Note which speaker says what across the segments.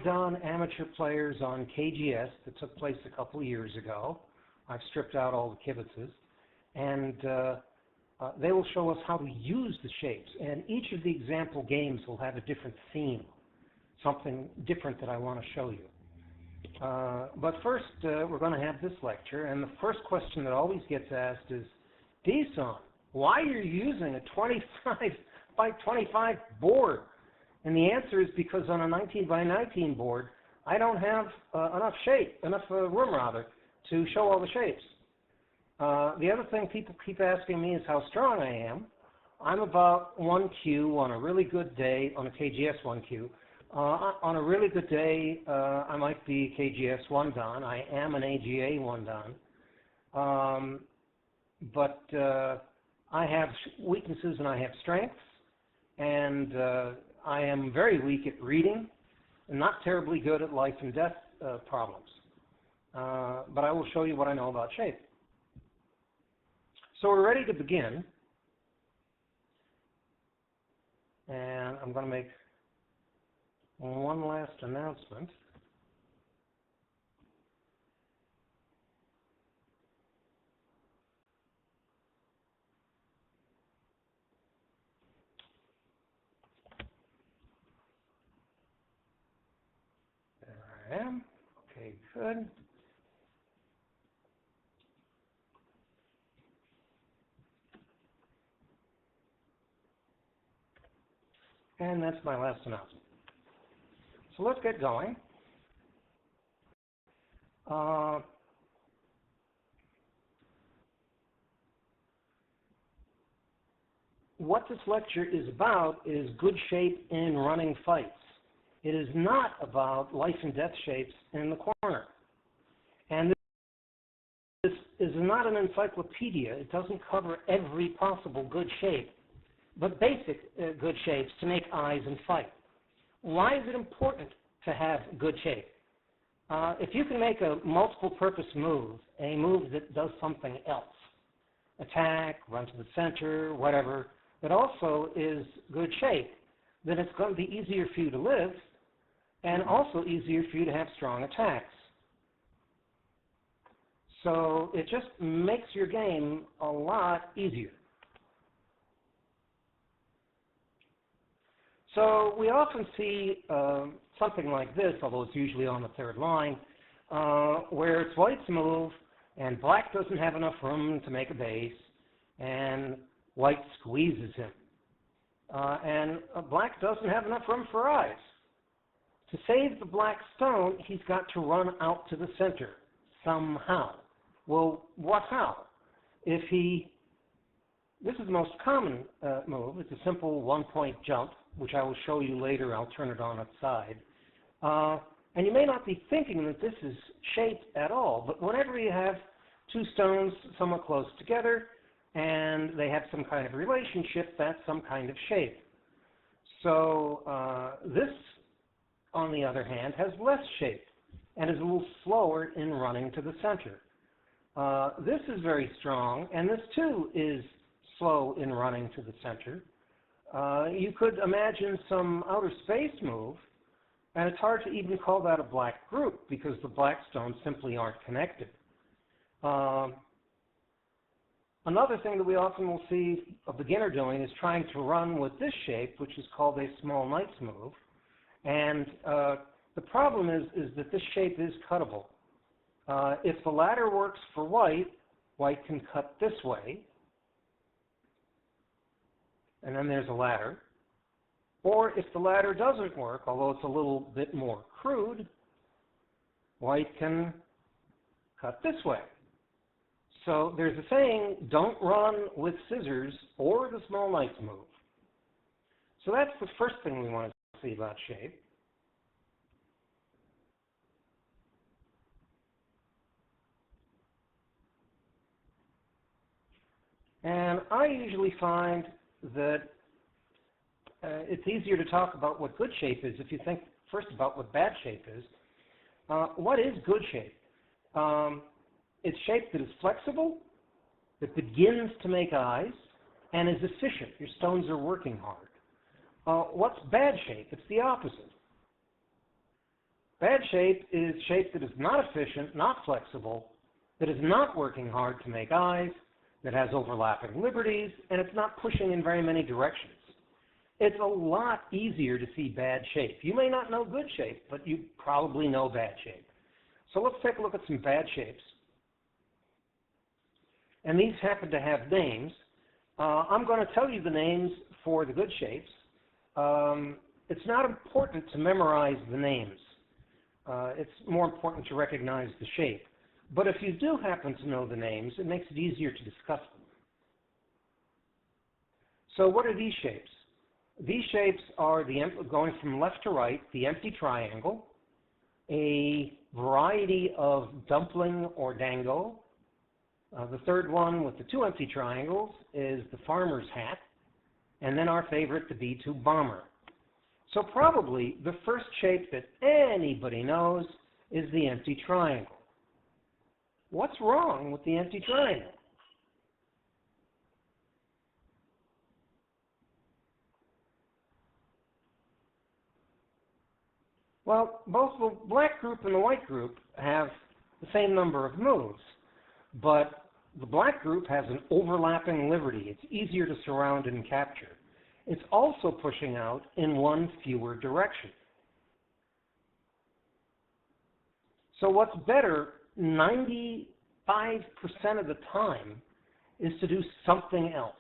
Speaker 1: done amateur players on KGS that took place a couple of years ago. I've stripped out all the kibitzes, and they will show us how to use the shapes. And each of the example games will have a different theme, something different that I want to show you. But first, we're going to have this lecture, and the first question that always gets asked is, Dsaun, why are you using a 25 by 25 board? And the answer is because on a 19 by 19 board, I don't have enough room rather, to show all the shapes. The other thing people keep asking me is how strong I am. I'm about 1Q on a really good day, on a KGS 1Q. On a really good day, I might be KGS 1 Dan. I am an AGA 1 Dan. But I have weaknesses and I have strengths. And I am very weak at reading and not terribly good at life and death problems. But I will show you what I know about shape. So we're ready to begin. And I'm going to make one last announcement. There I am. Okay, good. And that's my last announcement. So let's get going. What this lecture is about is good shape in running fights. It is not about life and death shapes in the corner. And this is not an encyclopedia. It doesn't cover every possible good shape, but basic good shapes to make eyes and fight. Why is it important to have good shape? If you can make a multiple purpose move, a move that does something else, attack, run to the center, whatever, that also is good shape, then it's going to be easier for you to live and also easier for you to have strong attacks. So it just makes your game a lot easier. So we often see something like this, although it's usually on the third line, where it's white's move and black doesn't have enough room to make a base, and white squeezes him. And black doesn't have enough room for eyes. To save the black stone, he's got to run out to the center somehow. Well, what how? This is the most common move. It's a simple one-point jump, which I will show you later. I'll turn it on its side. And you may not be thinking that this is shaped at all, but whenever you have two stones somewhat close together and they have some kind of relationship, that's some kind of shape. So this, on the other hand, has less shape and is a little slower in running to the center. This is very strong, and this too is slow in running to the center. You could imagine some outer space move, and it's hard to even call that a black group because the black stones simply aren't connected. Another thing that we often will see a beginner doing is trying to run with this shape, which is called a small knight's move. And the problem is that this shape is cuttable. If the ladder works for white, white can cut this way, and then there's a ladder. Or if the ladder doesn't work, although it's a little bit more crude, white can cut this way. So there's a saying, don't run with scissors or the small knight's move. So that's the first thing we want to see about shape. And I usually find that it's easier to talk about what good shape is if you think first about what bad shape is. What is good shape? It's shape that is flexible, that begins to make eyes, and is efficient. Your stones are working hard. What's bad shape? It's the opposite. Bad shape is shape that is not efficient, not flexible, that is not working hard to make eyes, that has overlapping liberties, and it's not pushing in very many directions. It's a lot easier to see bad shape. You may not know good shape, but you probably know bad shape. So let's take a look at some bad shapes. And these happen to have names. I'm going to tell you the names for the good shapes. It's not important to memorize the names. It's more important to recognize the shape. But if you do happen to know the names, it makes it easier to discuss them. So what are these shapes? These shapes are, going from left to right, the empty triangle, a variety of dumpling or dango. The third one with the two empty triangles is the farmer's hat, and then our favorite, the B-2 bomber. So probably the first shape that anybody knows is the empty triangle. What's wrong with the empty triangle? Well, both the black group and the white group have the same number of moves, but the black group has an overlapping liberty. It's easier to surround and capture. It's also pushing out in one fewer direction. So what's better 95% of the time is to do something else,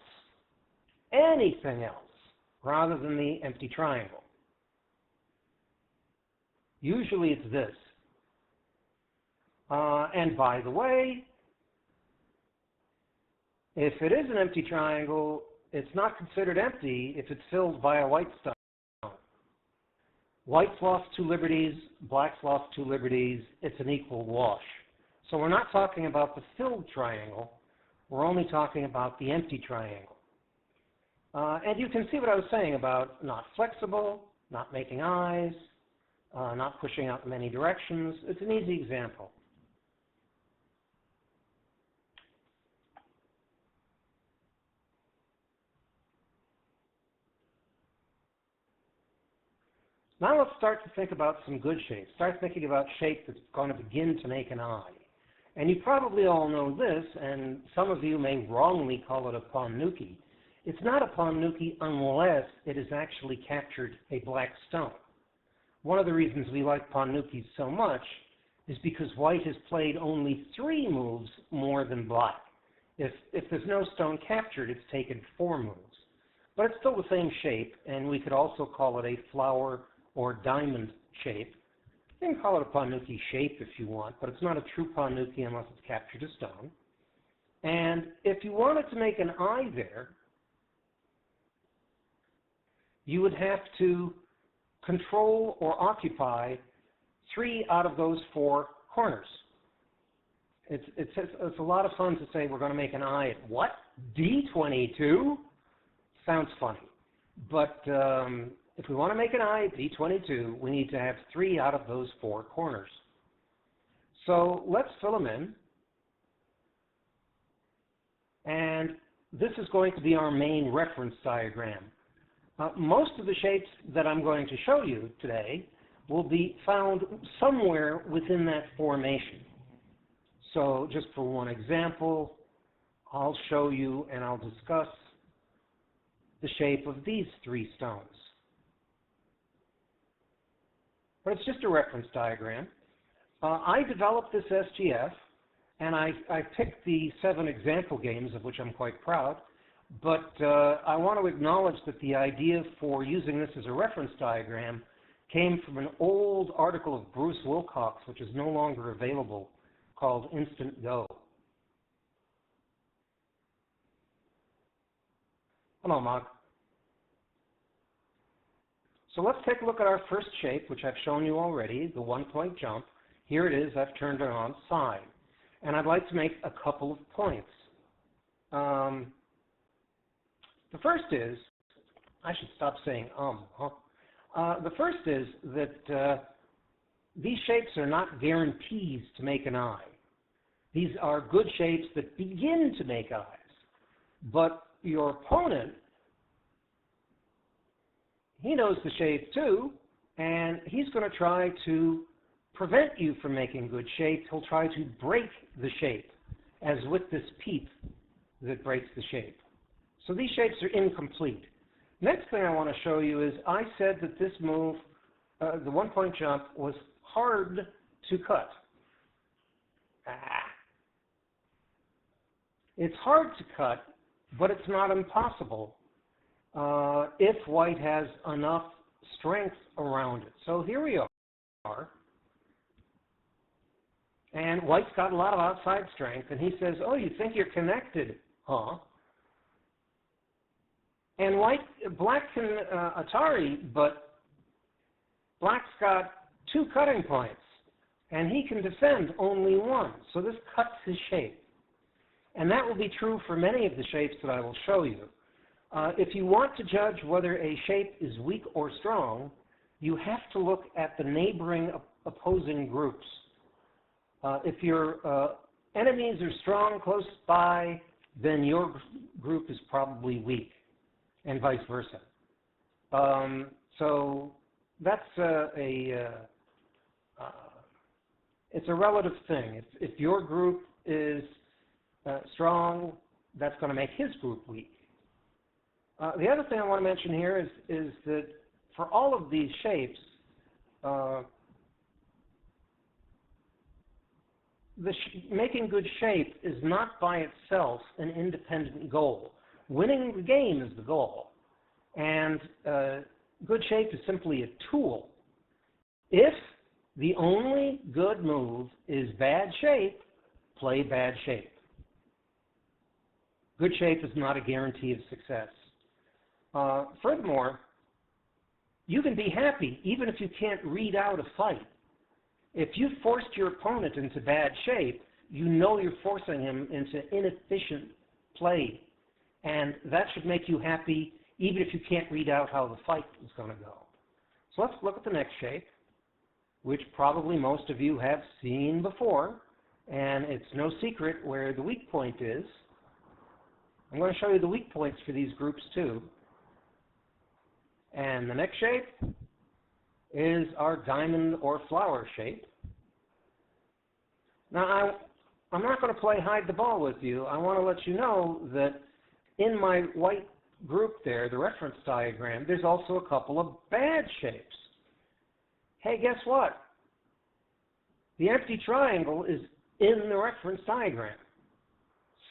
Speaker 1: anything else, rather than the empty triangle. Usually it's this. And by the way, if it is an empty triangle, it's not considered empty if it's filled by a white stone. White's lost 2 liberties, black's lost 2 liberties, it's an equal wash. So we're not talking about the filled triangle, we're only talking about the empty triangle. And you can see what I was saying about not flexible, not making eyes, not pushing out in many directions. It's an easy example. Now let's start to think about some good shapes. Start thinking about shape that's going to begin to make an eye. And you probably all know this, and some of you may wrongly call it a ponnuki. It's not a ponnuki unless it has actually captured a black stone. One of the reasons we like ponnukis so much is because white has played only 3 moves more than black. If there's no stone captured, it's taken 4 moves. But it's still the same shape, and we could also call it a flower or diamond shape. You can call it a ponnuki shape if you want, but it's not a true ponnuki unless it's captured a stone. And if you wanted to make an eye there, you would have to control or occupy 3 out of those 4 corners. It's a lot of fun to say we're going to make an eye at what? D22? Sounds funny. But if we want to make an eye at D22, we need to have 3 out of those 4 corners. So let's fill them in. And this is going to be our main reference diagram. Most of the shapes that I'm going to show you today will be found somewhere within that formation. So just for one example, I'll show you and I'll discuss the shape of these 3 stones. But it's just a reference diagram. I developed this SGF, and I picked the 7 example games, of which I'm quite proud. But I want to acknowledge that the idea for using this as a reference diagram came from an old article of Bruce Wilcox, which is no longer available, called Instant Go. Hello, Mark. So let's take a look at our first shape, which I've shown you already, the 1-point jump. Here it is. I've turned it on its side. And I'd like to make a couple of points. The first is, I should stop saying The first is that these shapes are not guarantees to make an eye. These are good shapes that begin to make eyes. But your opponent, he knows the shape too, and he's going to try to prevent you from making good shape, he'll try to break the shape, as with this peep that breaks the shape. So these shapes are incomplete. Next thing I want to show you is I said that this move, the one-point jump, was hard to cut. It's hard to cut, but it's not impossible if white has enough strength around it. So here we are. And white's got a lot of outside strength, and he says, oh, you think you're connected, huh? And black can Atari, but black's got 2 cutting points, and he can defend only 1. So this cuts his shape. And that will be true for many of the shapes that I will show you. If you want to judge whether a shape is weak or strong, you have to look at the neighboring opposing groups. If your enemies are strong close by, then your group is probably weak, and vice versa. So that's it's a relative thing. If your group is strong, that's going to make his group weak. The other thing I want to mention here is that for all of these shapes, making good shape is not by itself an independent goal. Winning the game is the goal, and good shape is simply a tool. If the only good move is bad shape, play bad shape. Good shape is not a guarantee of success. Furthermore, you can be happy even if you can't read out a fight. If you forced your opponent into bad shape, you know you're forcing him into inefficient play. And that should make you happy even if you can't read out how the fight is going to go. So let's look at the next shape, which probably most of you have seen before. And it's no secret where the weak point is. I'm going to show you the weak points for these groups too. And the next shape is our diamond or flower shape. Now, I'm not going to play hide the ball with you. I want to let you know that in my white group there, the reference diagram, there's also a couple of bad shapes. Hey, guess what? The empty triangle is in the reference diagram.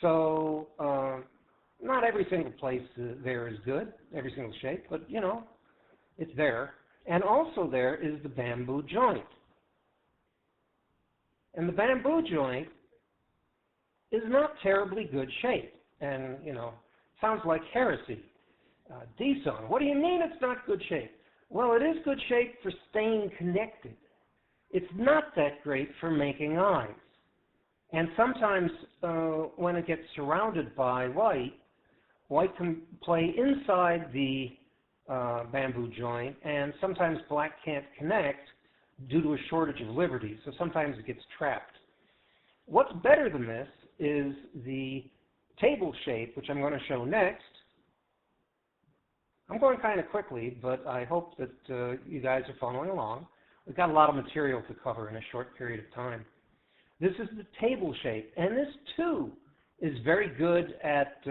Speaker 1: So, not every single place there is good, every single shape, but, you know, it's there. And also there is the bamboo joint. And the bamboo joint is not terribly good shape. And, you know, sounds like heresy. Dsaun, what do you mean it's not good shape? Well, it is good shape for staying connected. It's not that great for making eyes. And sometimes when it gets surrounded by white, white can play inside the bamboo joint, and sometimes black can't connect due to a shortage of liberty, so sometimes it gets trapped. What's better than this is the table shape, which I'm going to show next. I'm going kind of quickly, but I hope that you guys are following along. We've got a lot of material to cover in a short period of time. This is the table shape, and this too is very good at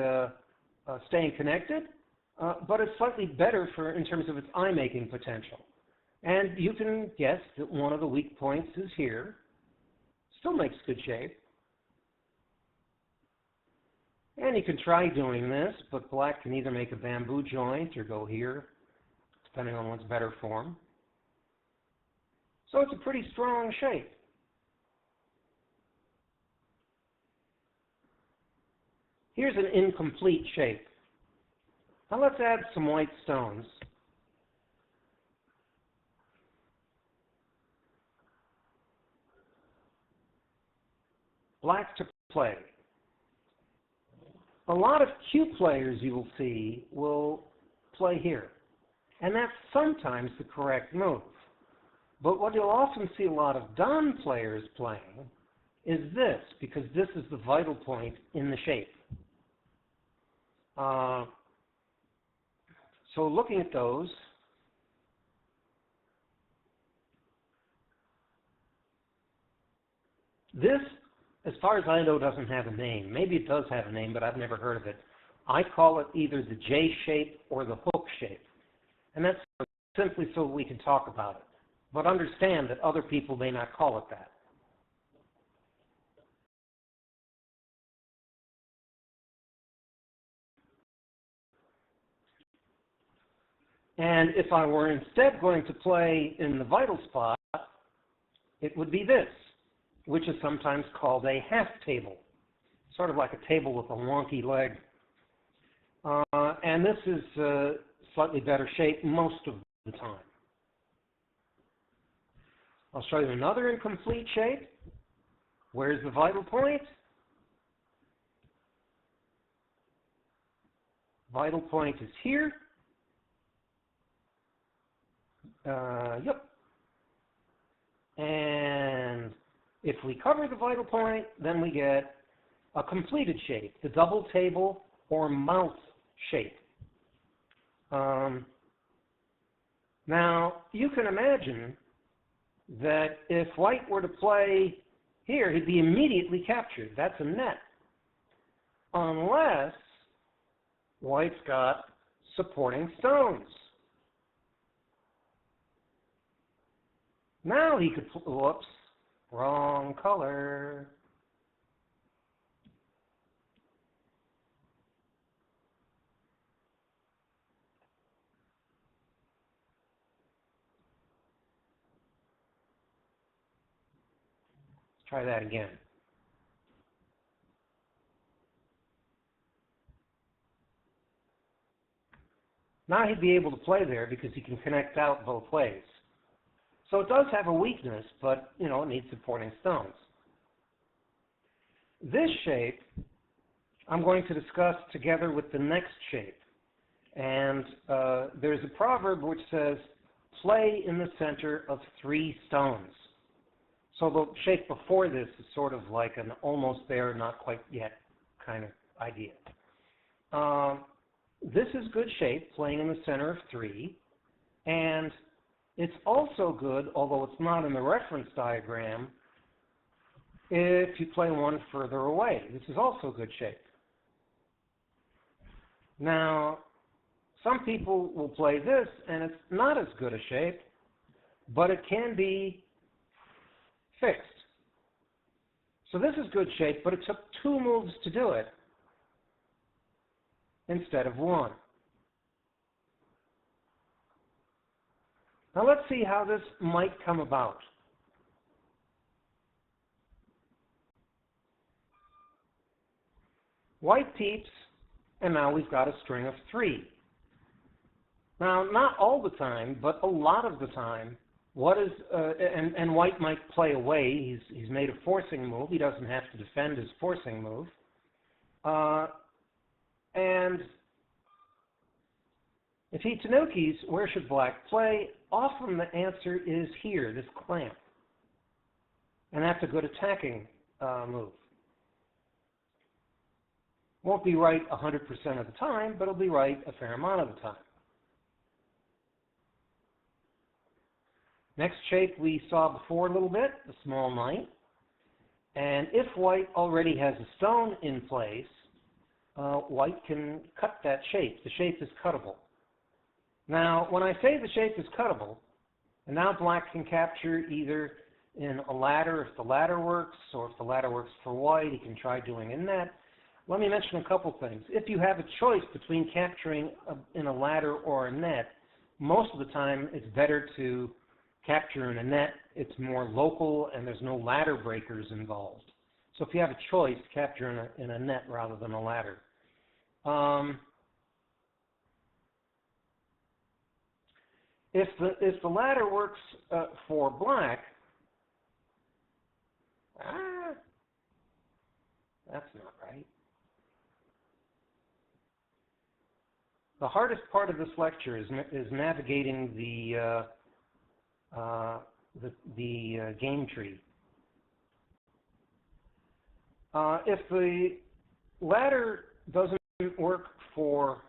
Speaker 1: staying connected, but it's slightly better in terms of its eye-making potential. And you can guess that one of the weak points is here. Still makes good shape. And you can try doing this, but black can either make a bamboo joint or go here, depending on what's better for him. So it's a pretty strong shape. Here's an incomplete shape. Now let's add some white stones. Black to play. A lot of cue players you will see will play here. And that's sometimes the correct move. But what you'll often see a lot of Dsaun players playing is this, because this is the vital point in the shape. So looking at those, This, as far as I know, doesn't have a name. Maybe it does have a name, but I've never heard of it. I call it either the J shape or the hook shape. And that's simply so we can talk about it. But understand that other people may not call it that. And if I were instead going to play in the vital spot, it would be this, which is sometimes called a half table, sort of like a table with a wonky leg. And this is a slightly better shape most of the time. I'll show you another incomplete shape. Where's the vital point? Vital point is here. Yep. And if we cover the vital point, then we get a completed shape, the double table or mouth shape. Now, you can imagine that if white were to play here, he'd be immediately captured. That's a net. Unless white's got supporting stones. Now he could, whoops, wrong color. Let's try that again. Now he'd be able to play there because he can connect out both ways. So it does have a weakness, but, you know, it needs supporting stones. This shape I'm going to discuss together with the next shape. And there's a proverb which says, play in the center of 3 stones. So the shape before this is sort of like an almost there, not quite yet kind of idea. This is good shape, playing in the center of 3. And it's also good, although it's not in the reference diagram, if you play one further away. This is also good shape. Now, some people will play this, and it's not as good a shape, but it can be fixed. So this is good shape, but it took 2 moves to do it instead of 1. Now let's see how this might come about. White peeps, and now we've got a string of 3. Now, not all the time, but a lot of the time, what is, and white might play away. He's made a forcing move. He doesn't have to defend his forcing move. And if he tanukis, where should black play? Often the answer is here, this clamp. And that's a good attacking move. Won't be right 100% of the time, but it'll be right a fair amount of the time. Next shape we saw before a little bit, the small knight. And if white already has a stone in place, white can cut that shape. The shape is cuttable. Now, when I say the shape is cuttable, and now black can capture either in a ladder if the ladder works, or if the ladder works for white, he can try doing a net. Let me mention a couple things. If you have a choice between capturing in a ladder or a net, most of the time it's better to capture in a net. It's more local and there's no ladder breakers involved. So if you have a choice, capture in a net rather than a ladder. If the ladder works for black, that's not right. The hardest part of this lecture is navigating the game tree. If the ladder doesn't work for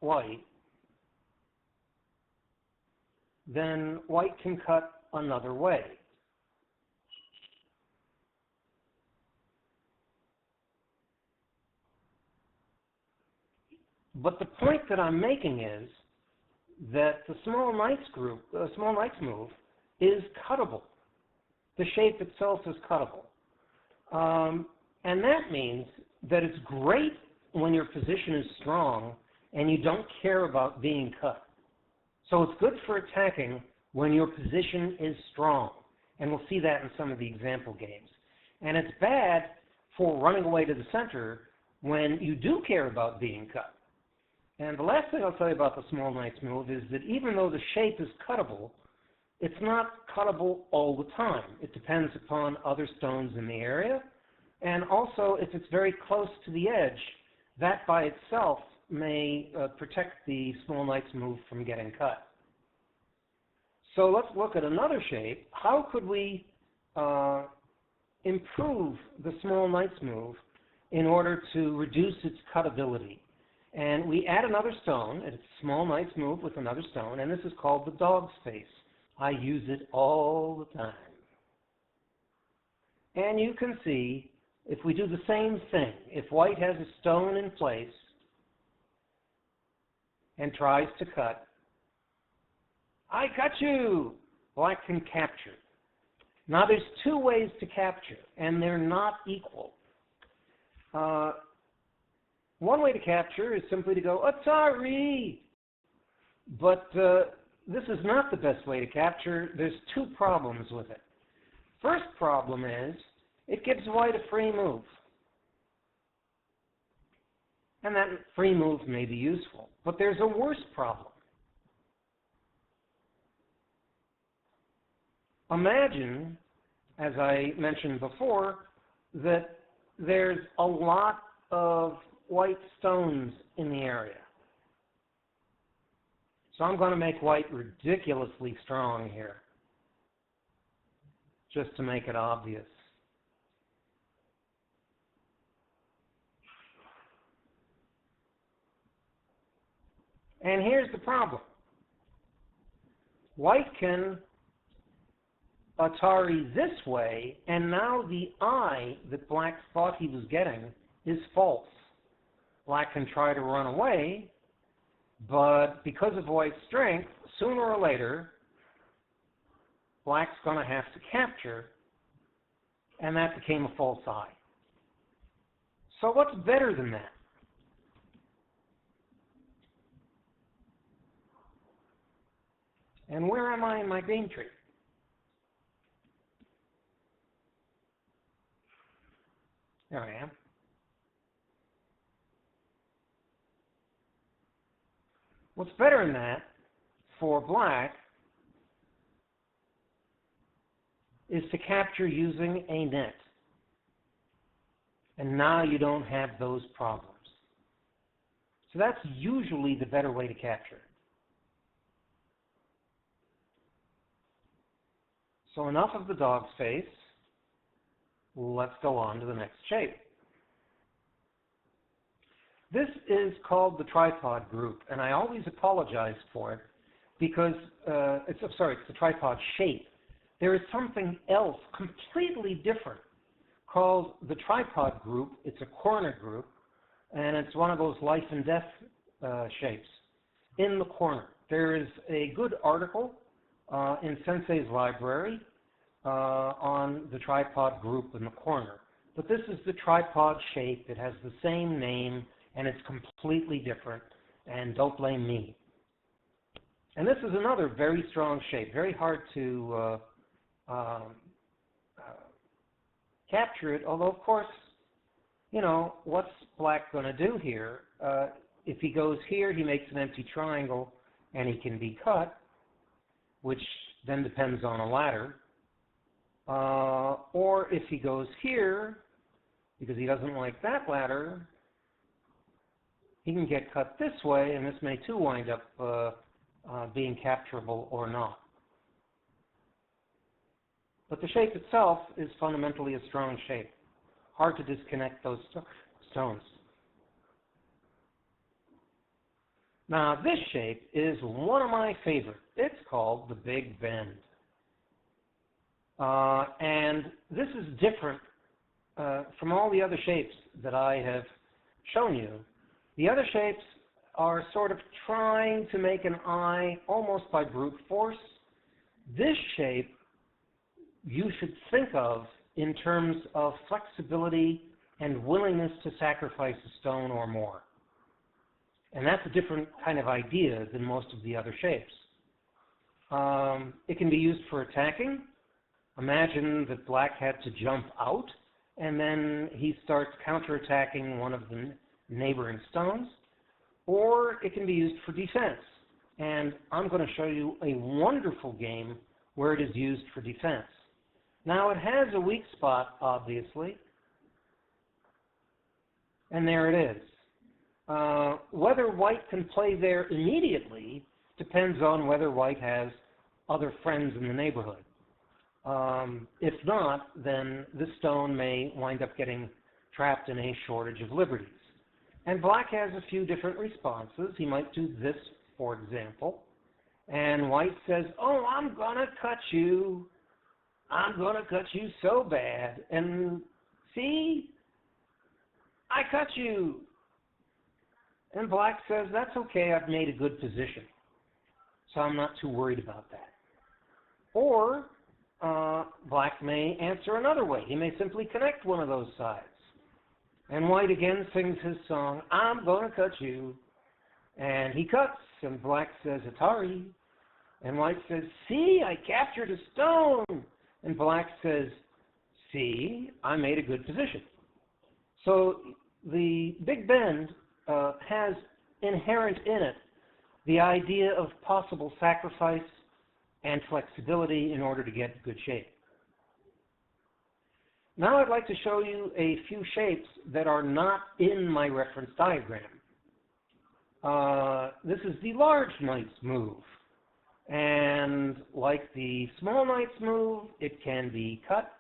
Speaker 1: white, then white can cut another way. But the point that I'm making is that the small knights move is cuttable. The shape itself is cuttable. And that means that it's great when your position is strong and you don't care about being cut. So it's good for attacking when your position is strong. And we'll see that in some of the example games. And it's bad for running away to the center when you do care about being cut. And the last thing I'll tell you about the small knight's move is that even though the shape is cuttable, it's not cuttable all the time. It depends upon other stones in the area. And also, if it's very close to the edge, that by itself may protect the small knight's move from getting cut. So let's look at another shape. How could we improve the small knight's move in order to reduce its cuttability? And we add another stone, and it's a small knight's move with another stone, and this is called the dog's face. I use it all the time. And you can see, if we do the same thing, if white has a stone in place and tries to cut, I got you! Black can capture. Now there's two ways to capture, and they're not equal. One way to capture is simply to go, oh, sorry! But this is not the best way to capture. There's two problems with it. First problem is, it gives white a free move. And that free move may be useful. But there's a worse problem. Imagine, as I mentioned before, that there's a lot of white stones in the area. So I'm going to make white ridiculously strong here, just to make it obvious. And here's the problem. White can Atari this way, and now the eye that black thought he was getting is false. Black can try to run away, but because of white's strength, sooner or later, black's going to have to capture, and that became a false eye. So what's better than that? And where am I in my game tree? There I am. What's better than that for black is to capture using a net. And now you don't have those problems. So that's usually the better way to capture. So enough of the dog's face. Let's go on to the next shape. This is called the tripod group, and I always apologize for it because it's the tripod shape. There is something else completely different called the tripod group. It's a corner group, and it's one of those life and death shapes in the corner. There is a good article in Sensei's library on the tripod group in the corner. But this is the tripod shape. It has the same name, and it's completely different, and don't blame me. And this is another very strong shape, very hard to capture it, although, of course, you know, what's black going to do here? If he goes here, he makes an empty triangle, and he can be cut, which then depends on a ladder. Or if he goes here, because he doesn't like that ladder, he can get cut this way, and this may too wind up being capturable or not. But the shape itself is fundamentally a strong shape. Hard to disconnect those stones. Now this shape is one of my favorites. It's called the Big Bend. And this is different from all the other shapes that I have shown you. The other shapes are sort of trying to make an eye almost by brute force. This shape you should think of in terms of flexibility and willingness to sacrifice a stone or more. And that's a different kind of idea than most of the other shapes. It can be used for attacking. Imagine that black had to jump out, and then he starts counterattacking one of the neighboring stones. Or it can be used for defense. And I'm going to show you a wonderful game where it is used for defense. Now, it has a weak spot, obviously, and there it is. Whether white can play there immediately depends on whether white has other friends in the neighborhood. If not, then this stone may wind up getting trapped in a shortage of liberties. And black has a few different responses. He might do this, for example. And white says, oh, I'm going to cut you. I'm going to cut you so bad. And see, I cut you. And black says, that's okay, I've made a good position. So I'm not too worried about that. Or black may answer another way. He may simply connect one of those sides. And white again sings his song, I'm going to cut you. And he cuts, and black says, Atari. And white says, see, I captured a stone. And black says, see, I made a good position. So the Big Bend has inherent in it the idea of possible sacrifice and flexibility in order to get good shape. Now I'd like to show you a few shapes that are not in my reference diagram. This is the large knight's move. And like the small knight's move, it can be cut.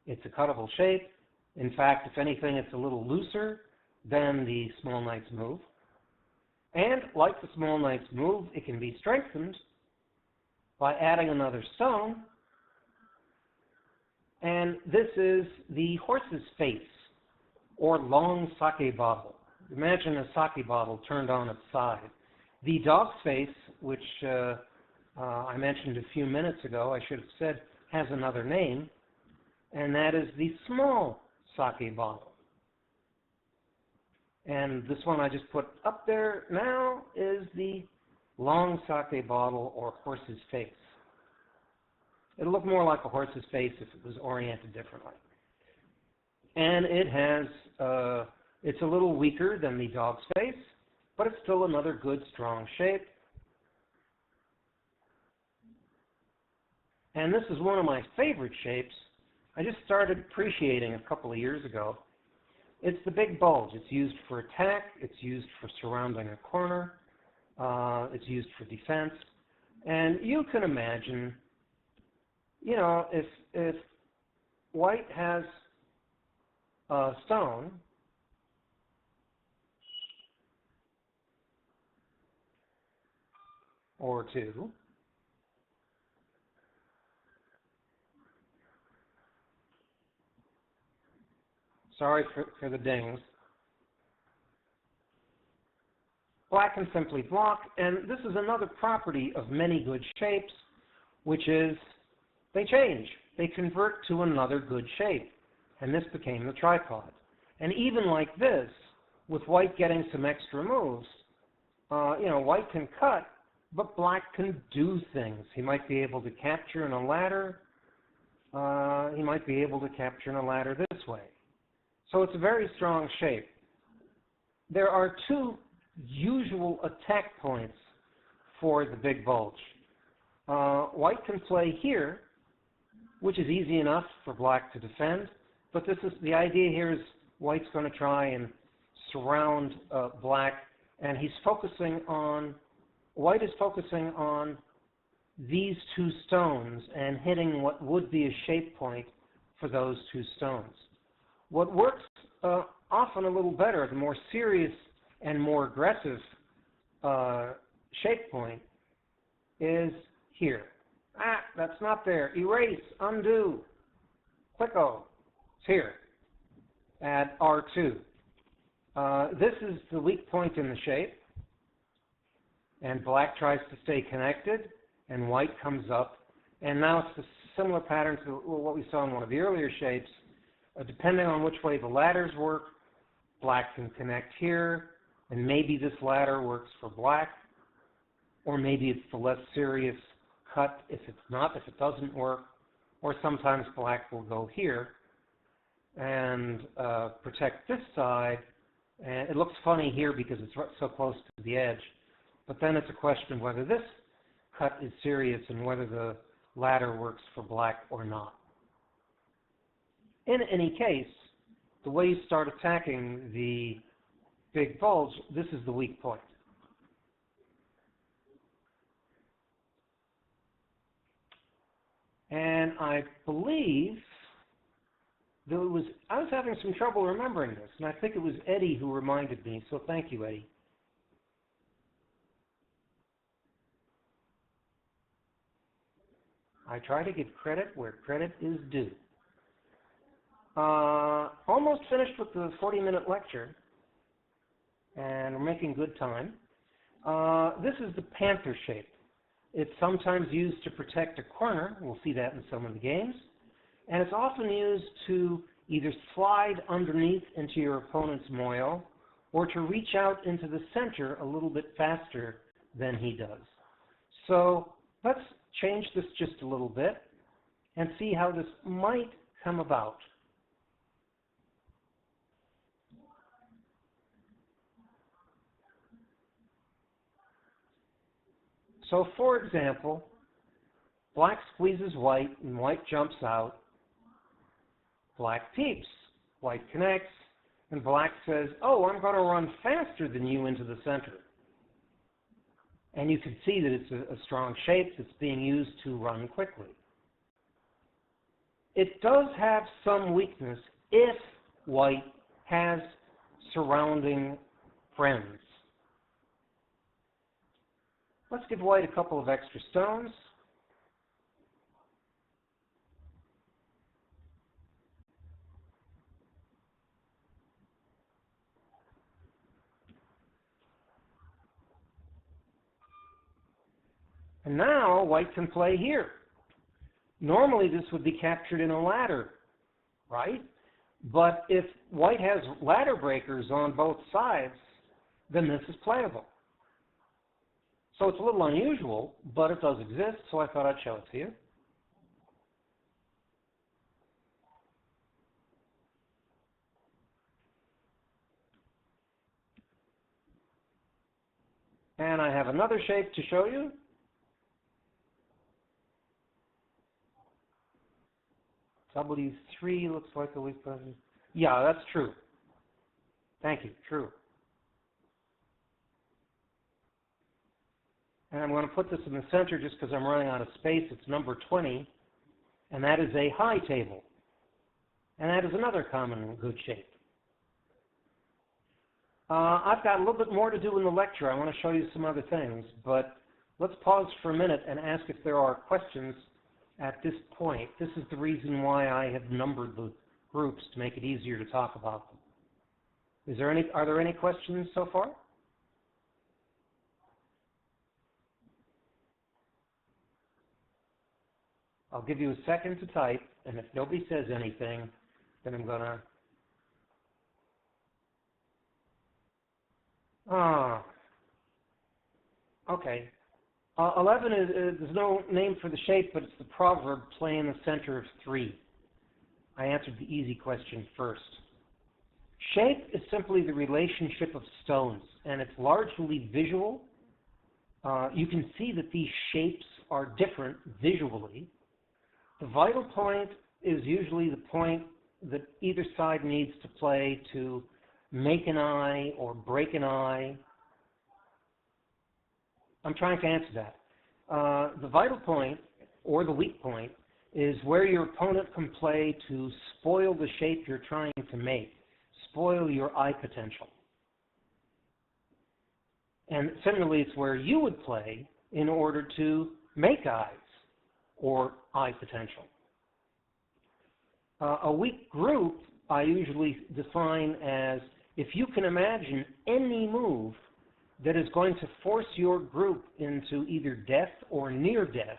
Speaker 1: It's a cuttable shape. In fact, if anything, it's a little looser than the small knight's move. And like the small knight's move, it can be strengthened by adding another stone. And this is the horse's face, or long sake bottle. Imagine a sake bottle turned on its side. The dog's face, which I mentioned a few minutes ago, I should have said, has another name, and that is the small sake bottle. And this one I just put up there now is the long sake bottle, or horse's face. It'll look more like a horse's face if it was oriented differently. And it has, it's a little weaker than the dog's face, but it's still another good, strong shape. And this is one of my favorite shapes. I just started appreciating a couple of years ago. It's the big bulge. It's used for attack. It's used for surrounding a corner. It's used for defense. And you can imagine, you know, if white has a stone, or two, sorry for the dings, black can simply block, and this is another property of many good shapes, which is they change. They convert to another good shape, and this became the tripod. And even like this, with white getting some extra moves, you know, white can cut, but black can do things. He might be able to capture in a ladder. He might be able to capture in a ladder this way. So it's a very strong shape. There are two usual attack points for the big bulge. White can play here, which is easy enough for black to defend, but this is the idea here is white's going to try and surround black, and he's focusing on, white is focusing on these two stones and hitting what would be a shape point for those two stones. What works often a little better, the more serious and more aggressive shape point is here. Ah, that's not there. Erase, undo, clicko. It's here at R2. This is the weak point in the shape, and black tries to stay connected, and white comes up. And now it's a similar pattern to what we saw in one of the earlier shapes. Depending on which way the ladders work, black can connect here, and maybe this ladder works for black, or maybe it's the less serious cut if it doesn't work, or sometimes black will go here and protect this side. And it looks funny here because it's so close to the edge, but then it's a question of whether this cut is serious and whether the ladder works for black or not. In any case, the way you start attacking the big bulge, this is the weak point. And I believe I was having some trouble remembering this, and I think it was Eddie who reminded me, so thank you, Eddie. I try to give credit where credit is due. Almost finished with the 40-minute lecture, and we're making good time. This is the panther shape. It's sometimes used to protect a corner. We'll see that in some of the games. And it's often used to either slide underneath into your opponent's moil or to reach out into the center a little bit faster than he does. So let's change this just a little bit and see how this might come about. So for example, black squeezes white and white jumps out. Black peeps, white connects, and black says, oh, I'm going to run faster than you into the center. And you can see that it's a strong shape that's being used to run quickly. It does have some weakness if white has surrounding friends. Let's give white a couple of extra stones. And now white can play here. Normally this would be captured in a ladder, right? But if white has ladder breakers on both sides, then this is playable. So it's a little unusual, but it does exist, so I thought I'd show it to you. And I have another shape to show you. W3 looks like a weak point. Yeah, that's true. Thank you, true. And I'm going to put this in the center just because I'm running out of space. It's number 20, and that is a high table. And that is another common good shape. I've got a little bit more to do in the lecture. I want to show you some other things, but let's pause for a minute and ask if there are questions at this point. This is the reason why I have numbered the groups to make it easier to talk about them. Are there any questions so far? I'll give you a second to type, and if nobody says anything, then I'm going to... Okay. 11 there's no name for the shape, but it's the proverb, play in the center of 3. I answered the easy question first. Shape is simply the relationship of stones, and it's largely visual. You can see that these shapes are different visually. The vital point is usually the point that either side needs to play to make an eye or break an eye. I'm trying to answer that. The vital point, or the weak point, is where your opponent can play to spoil the shape you're trying to make, spoil your eye potential. And similarly, it's where you would play in order to make eyes or eye potential. A weak group I usually define as if you can imagine any move that is going to force your group into either death or near death,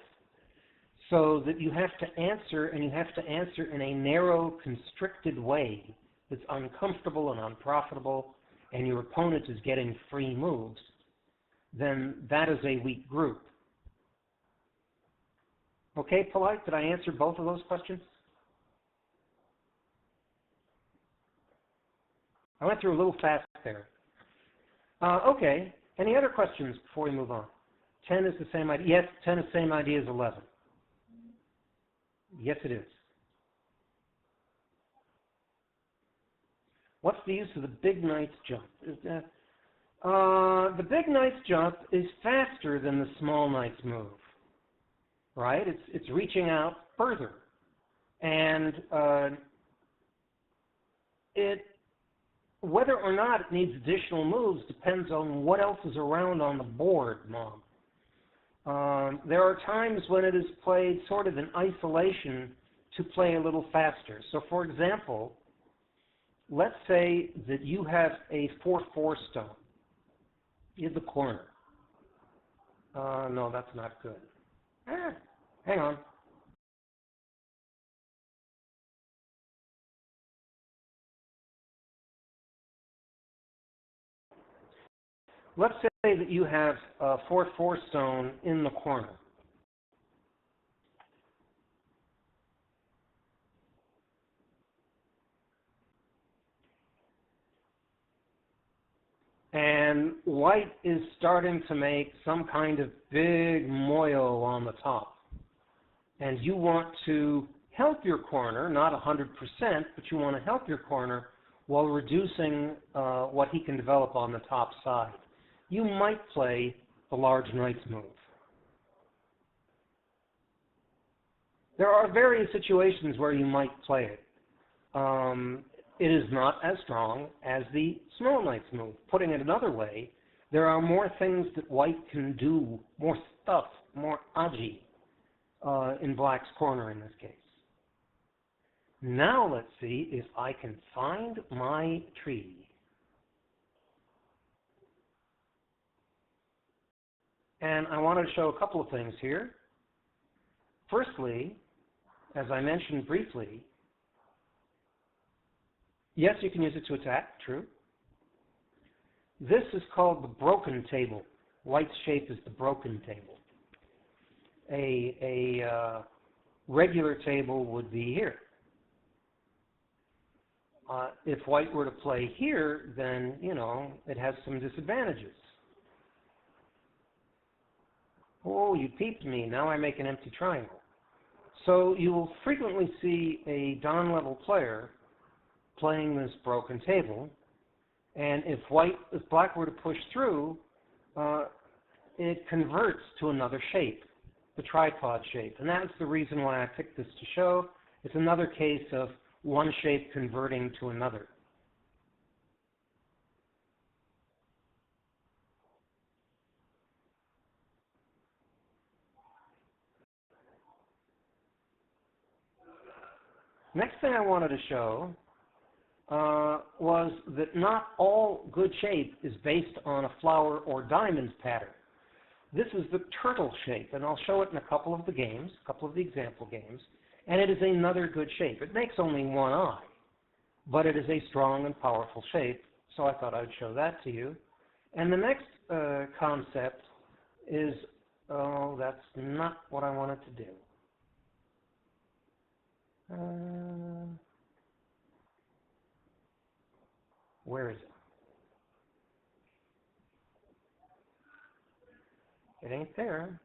Speaker 1: so that you have to answer, and you have to answer in a narrow, constricted way that's uncomfortable and unprofitable, and your opponent is getting free moves, then that is a weak group. Okay, Polite, did I answer both of those questions? I went through a little fast there. Okay, any other questions before we move on? 10 is the same idea. Yes, 10 is the same idea as 11. Yes, it is. What's the use of the big knight's jump? The big knight's jump is faster than the small knight's move, right? It's reaching out further. And whether or not it needs additional moves depends on what else is around on the board, Mom. There are times when it is played sort of in isolation to play a little faster. So, for example, let's say that you have a 4/4 stone in the corner. No, that's not good. Hang on. Let's say that you have a 4/4 stone in the corner. And white is starting to make some kind of big moil on the top. And you want to help your corner, not 100%, but you want to help your corner while reducing what he can develop on the top side. You might play the large knight's move. There are various situations where you might play it. It is not as strong as the small knight's move. Putting it another way, there are more things that white can do, more stuff, more agi in black's corner in this case. Now let's see if I can find my tree. And I wanted to show a couple of things here. Firstly, as I mentioned briefly, yes, you can use it to attack, true. This is called the broken table. White's shape is the broken table. A regular table would be here. If white were to play here, then, you know, it has some disadvantages. Oh, you peeped me. Now I make an empty triangle. So you will frequently see a Dsaun level player playing this broken table, and if black were to push through, it converts to another shape, the tripod shape. And that's the reason why I picked this to show. It's another case of one shape converting to another. Next thing I wanted to show was that not all good shape is based on a flower or diamond pattern. This is the turtle shape, and I'll show it in a couple of the games, a couple of the example games, and it is another good shape. It makes only one eye, but it is a strong and powerful shape, so I thought I'd show that to you. And the next concept is, oh, that's not what I wanted to do. Where is it? It ain't there.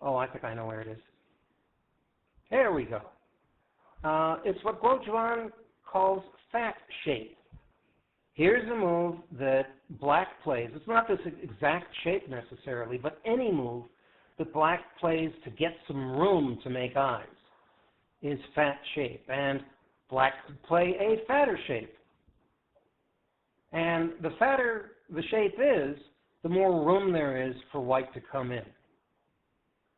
Speaker 1: Oh, I think I know where it is. There we go. It's what Dsaun calls fat shape. Here's a move that black plays. It's not this exact shape necessarily, but any move that black plays to get some room to make eyes is fat shape, and black could play a fatter shape. And the fatter the shape is, the more room there is for white to come in.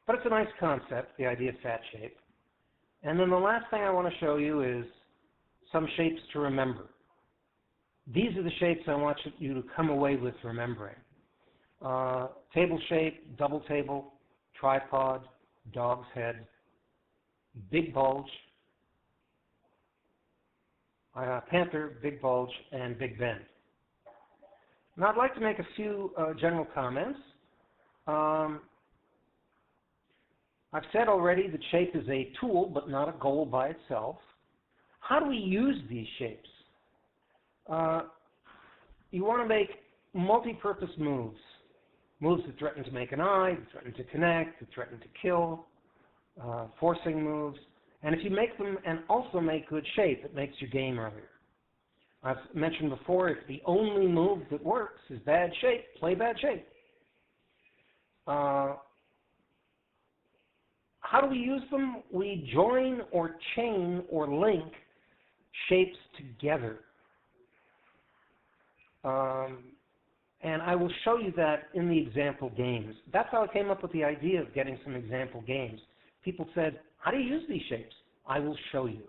Speaker 1: But it's a nice concept, the idea of fat shape. And then the last thing I want to show you is some shapes to remember. These are the shapes I want you to come away with remembering. Table shape, double table, tripod, dog's head, big bulge, panther, big bulge, and big bend. Now I'd like to make a few general comments. I've said already that shape is a tool, but not a goal by itself. How do we use these shapes? You want to make multi-purpose moves. Moves that threaten to make an eye, that threaten to connect, that threaten to kill, forcing moves. And if you make them and also make good shape, it makes your game earlier. I've mentioned before, if the only move that works is bad shape, play bad shape. How do we use them? We join or chain or link shapes together. And I will show you that in the example games. That's how I came up with the idea of getting some example games. People said, how do you use these shapes? I will show you.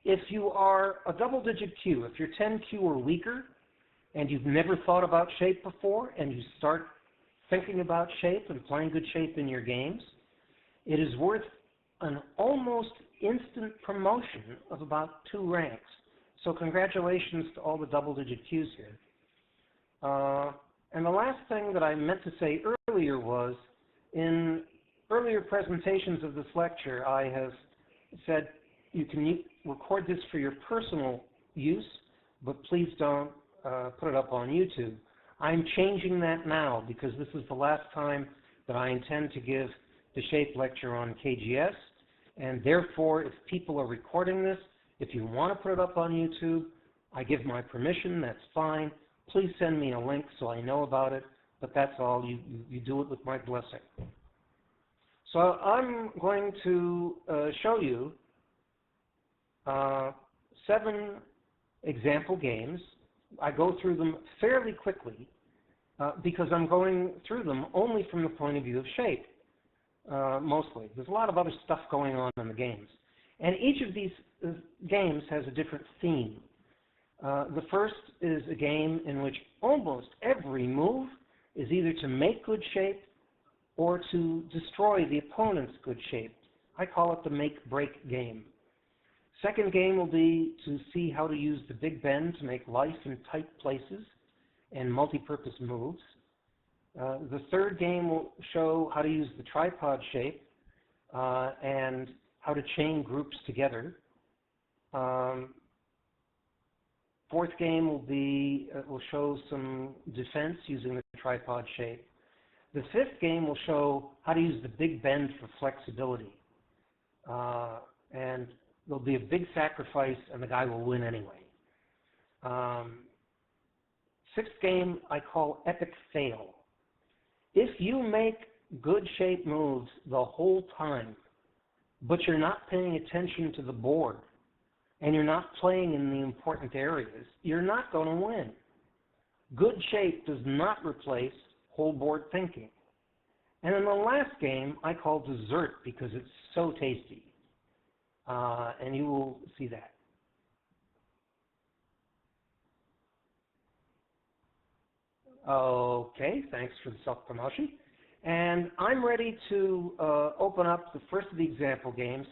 Speaker 1: If you are a double-digit Q, if you're 10Q or weaker, and you've never thought about shape before, and you start thinking about shape and playing good shape in your games, it is worth an almost instant promotion of about 2 ranks. So congratulations to all the double-digit Qs here. And the last thing that I meant to say earlier was, in earlier presentations of this lecture, I have said you can record this for your personal use, but please don't put it up on YouTube. I'm changing that now because this is the last time that I intend to give the shape lecture on KGS, and therefore, if people are recording this, if you want to put it up on YouTube, I give my permission, that's fine. Please send me a link so I know about it, but that's all. You do it with my blessing. So I'm going to show you 7 example games. I go through them fairly quickly because I'm going through them only from the point of view of shape, mostly. There's a lot of other stuff going on in the games. And each of these games has a different theme. The first is a game in which almost every move is either to make good shape or to destroy the opponent's good shape. I call it the make-break game. Second game will be to see how to use the big bend to make life in tight places and multi-purpose moves. The third game will show how to use the tripod shape and how to chain groups together. Fourth game will show some defense using the tripod shape. The fifth game will show how to use the big bend for flexibility. And there'll be a big sacrifice, and the guy will win anyway. Sixth game I call epic fail. If you make good shape moves the whole time, but you're not paying attention to the board, and you're not playing in the important areas, you're not going to win. Good shape does not replace whole board thinking. And in the last game, I call dessert because it's so tasty. And you will see that. Okay, thanks for the self-promotion. And I'm ready to open up the first of the example games.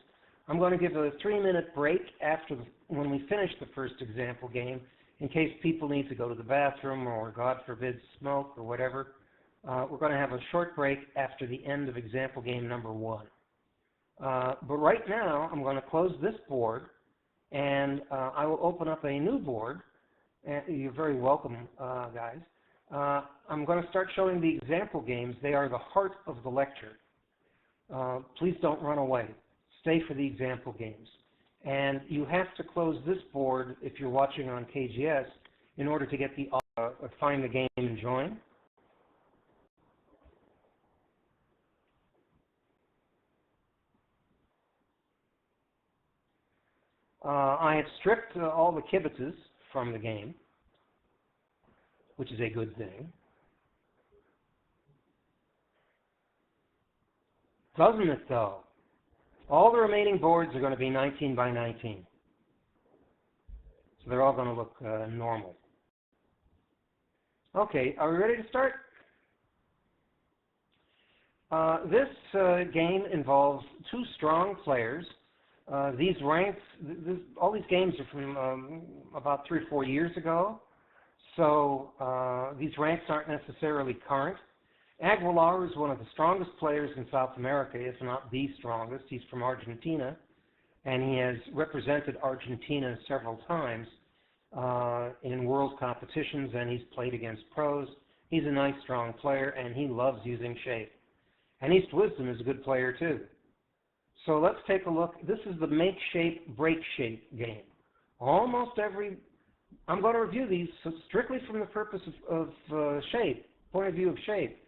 Speaker 1: I'm going to give a 3-minute break when we finish the first example game in case people need to go to the bathroom or, God forbid, smoke or whatever. We're going to have a short break after the end of example game number 1. But right now, I'm going to close this board, and I will open up a new board. You're very welcome, guys. I'm going to start showing the example games. They are the heart of the lecture. Please don't run away. Stay for the example games. And you have to close this board if you're watching on KGS in order to get find the game and join. I have stripped all the kibitzes from the game, which is a good thing. Doesn't it, though? All the remaining boards are going to be 19 by 19. So they're all going to look normal. Okay, are we ready to start? This game involves two strong players. These ranks, all these games are from about 3 or 4 years ago, so these ranks aren't necessarily current. Aguilar is one of the strongest players in South America, if not the strongest. He's from Argentina, and he has represented Argentina several times in world competitions, and he's played against pros. He's a nice, strong player, and he loves using shape. And East Wisdom is a good player, too. So let's take a look. This is the make shape, break shape game. Almost every, I'm going to review these strictly from the purpose of shape, point of view of shape.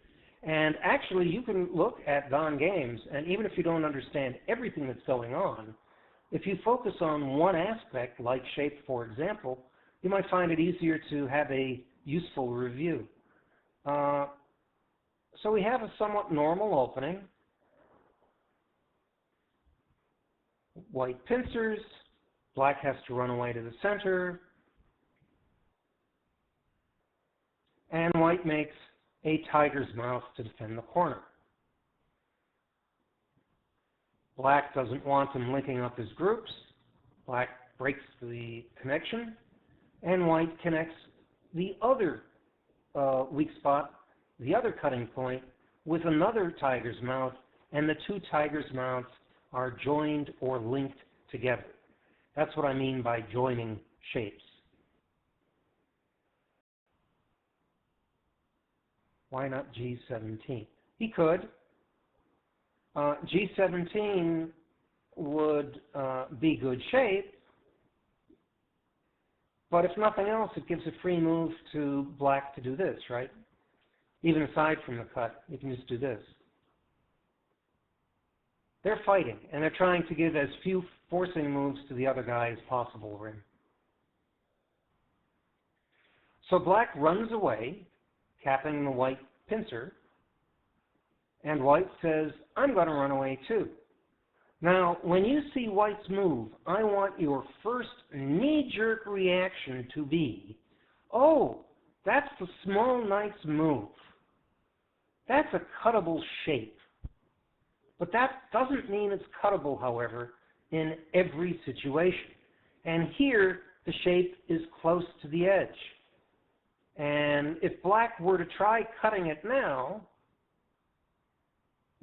Speaker 1: And actually, you can look at Dsaun games, and even if you don't understand everything that's going on, if you focus on one aspect, like shape, for example, you might find it easier to have a useful review. So we have a somewhat normal opening. White pincers. Black has to run away to the center. And white makes a tiger's mouth to defend the corner. Black doesn't want him linking up his groups. Black breaks the connection. And white connects the other weak spot, the other cutting point, with another tiger's mouth, and the two tiger's mouths are joined or linked together. That's what I mean by joining shapes. Why not G17? He could. G17 would be good shape, but if nothing else, it gives a free move to black to do this, right? Even aside from the cut, you can just do this. They're fighting, and they're trying to give as few forcing moves to the other guy as possible. So black runs away, capping the white pincer, and white says, I'm going to run away too. Now, when you see white's move, I want your first knee-jerk reaction to be, oh, that's the small knight's move. That's a cuttable shape. But that doesn't mean it's cuttable, however, in every situation. And here, the shape is close to the edge. And if black were to try cutting it now,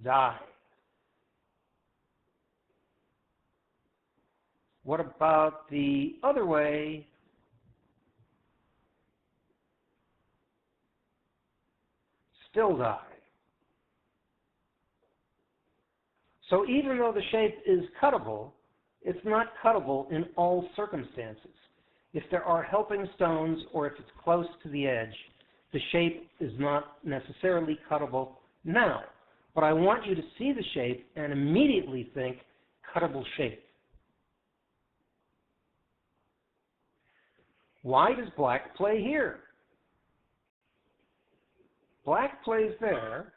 Speaker 1: die. What about the other way? Still die. So even though the shape is cuttable, it's not cuttable in all circumstances. If there are helping stones or if it's close to the edge, the shape is not necessarily cuttable now. But I want you to see the shape and immediately think cuttable shape. Why does black play here? Black plays there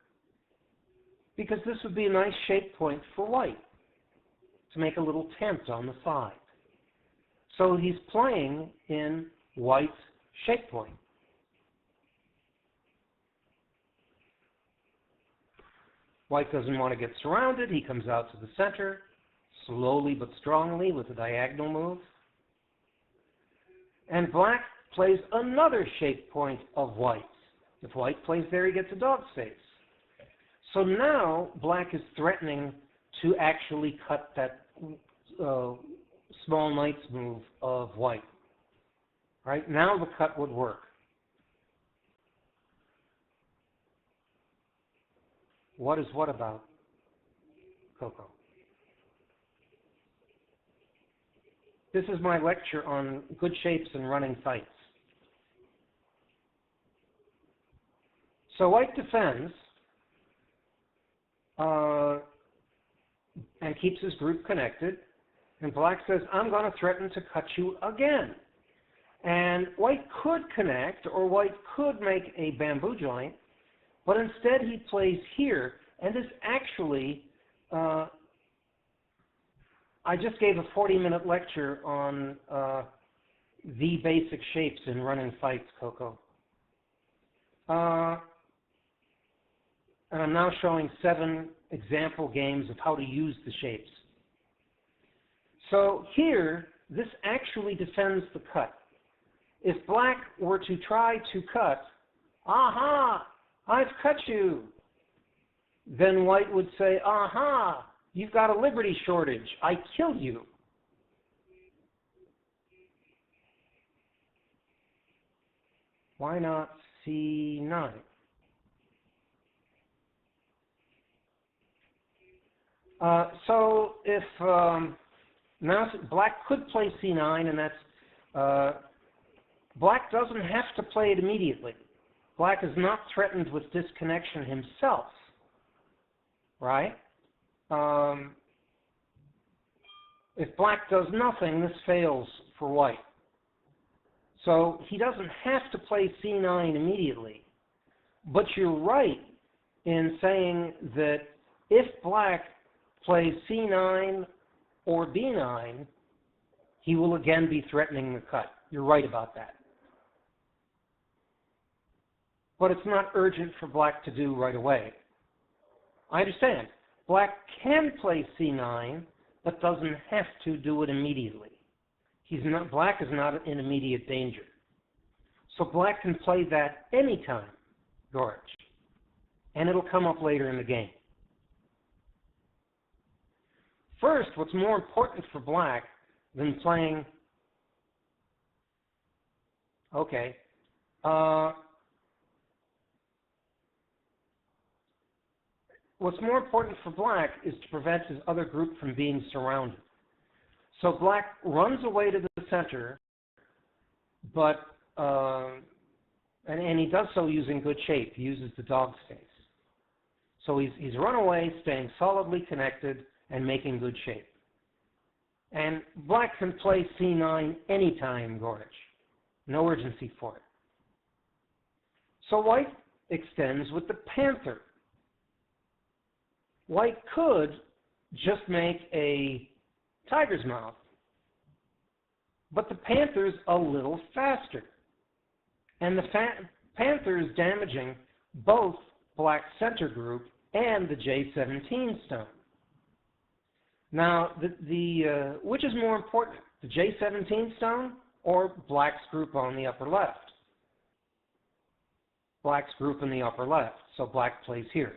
Speaker 1: because this would be a nice shape point for white to make a little tent on the side. So he's playing in white's shape point. White doesn't want to get surrounded. He comes out to the center, slowly but strongly with a diagonal move. And black plays another shape point of white's. If white plays there, he gets a dog's face. So now black is threatening to actually cut that small knight's move of white. Right? Now the cut would work. What is what about, Coco? This is my lecture on good shapes and running fights. So white defends and keeps his group connected. And black says, I'm going to threaten to cut you again. And white could connect, or white could make a bamboo joint, but instead he plays here. And this actually, I just gave a 40-minute lecture on the basic shapes in running fights, Coco. And I'm now showing 7 example games of how to use the shapes. So here, this actually defends the cut. If black were to try to cut, aha, I've cut you, then white would say, aha, you've got a liberty shortage, I killed you. Why not C9? So if now black could play C9, and that's black doesn't have to play it immediately. Black is not threatened with disconnection himself, right? If black does nothing, this fails for white. So he doesn't have to play C9 immediately. But you're right in saying that if black plays C9 or B9, he will again be threatening the cut. You're right about that. But it's not urgent for black to do right away. I understand. Black can play C9, but doesn't have to do it immediately. Black is not in immediate danger. So black can play that anytime, George. And it'll come up later in the game. First, what's more important for black than playing... Okay. What's more important for black is to prevent his other group from being surrounded. So black runs away to the center, but and he does so using good shape. He uses the dog space. So he's run away, staying solidly connected, and making good shape. And black can play C9 anytime, Gorge. No urgency for it. So white extends with the panther. White could just make a tiger's mouth, but the panther's a little faster. And the panther is damaging both black's center group and the J17 stone. Now, which is more important, the J17 stone or black's group on the upper left? Black's group in the upper left, so black plays here.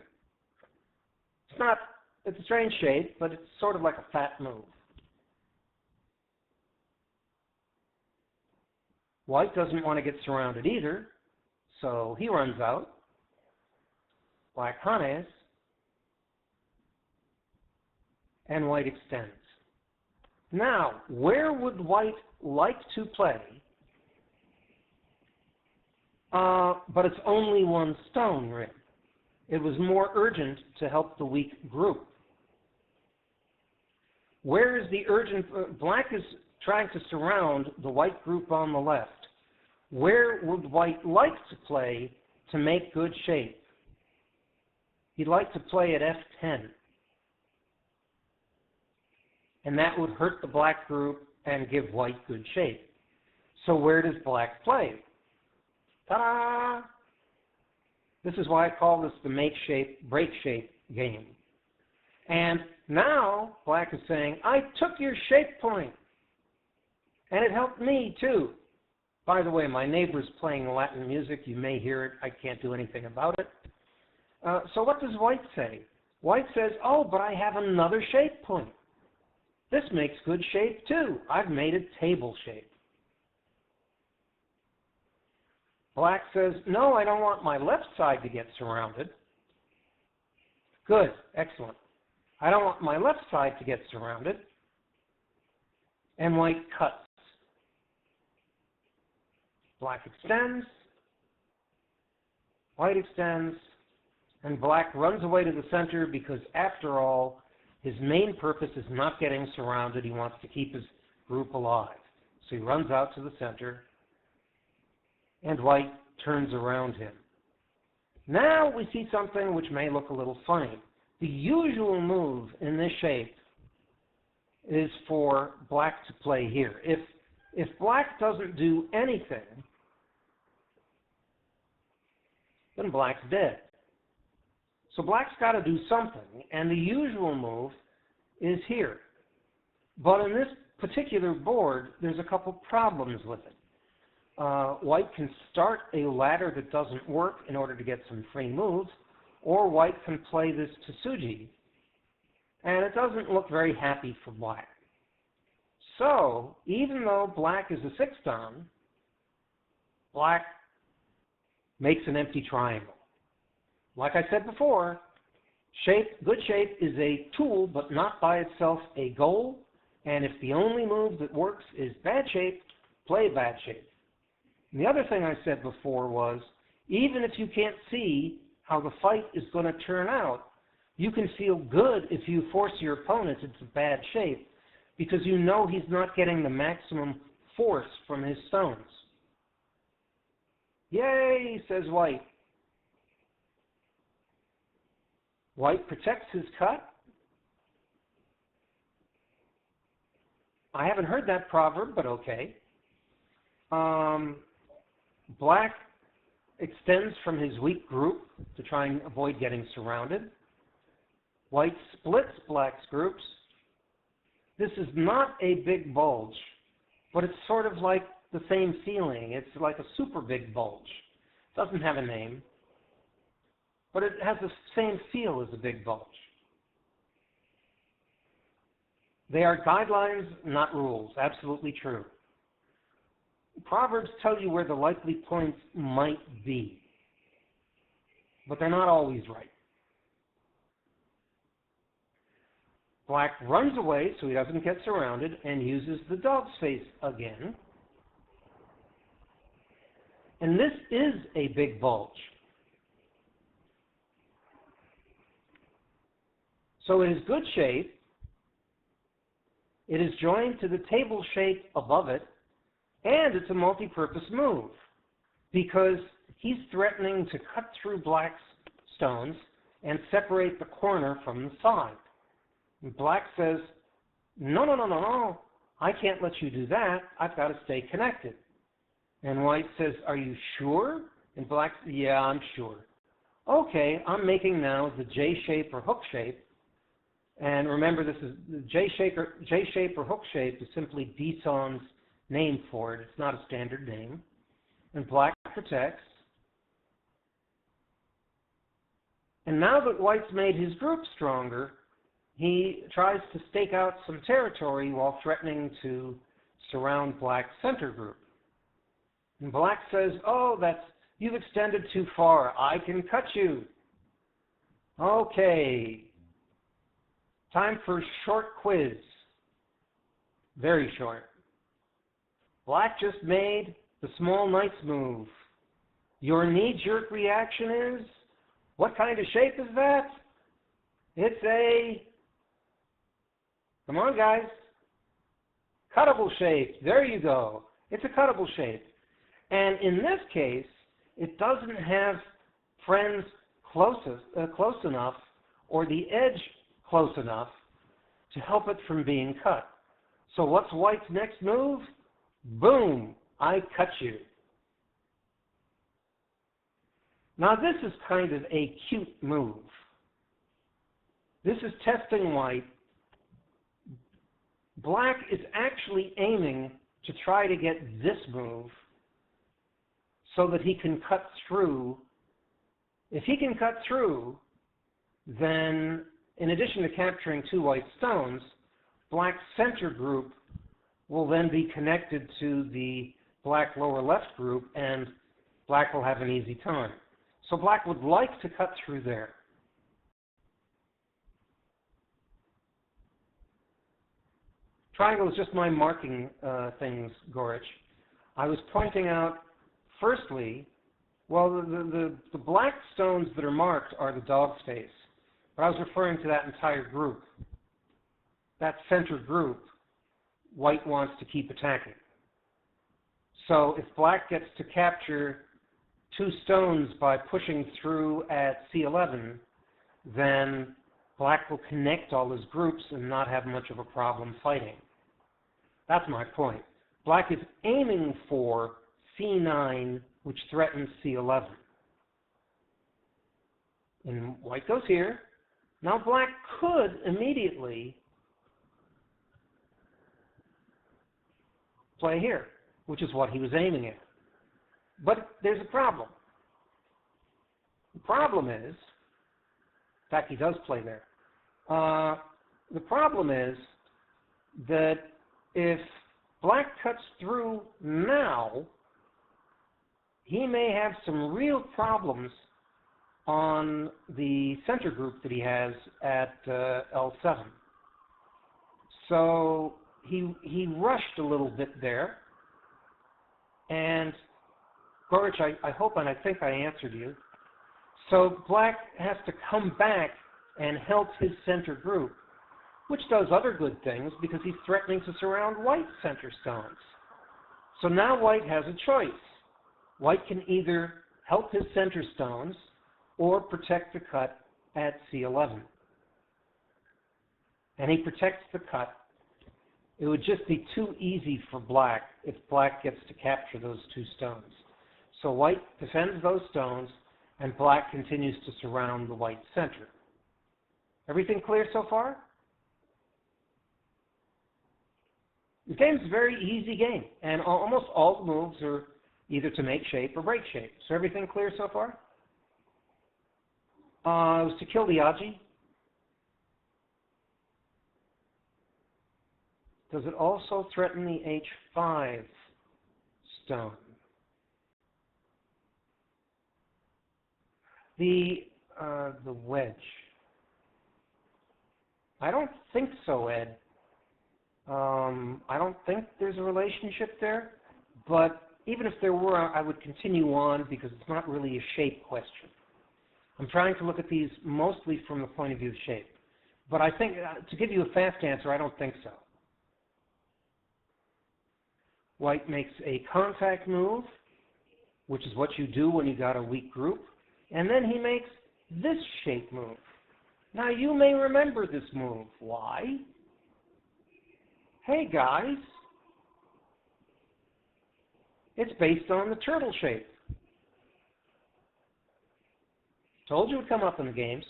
Speaker 1: It's a strange shape, but it's sort of like a fat move. White doesn't want to get surrounded either, so he runs out. Black hunts, and white extends. Now, where would white like to play? But it's only one stone, really. It was more urgent to help the weak group. Where is the urgent? Black is trying to surround the white group on the left. Where would white like to play to make good shape? He'd like to play at F10. And that would hurt the black group and give white good shape. So where does black play? Ta-da! This is why I call this the make shape, break shape game. And now black is saying, I took your shape point. And it helped me too. By the way, my neighbor's playing Latin music. You may hear it. I can't do anything about it. So what does white say? White says, oh, but I have another shape point. This makes good shape too. I've made a table shape. Black says, no, I don't want my left side to get surrounded. Good, excellent. I don't want my left side to get surrounded. And white cuts. Black extends. White extends. And black runs away to the center because, after all, His main purpose is not getting surrounded. He wants to keep his group alive. So he runs out to the center, and white turns around him. Now we see something which may look a little funny. The usual move in this shape is for black to play here. If black doesn't do anything, then black's dead. So black's got to do something, and the usual move is here. But in this particular board, there's a couple problems with it. White can start a ladder that doesn't work in order to get some free moves, or white can play this Tsuji, and it doesn't look very happy for black. So, even though black is a 6-dan, black makes an empty triangle. Like I said before, good shape is a tool, but not by itself a goal, and if the only move that works is bad shape, play bad shape. And the other thing I said before was, even if you can't see how the fight is going to turn out, you can feel good if you force your opponent into bad shape, because you know he's not getting the maximum force from his stones. Yay, says white. White protects his cut. I haven't heard that proverb, but okay. Black extends from his weak group to try and avoid getting surrounded. White splits black's groups. This is not a big bulge, but it's sort of like the same feeling. It's like a super big bulge. It doesn't have a name, but it has the same feel as a big bulge. They are guidelines, not rules. Absolutely true. Proverbs tell you where the likely points might be, but they're not always right. Black runs away so he doesn't get surrounded and uses the dog's face again. And this is a big bulge. So it is good shape. It is joined to the table shape above it, and it's a multi-purpose move because he's threatening to cut through black's stones and separate the corner from the side. And black says, no, no, no, no, no, I can't let you do that. I've got to stay connected. And white says, are you sure? And black says, yeah, I'm sure. Okay, I'm making now the J shape or hook shape. And remember, this is the J shape or hook shape is simply Dsaun's name for it. It's not a standard name. And black protects. And now that white's made his group stronger, he tries to stake out some territory while threatening to surround black's center group. And black says, oh, you've extended too far. I can cut you. Okay. Time for a short quiz. Very short. Black just made the small knight's move. Your knee-jerk reaction is, what kind of shape is that? It's a, come on guys, cuttable shape. There you go. It's a cuttable shape. And in this case, it doesn't have friends close enough or the edge close enough to help it from being cut. So what's white's next move? Boom, I cut you. Now this is kind of a cute move. This is testing white. Black is actually aiming to try to get this move so that he can cut through. If he can cut through, then in addition to capturing two white stones, black's center group will then be connected to the black lower left group, and black will have an easy time. So black would like to cut through there. Triangle is just my marking things, Gorich. I was pointing out, firstly, well, the black stones that are marked are the dog's face, but I was referring to that entire group. that center group, white wants to keep attacking. So if black gets to capture 2 stones by pushing through at C11, then black will connect all his groups and not have much of a problem fighting. That's my point. Black is aiming for C9, which threatens C11. And white goes here. Now black could immediately play here, which is what he was aiming at. But there's a problem. The problem is, in fact, he does play there. The problem is that if black cuts through now, he may have some real problems on the center group that he has at L7. So he rushed a little bit there. And, Gorich, I hope and I think I answered you. So black has to come back and help his center group, which does other good things because he's threatening to surround white's center stones. So now white has a choice. White can either help his center stones or protect the cut at C11. And he protects the cut. It would just be too easy for black if black gets to capture those 2 stones. So white defends those stones, and black continues to surround the white center. Everything clear so far? The game's a very easy game, and almost all the moves are either to make shape or break shape. So everything clear so far? It was to kill the Aji. Does it also threaten the H5 stone? The wedge. I don't think so, Ed. I don't think there's a relationship there, but even if there were, I would continue on because it's not really a shape question. I'm trying to look at these mostly from the point of view of shape. But I think, to give you a fast answer, I don't think so. White makes a contact move, which is what you do when you got a weak group, and then he makes this shape move. Now you may remember this move. Why? Hey guys, it's based on the turtle shape. Told you it would come up in the games.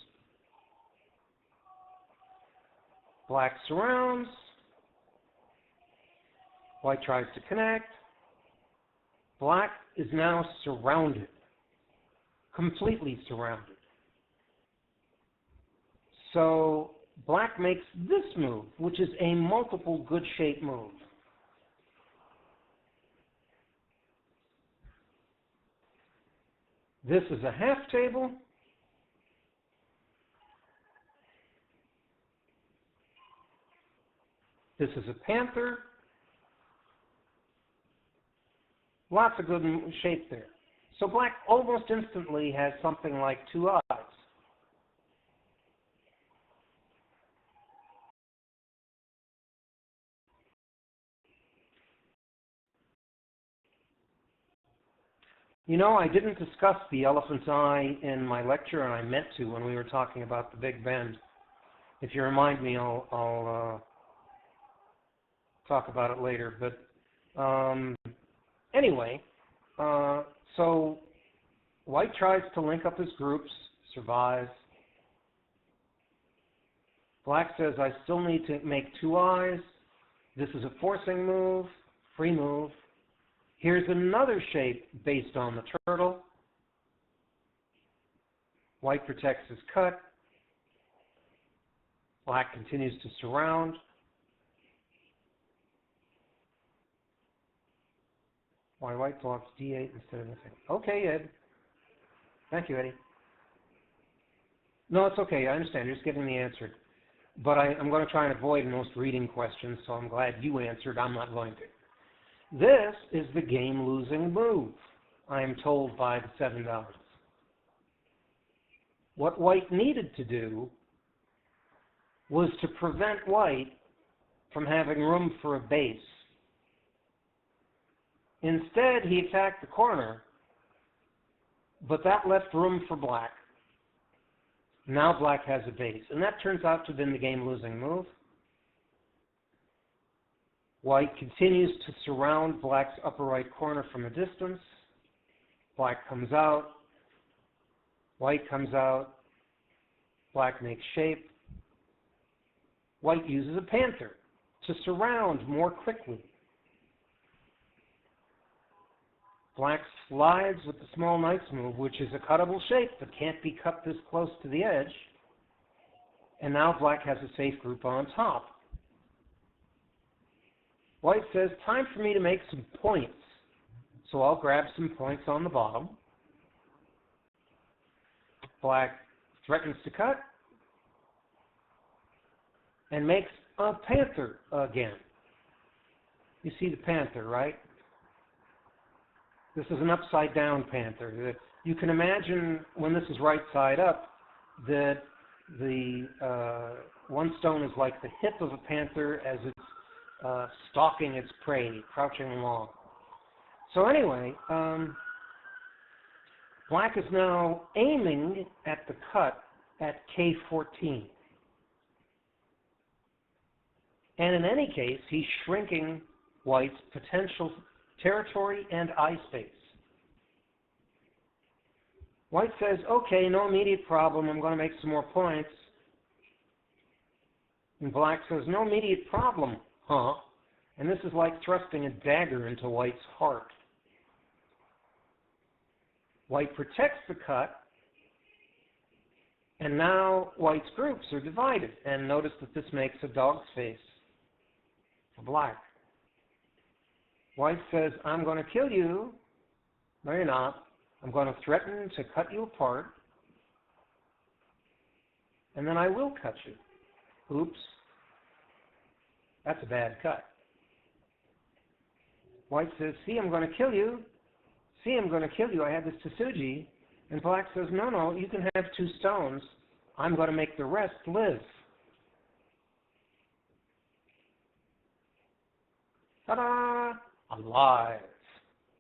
Speaker 1: Black surrounds. White tries to connect. Black is now surrounded, completely surrounded. So black makes this move, which is a multiple good shape move. This is a half table. This is a panther. Lots of good shape there. So black almost instantly has something like 2 eyes. You know, I didn't discuss the elephant's eye in my lecture, and I meant to when we were talking about the Big Bend. If you remind me, I'll talk about it later. But anyway, so white tries to link up his groups, survives. Black says, I still need to make 2 eyes. This is a forcing move, free move. Here's another shape based on the turtle. White protects his cut. Black continues to surround. Why white blocks D8 instead of anything. Okay, Ed. Thank you, Eddie. No, it's okay. I understand. You're just getting the answer. But I'm going to try and avoid most reading questions, so I'm glad you answered. I'm not going to. This is the game-losing move, I am told by the $7. What white needed to do was to prevent white from having room for a base. Instead, he attacked the corner, but that left room for black. Now black has a base, and that turns out to have been the game-losing move. White continues to surround black's upper right corner from a distance. Black comes out. White comes out. Black makes shape. White uses a panther to surround more quickly. Black slides with the small knight's move, which is a cuttable shape but can't be cut this close to the edge. And now black has a safe group on top. White says, time for me to make some points. So I'll grab some points on the bottom. Black threatens to cut and makes a panther again. You see the panther, right? This is an upside down panther. You can imagine when this is right side up that the one stone is like the hip of a panther as it's stalking its prey, crouching along. So anyway, black is now aiming at the cut at K14. And in any case, he's shrinking white's potential territory and eye space. White says, okay, no immediate problem, I'm going to make some more points. And black says, no immediate problem, huh? And this is like thrusting a dagger into white's heart. White protects the cut, and now white's groups are divided. And notice that this makes a dog's face for black. White says, I'm going to kill you. No, you're not. I'm going to threaten to cut you apart. And then I will cut you. Oops. That's a bad cut. White says, see, I'm going to kill you. See, I'm going to kill you. I had this Tsuji. And black says, no, no, you can have 2 stones. I'm going to make the rest live. Ta-da! Alive.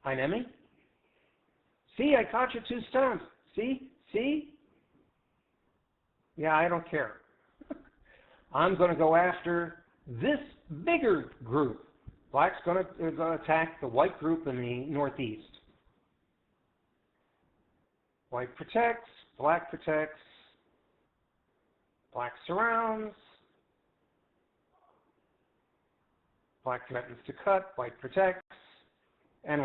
Speaker 1: Einemi? See, I caught you 2 stones. See? See? Yeah, I don't care. I'm going to go after this bigger group. Black's going to attack the white group in the northeast. White protects, black protects, black surrounds, black threatens to cut, white protects, and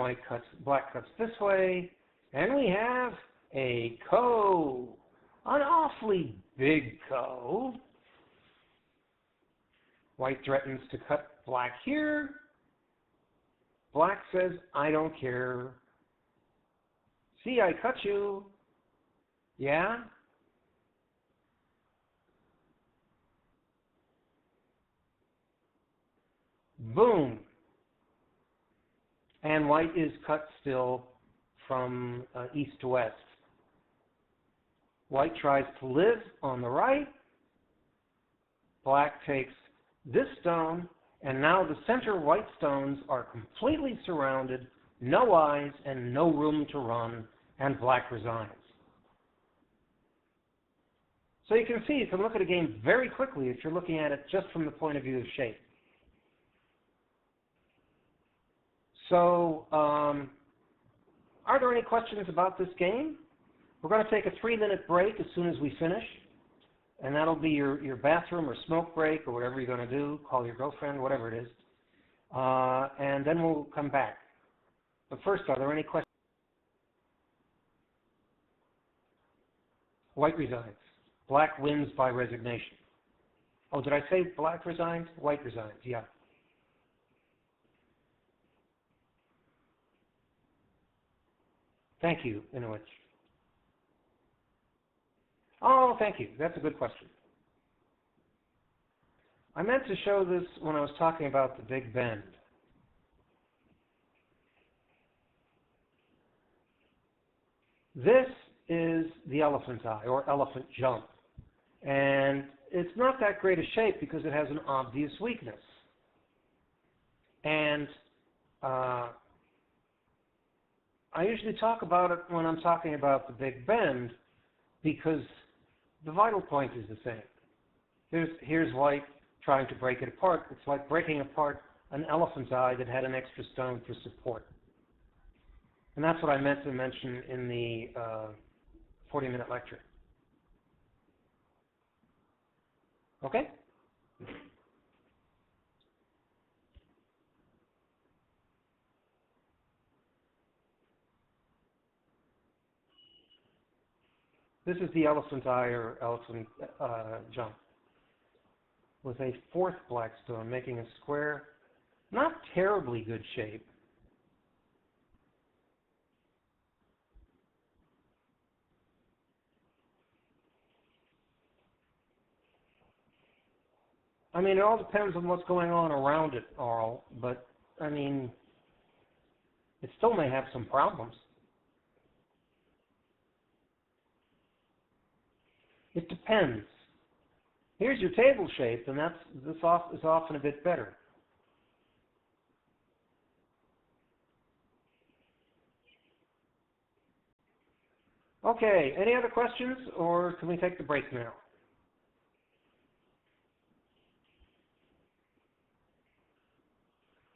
Speaker 1: black cuts this way, and we have a ko, an awfully big ko. White threatens to cut black here. Black says, I don't care. See, I cut you. Yeah? Boom. And white is cut still from east to west. White tries to live on the right. Black takes this stone, and now the center white stones are completely surrounded, no eyes and no room to run, and black resigns. So you can see, you can look at a game very quickly if you're looking at it just from the point of view of shape. So, are there any questions about this game? We're going to take a 3-minute break as soon as we finish. And that'll be your bathroom or smoke break or whatever you're going to do. Call your girlfriend, whatever it is. And then we'll come back. But first, are there any questions? White resigns. Black wins by resignation. Oh, did I say black resigns? White resigns, yeah. Thank you, Inuit. Oh, thank you. That's a good question. I meant to show this when I was talking about the Big Bend. This is the elephant eye, or elephant jump. And it's not that great a shape because it has an obvious weakness. And I usually talk about it when I'm talking about the Big Bend because the vital point is the same. Here's white trying to break it apart. It's like breaking apart an elephant's eye that had an extra stone for support. And that's what I meant to mention in the 40-minute lecture. Okay? This is the elephant eye or elephant jump with a fourth black stone, making a square, not terribly good shape. I mean, it all depends on what's going on around it, Arl, but, I mean, it still may have some problems. It depends. Here's your table shape, and this is often a bit better. Okay, any other questions, or can we take the break now?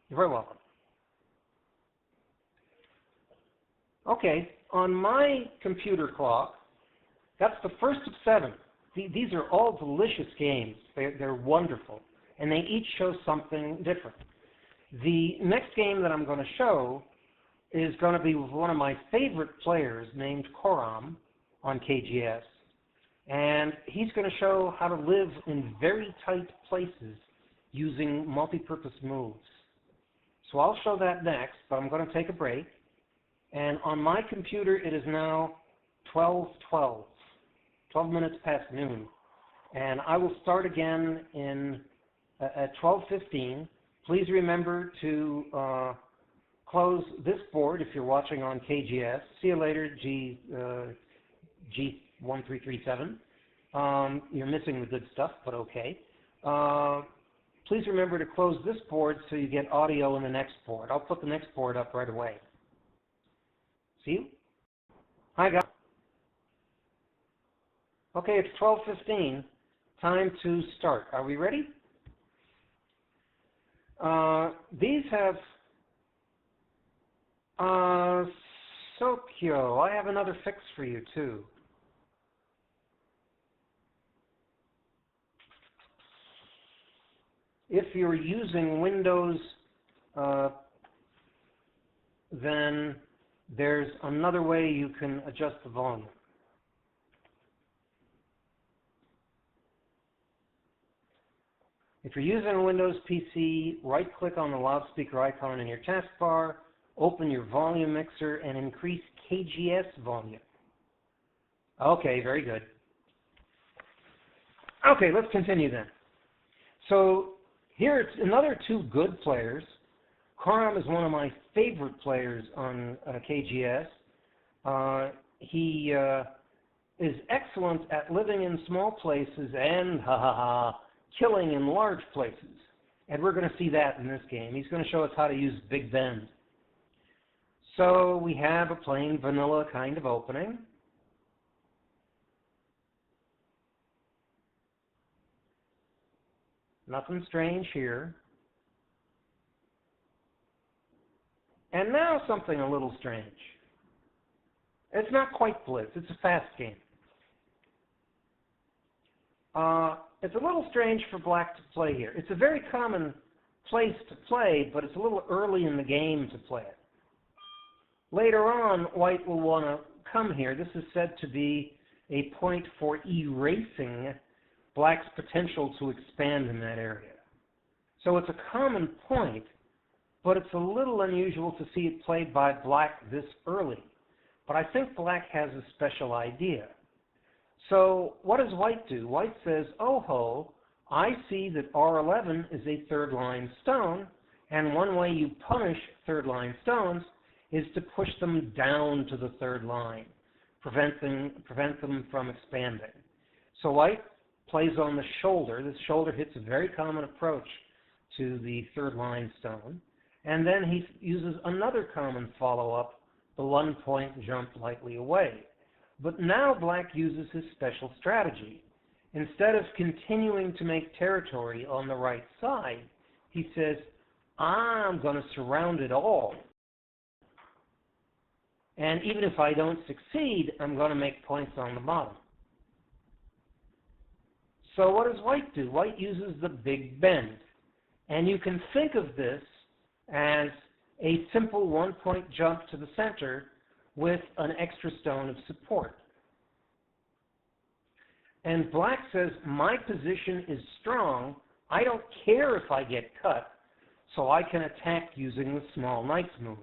Speaker 1: You're very welcome. Okay, on my computer clock, that's the first of 7. These are all delicious games. They're wonderful, and they each show something different. The next game that I'm going to show is going to be with one of my favorite players named Koram on KGS, and he's going to show how to live in very tight places using multi-purpose moves. So I'll show that next, but I'm going to take a break. And on my computer, it is now 12:12, 12 minutes past noon. And I will start again at 12:15. Please remember to close this board if you're watching on KGS. See you later, G1337. You're missing the good stuff, but okay. Please remember to close this board so you get audio in the next board. I'll put the next board up right away. See you? Hi, guys. Okay, it's 12:15. Time to start. Are we ready? These have... Sokyo, I have another fix for you, too. If you're using Windows, then there's another way you can adjust the volume. If you're using a Windows PC, right-click on the loudspeaker icon in your taskbar, open your volume mixer, and increase KGS volume. Okay, very good. Okay, let's continue then. So here it's another 2 good players. Koram is one of my favorite players on KGS. He is excellent at living in small places and, killing in large places. And we're going to see that in this game. He's going to show us how to use Big Bend. So we have a plain vanilla kind of opening. Nothing strange here. And now something a little strange. It's not quite blitz, it's a fast game. It's a little strange for black to play here. It's a very common place to play, but it's a little early in the game to play it. Later on, white will want to come here. This is said to be a point for erasing black's potential to expand in that area. So it's a common point, but it's a little unusual to see it played by black this early. But I think black has a special idea. So what does white do? White says, oh ho, I see that R11 is a third line stone, and one way you punish third line stones is to push them down to the third line, prevent them from expanding. So white plays on the shoulder. This shoulder hits a very common approach to the third line stone. And then he uses another common follow-up, the 1 point jump lightly away. But now black uses his special strategy. Instead of continuing to make territory on the right side, he says, I'm going to surround it all. And even if I don't succeed, I'm going to make points on the bottom. So what does white do? White uses the big bend. And you can think of this as a simple 1 point jump to the center with an extra stone of support. And black says, my position is strong. I don't care if I get cut, so I can attack using the small knight's move.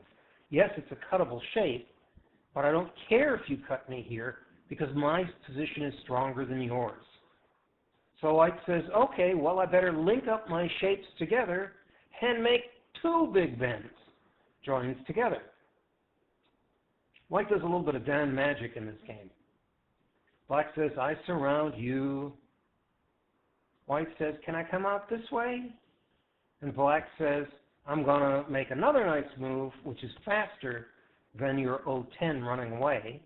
Speaker 1: Yes, it's a cuttable shape, but I don't care if you cut me here because my position is stronger than yours. So white says, okay, well, I better link up my shapes together and make 2 big bends, joins together. White does a little bit of Dan magic in this game. Black says, I surround you. White says, can I come out this way? And black says, I'm going to make another nice move, which is faster than your O10 running away.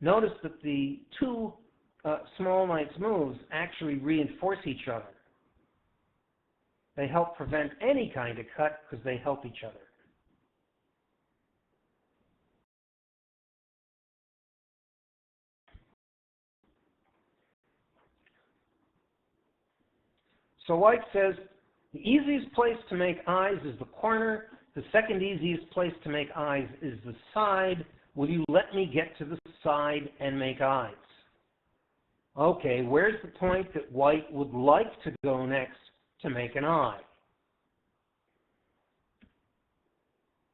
Speaker 1: Notice that the 2 small knight's moves actually reinforce each other. They help prevent any kind of cut because they help each other. So white says, the easiest place to make eyes is the corner. The second easiest place to make eyes is the side. Will you let me get to the side and make eyes? Okay, where's the point that white would like to go next to make an eye?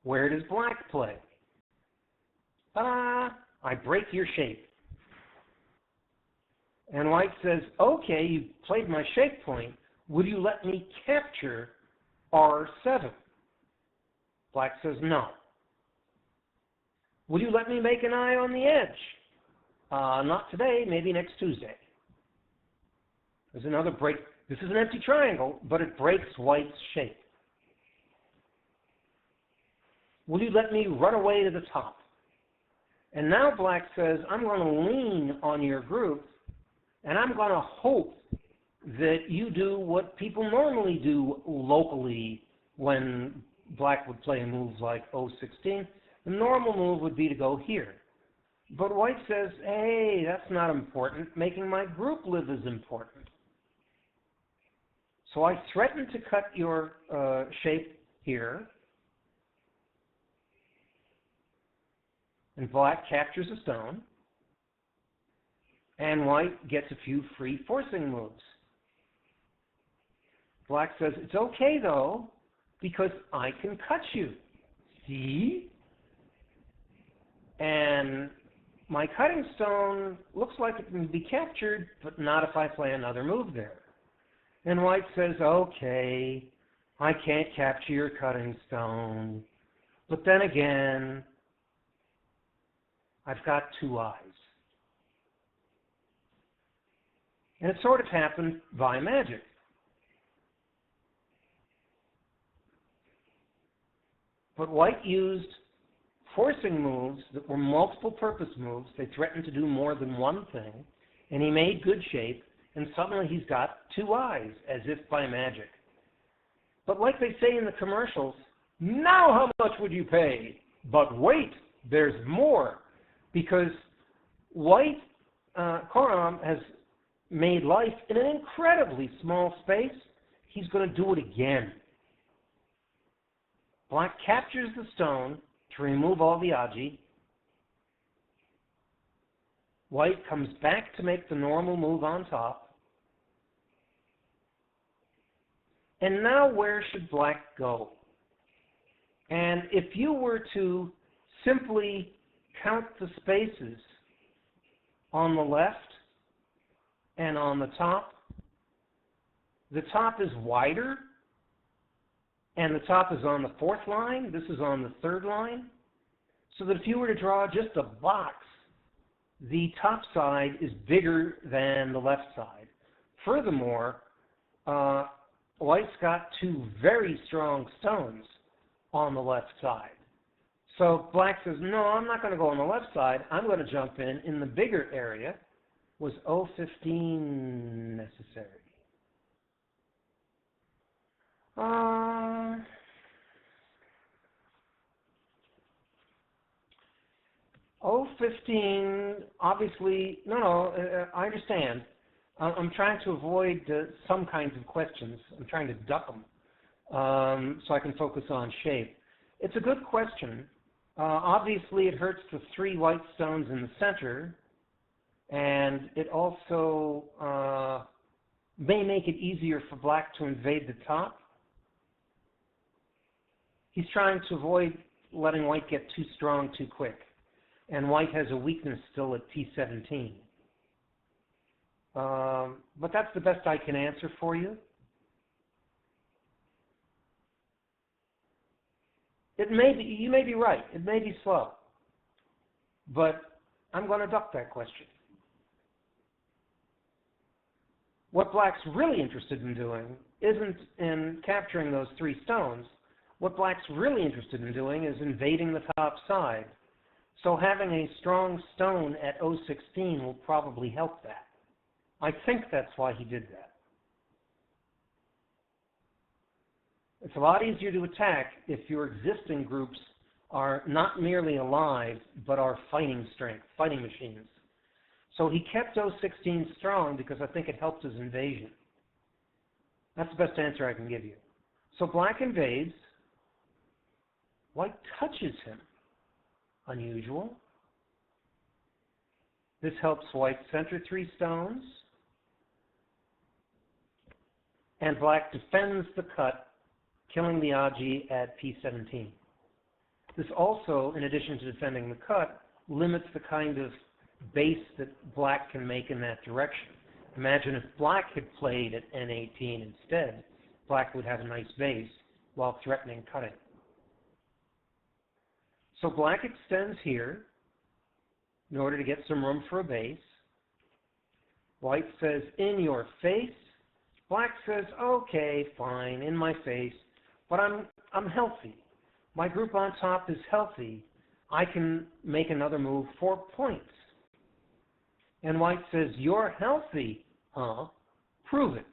Speaker 1: Where does black play? Ta-da! I break your shape. And white says, okay, you played my shape point. Would you let me capture R7? Black says, no. Would you let me make an eye on the edge? Not today, maybe next Tuesday. There's another break. This is an empty triangle, but it breaks white's shape. Will you let me run away to the top? And now black says, I'm going to lean on your group, and I'm going to hope that you do what people normally do locally when black would play a move like O16. The normal move would be to go here. But white says, hey, that's not important. Making my group live is important. So I threaten to cut your shape here. And black captures a stone. And white gets a few free forcing moves. Black says, it's okay, though, because I can cut you. See? And my cutting stone looks like it can be captured, but not if I play another move there. And white says, okay, I can't capture your cutting stone. But then again, I've got 2 eyes. And it sort of happened by magic. But white used forcing moves that were multiple purpose moves. They threatened to do more than one thing. And he made good shape. And suddenly he's got 2 eyes, as if by magic. But like they say in the commercials, now how much would you pay? But wait, there's more. Because white, Coram has made life in an incredibly small space. He's going to do it again. Black captures the stone to remove all the aji. White comes back to make the normal move on top. And now where should black go? And if you were to simply count the spaces on the left and on the top is wider, and the top is on the 4th line, this is on the 3rd line, so that if you were to draw just a box, the top side is bigger than the left side. Furthermore, white's got 2 very strong stones on the left side. So black says, no, I'm not going to go on the left side. I'm going to jump in the bigger area. Was O15 necessary? O15, obviously, no, I understand. I'm trying to avoid some kinds of questions. I'm trying to duck them so I can focus on shape. It's a good question. Obviously, it hurts the 3 white stones in the center, and it also may make it easier for black to invade the top. He's trying to avoid letting white get too strong too quick, and white has a weakness still at P17. But that's the best I can answer for you. It may be, you may be right. It may be slow. But I'm going to duck that question. What black's really interested in doing isn't in capturing those 3 stones. What black's really interested in doing is invading the top side. So having a strong stone at O16 will probably help that. I think that's why he did that. It's a lot easier to attack if your existing groups are not merely alive, but are fighting strength, fighting machines. So he kept O16 strong because I think it helped his invasion. That's the best answer I can give you. So black invades. White touches him. Unusual. This helps white center 3 stones. And black defends the cut, killing the Aji at P17. This also, in addition to defending the cut, limits the kind of base that black can make in that direction. Imagine if black had played at N18 instead, black would have a nice base while threatening cutting. So black extends here in order to get some room for a base. White says, in your face. Black says, okay, fine, in my face, but I'm healthy. My group on top is healthy. I can make another move for points. And white says, you're healthy, huh? Prove it.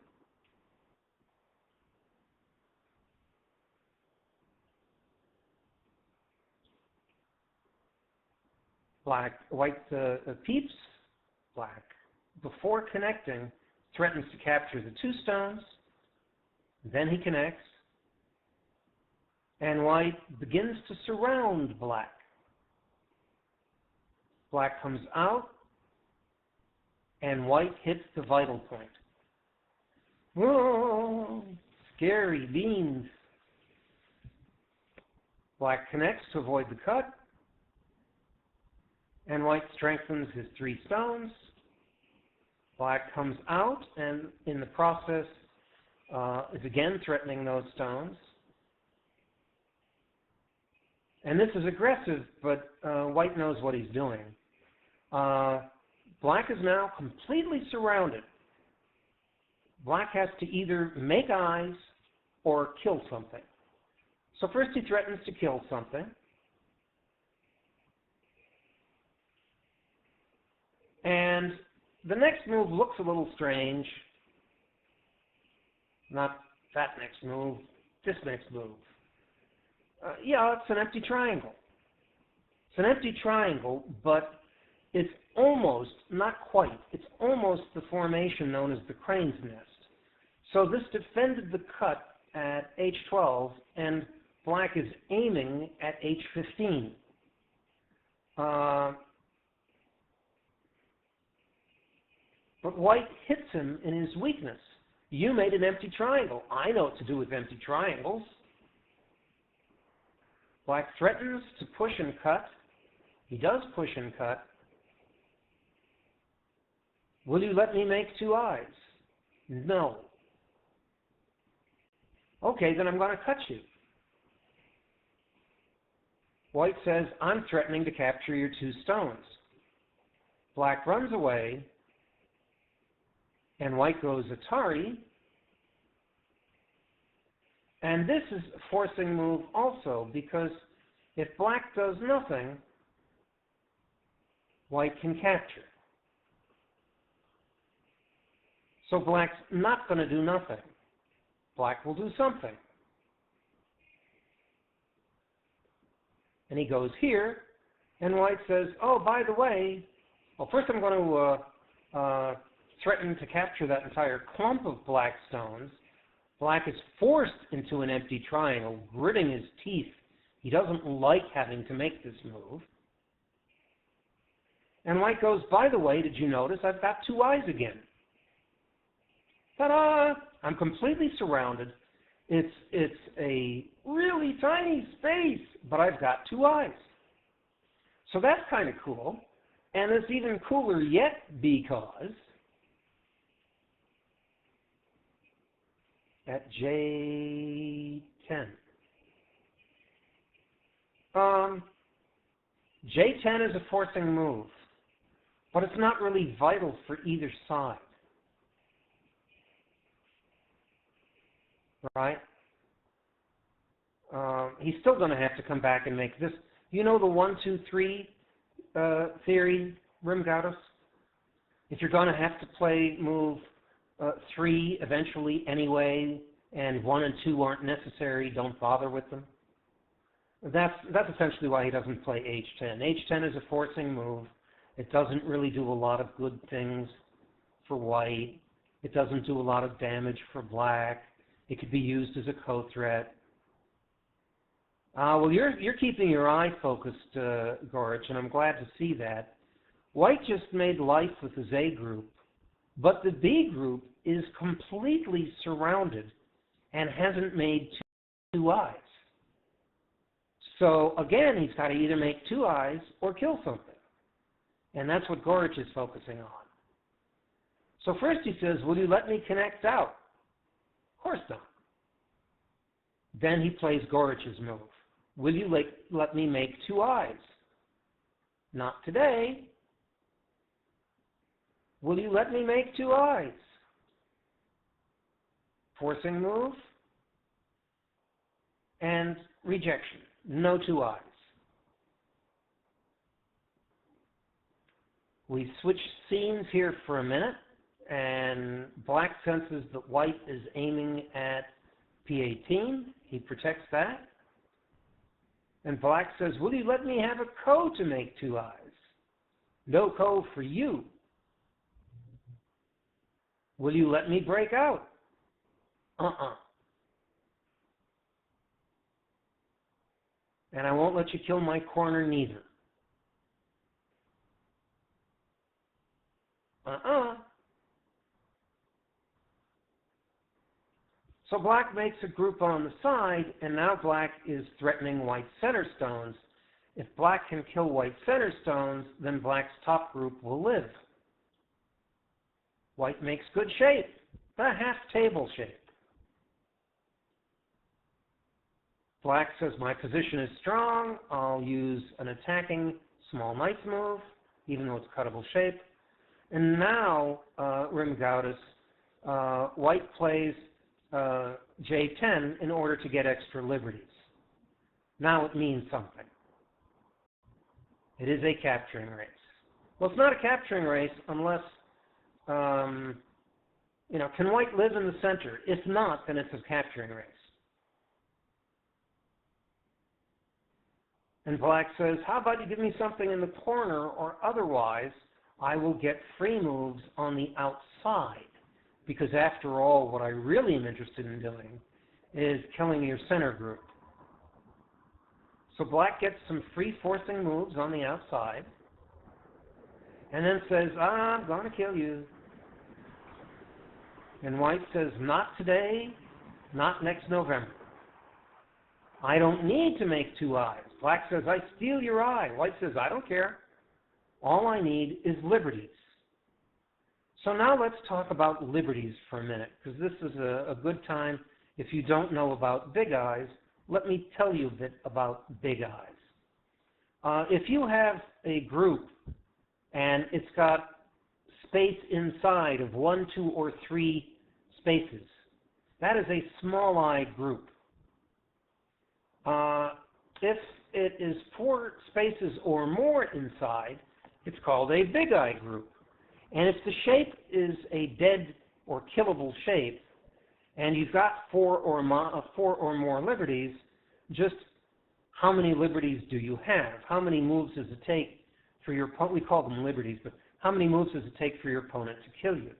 Speaker 1: White peeps. Black, before connecting, threatens to capture the 2 stones. Then he connects. And white begins to surround black. Black comes out, and white hits the vital point. Whoa, scary beans. Black connects to avoid the cut, and white strengthens his 3 stones. Black comes out, and in the process is again threatening those stones. And this is aggressive, but white knows what he's doing. Black is now completely surrounded. Black has to either make eyes or kill something. So first he threatens to kill something. And the next move looks a little strange. Not that next move, this next move. Yeah, it's an empty triangle. It's an empty triangle, but it's almost, not quite, it's almost the formation known as the crane's nest. So this defended the cut at H12, and black is aiming at H15. But white hits him in his weakness. You made an empty triangle. I know what to do with empty triangles. Black threatens to push and cut. He does push and cut. Will you let me make 2 eyes? No. Okay, then I'm going to cut you. White says, I'm threatening to capture your 2 stones. Black runs away, and white goes Atari. And this is a forcing move also, because if black does nothing, white can capture. So black's not going to do nothing. Black will do something. And he goes here, and white says, oh, by the way, well, first I'm going to threaten to capture that entire clump of black stones. Black is forced into an empty triangle, gritting his teeth. He doesn't like having to make this move. And white goes, by the way, did you notice I've got two eyes again? Ta-da! I'm completely surrounded. It's a really tiny space, but I've got two eyes. So that's kind of cool. And it's even cooler yet because at J10, J10 is a forcing move, but it's not really vital for either side. Right? He's still going to have to come back and make this. You know the 1, 2, 3 theory, Rimgaudos? If you're going to have to play move 3 eventually anyway, and 1 and 2 aren't necessary, don't bother with them. That's essentially why he doesn't play H10. H10 is a forcing move. It doesn't really do a lot of good things for white. It doesn't do a lot of damage for black. It could be used as a co-threat. Well, you're keeping your eye focused, Gorich, and I'm glad to see that. White just made life with his A group, but the B group is completely surrounded and hasn't made two eyes. So again, he's got to either make two eyes or kill something. And that's what Gorich is focusing on. So first he says, will you let me connect out? Of course not. Then he plays Gorich's move. Will you let me make two eyes? Not today. Will you let me make two eyes? Forcing move and rejection. No two eyes. We switch scenes here for a minute, and black senses that white is aiming at P18. He protects that. And black says, will you let me have a ko to make two eyes? No ko for you. Will you let me break out? And I won't let you kill my corner neither. So black makes a group on the side, and now black is threatening white's center stones. If black can kill white's center stones, then black's top group will live. White makes good shape, the half-table shape. Black says, my position is strong. I'll use an attacking small knight's move, even though it's cuttable shape. And now, Rimgaudos, white plays J10 in order to get extra liberties. Now it means something. It is a capturing race. Well, it's not a capturing race unless, can white live in the center? If not, then it's a capturing race. And black says, how about you give me something in the corner, or otherwise I will get free moves on the outside. Because after all, what I really am interested in doing is killing your center group. So black gets some free forcing moves on the outside, and then says, I'm going to kill you. And white says, not today, not next November. I don't need to make two eyes. Black says, I steal your eye. White says, I don't care. All I need is liberties. So now let's talk about liberties for a minute, because this is a good time. If you don't know about big eyes, let me tell you a bit about big eyes. If you have a group and it's got space inside of 1, 2, or 3 spaces, that is a small eye group. If it is 4 spaces or more inside, it's called a big I group. And if the shape is a dead or killable shape, and you've got 4 or more liberties, just how many liberties do you have? How many moves does it take for your opponent? We call them liberties, but how many moves does it take for your opponent to kill you?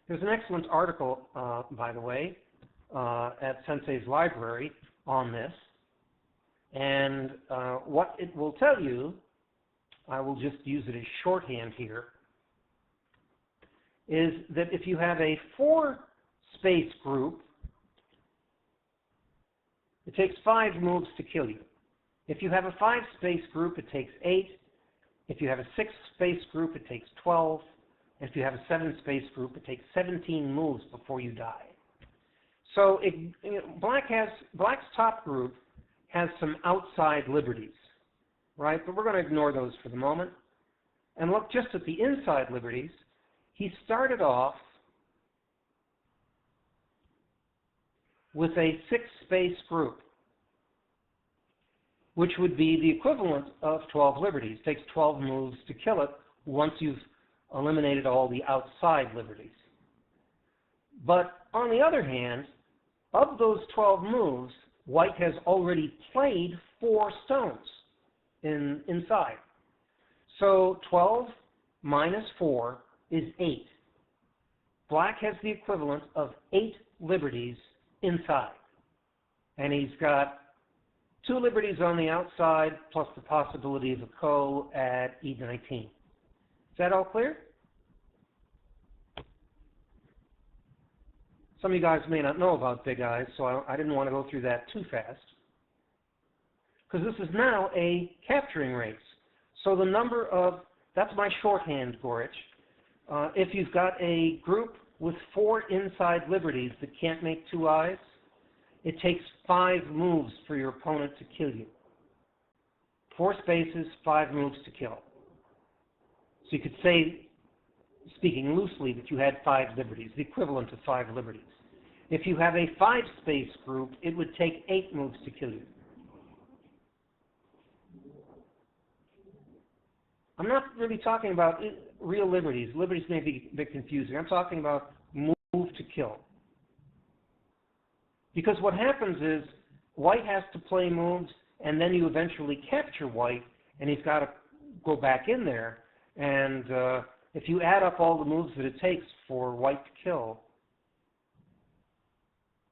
Speaker 1: There's an excellent article, by the way, at Sensei's library on this. And what it will tell you, I will just use it as shorthand here, is that if you have a 4-space group, it takes 5 moves to kill you. If you have a 5-space group, it takes 8. If you have a 6-space group, it takes 12. And if you have a 7-space group, it takes 17 moves before you die. So Black's top group has some outside liberties, right? But we're going to ignore those for the moment and look just at the inside liberties. He started off with a 6-space group, which would be the equivalent of 12 liberties. It takes 12 moves to kill it once you've eliminated all the outside liberties. But on the other hand, of those 12 moves, White has already played 4 stones inside. So 12 minus 4 is 8. Black has the equivalent of 8 liberties inside. And he's got 2 liberties on the outside, plus the possibility of a ko at E19. Is that all clear? Some of you guys may not know about big eyes, so I didn't want to go through that too fast. Because this is now a capturing race. So the number of, that's my shorthand, Gorich. If you've got a group with 4 inside liberties that can't make 2 eyes, it takes 5 moves for your opponent to kill you. 4 spaces, 5 moves to kill. So you could say, speaking loosely, that you had 5 liberties, the equivalent of 5 liberties. If you have a 5-space group, it would take 8 moves to kill you. I'm not really talking about real liberties. Liberties may be a bit confusing. I'm talking about move to kill. Because what happens is White has to play moves, and then you eventually capture White, and he's got to go back in there. And if you add up all the moves that it takes for White to kill,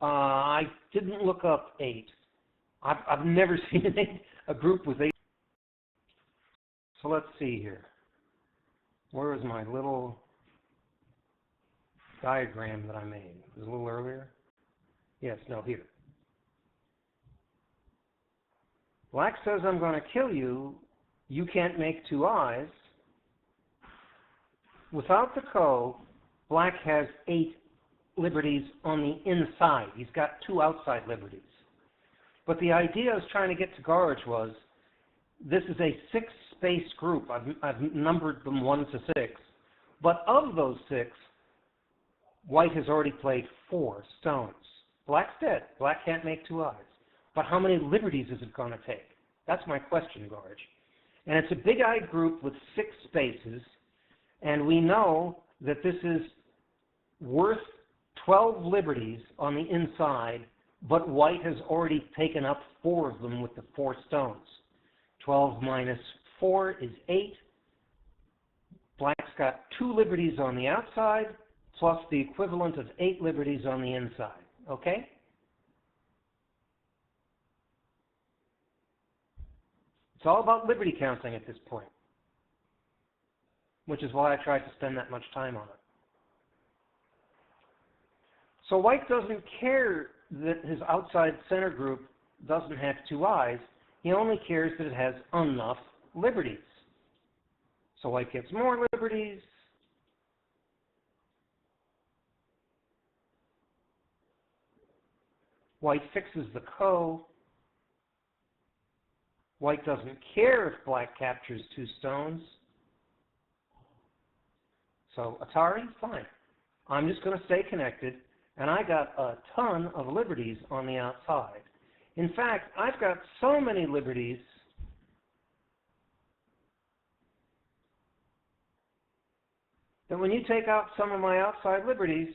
Speaker 1: I didn't look up 8. I've never seen a group with 8. So let's see here. Where is my little diagram that I made? It was a little earlier. Yes, no, here. Black says, I'm going to kill you. You can't make 2 eyes. Without the ko, Black has 8 liberties on the inside. He's got 2 outside liberties. But the idea I was trying to get to Gorich was, this is a 6-space group. I've numbered them 1 to 6. But of those 6, White has already played 4 stones. Black's dead. Black can't make 2 eyes. But how many liberties is it going to take? That's my question, Gorich. And it's a big I group with 6 spaces. And we know that this is worth 12 liberties on the inside, but White has already taken up 4 of them with the 4 stones. 12 minus 4 is 8. Black's got 2 liberties on the outside, plus the equivalent of 8 liberties on the inside. Okay? It's all about liberty counting at this point, which is why I tried to spend that much time on it. So White doesn't care that his outside center group doesn't have 2 eyes. He only cares that it has enough liberties. So White gets more liberties. White fixes the ko. White doesn't care if Black captures 2 stones. So Atari, fine. I'm just going to stay connected, and I got a ton of liberties on the outside. In fact, I've got so many liberties that when you take out some of my outside liberties,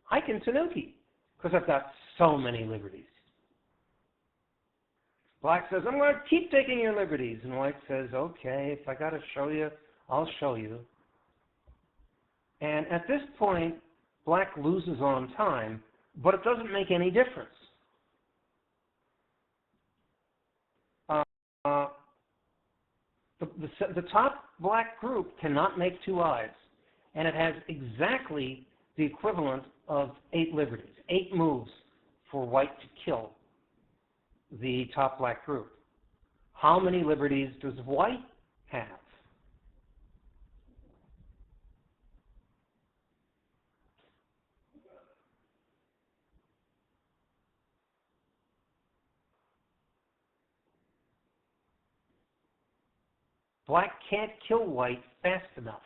Speaker 1: I can tanuki, because I've got so many liberties. Black says, I'm going to keep taking your liberties. And white says, okay, if I got to show you, I'll show you. And at this point, black loses on time, but it doesn't make any difference. The top black group cannot make two eyes, and it has exactly the equivalent of 8 liberties, 8 moves for white to kill the top black group. How many liberties does white have? Black can't kill white fast enough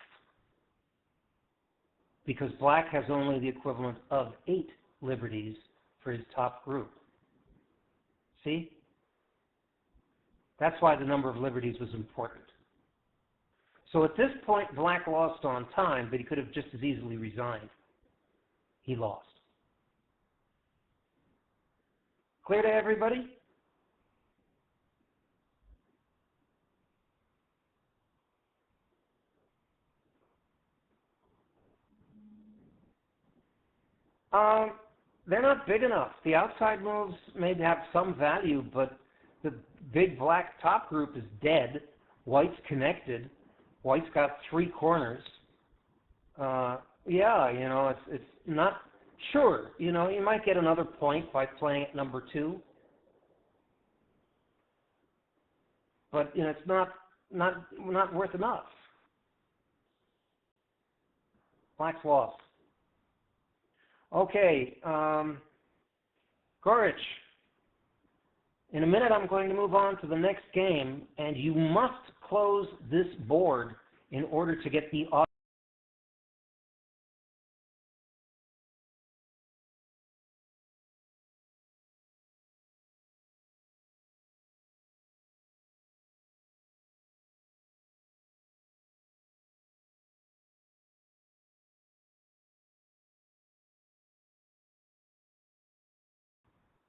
Speaker 1: because black has only the equivalent of 8 liberties for his top group. See? That's why the number of liberties was important. So at this point, black lost on time, but he could have just as easily resigned. He lost. Clear to everybody? They're not big enough. The outside moves may have some value, but the big black top group is dead. White's connected. White's got 3 corners. Yeah, you know, it's not sure. You know, you might get another point by playing at number 2, but you know, it's not worth enough. Black's lost. Okay, Gorich. In a minute, I'm going to move on to the next game, and you must close this board in order to get the audio.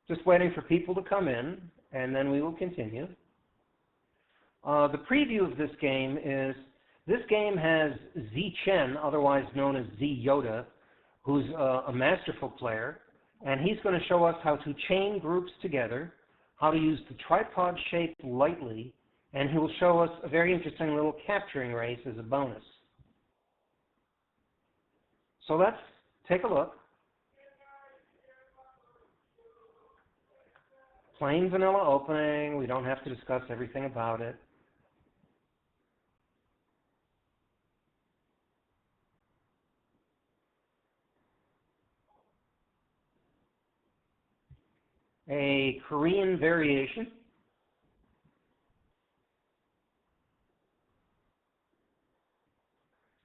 Speaker 1: Just waiting for people to come in, and then we will continue. The preview of this game is, this game has Z Chen, otherwise known as Z Yoda, who's a masterful player, and he's going to show us how to chain groups together, how to use the tripod shape lightly, and he will show us a very interesting little capturing race as a bonus. So let's take a look. Plain vanilla opening. We don't have to discuss everything about it. A Korean variation.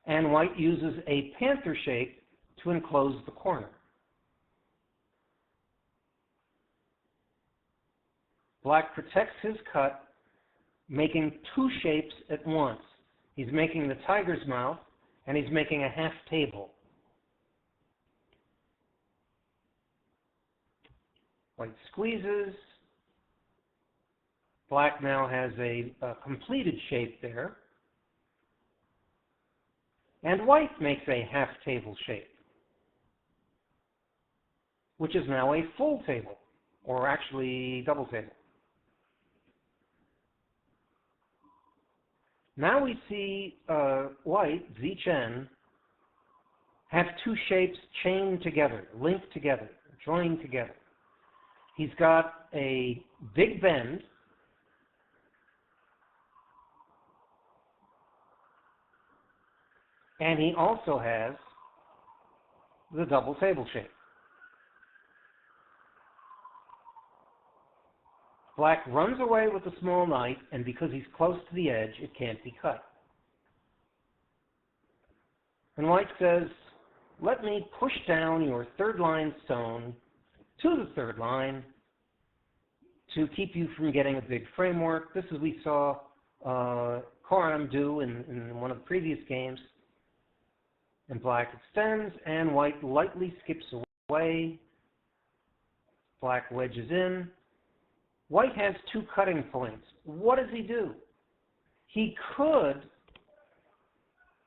Speaker 1: And white uses a panther shape to enclose the corner. Black protects his cut, making 2 shapes at once. He's making the tiger's mouth, and he's making a half table. White squeezes. Black now has a completed shape there. And white makes a half table shape, which is now a full table, or actually double table. Now we see white, Z Chen, have 2 shapes chained together, linked together, joined together. He's got a big bend, and he also has the double table shape. Black runs away with the small knight, and because he's close to the edge, it can't be cut. And white says, let me push down your 3rd line stone to the 3rd line, to keep you from getting a big framework. This is we saw Coram do in one of the previous games. And black extends, and white lightly skips away. Black wedges in. White has 2 cutting points. What does he do? He could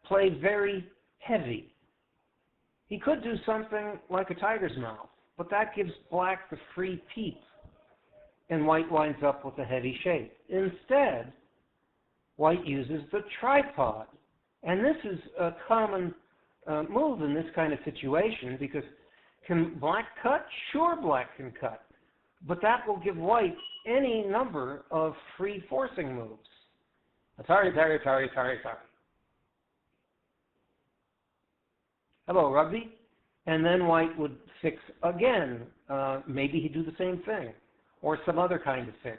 Speaker 1: play very heavy. He could do something like a tiger's mouth, but that gives black the free peep, and white winds up with a heavy shape. Instead, white uses the tripod, and this is a common move in this kind of situation, because can black cut? Sure, black can cut, but that will give white any number of free forcing moves. Atari, Atari, Atari, Atari, Atari. Hello, rugby. And then white would fix again. Maybe he'd do the same thing, or some other kind of fix.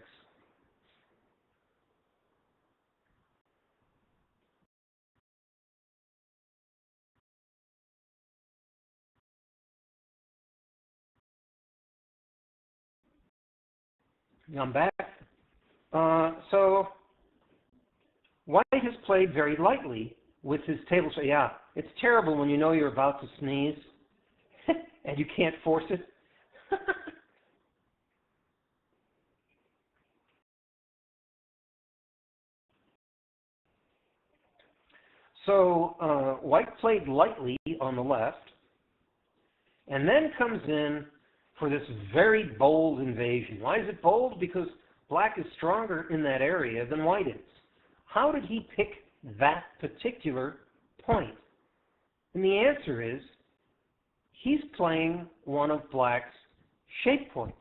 Speaker 1: I'm back. So white has played very lightly with his table. So yeah, it's terrible when you know you're about to sneeze and you can't force it. So white played lightly on the left, and then comes in for this very bold invasion. Why is it bold? Because black is stronger in that area than white is. How did he pick that particular point? And the answer is, he's playing one of black's shape points.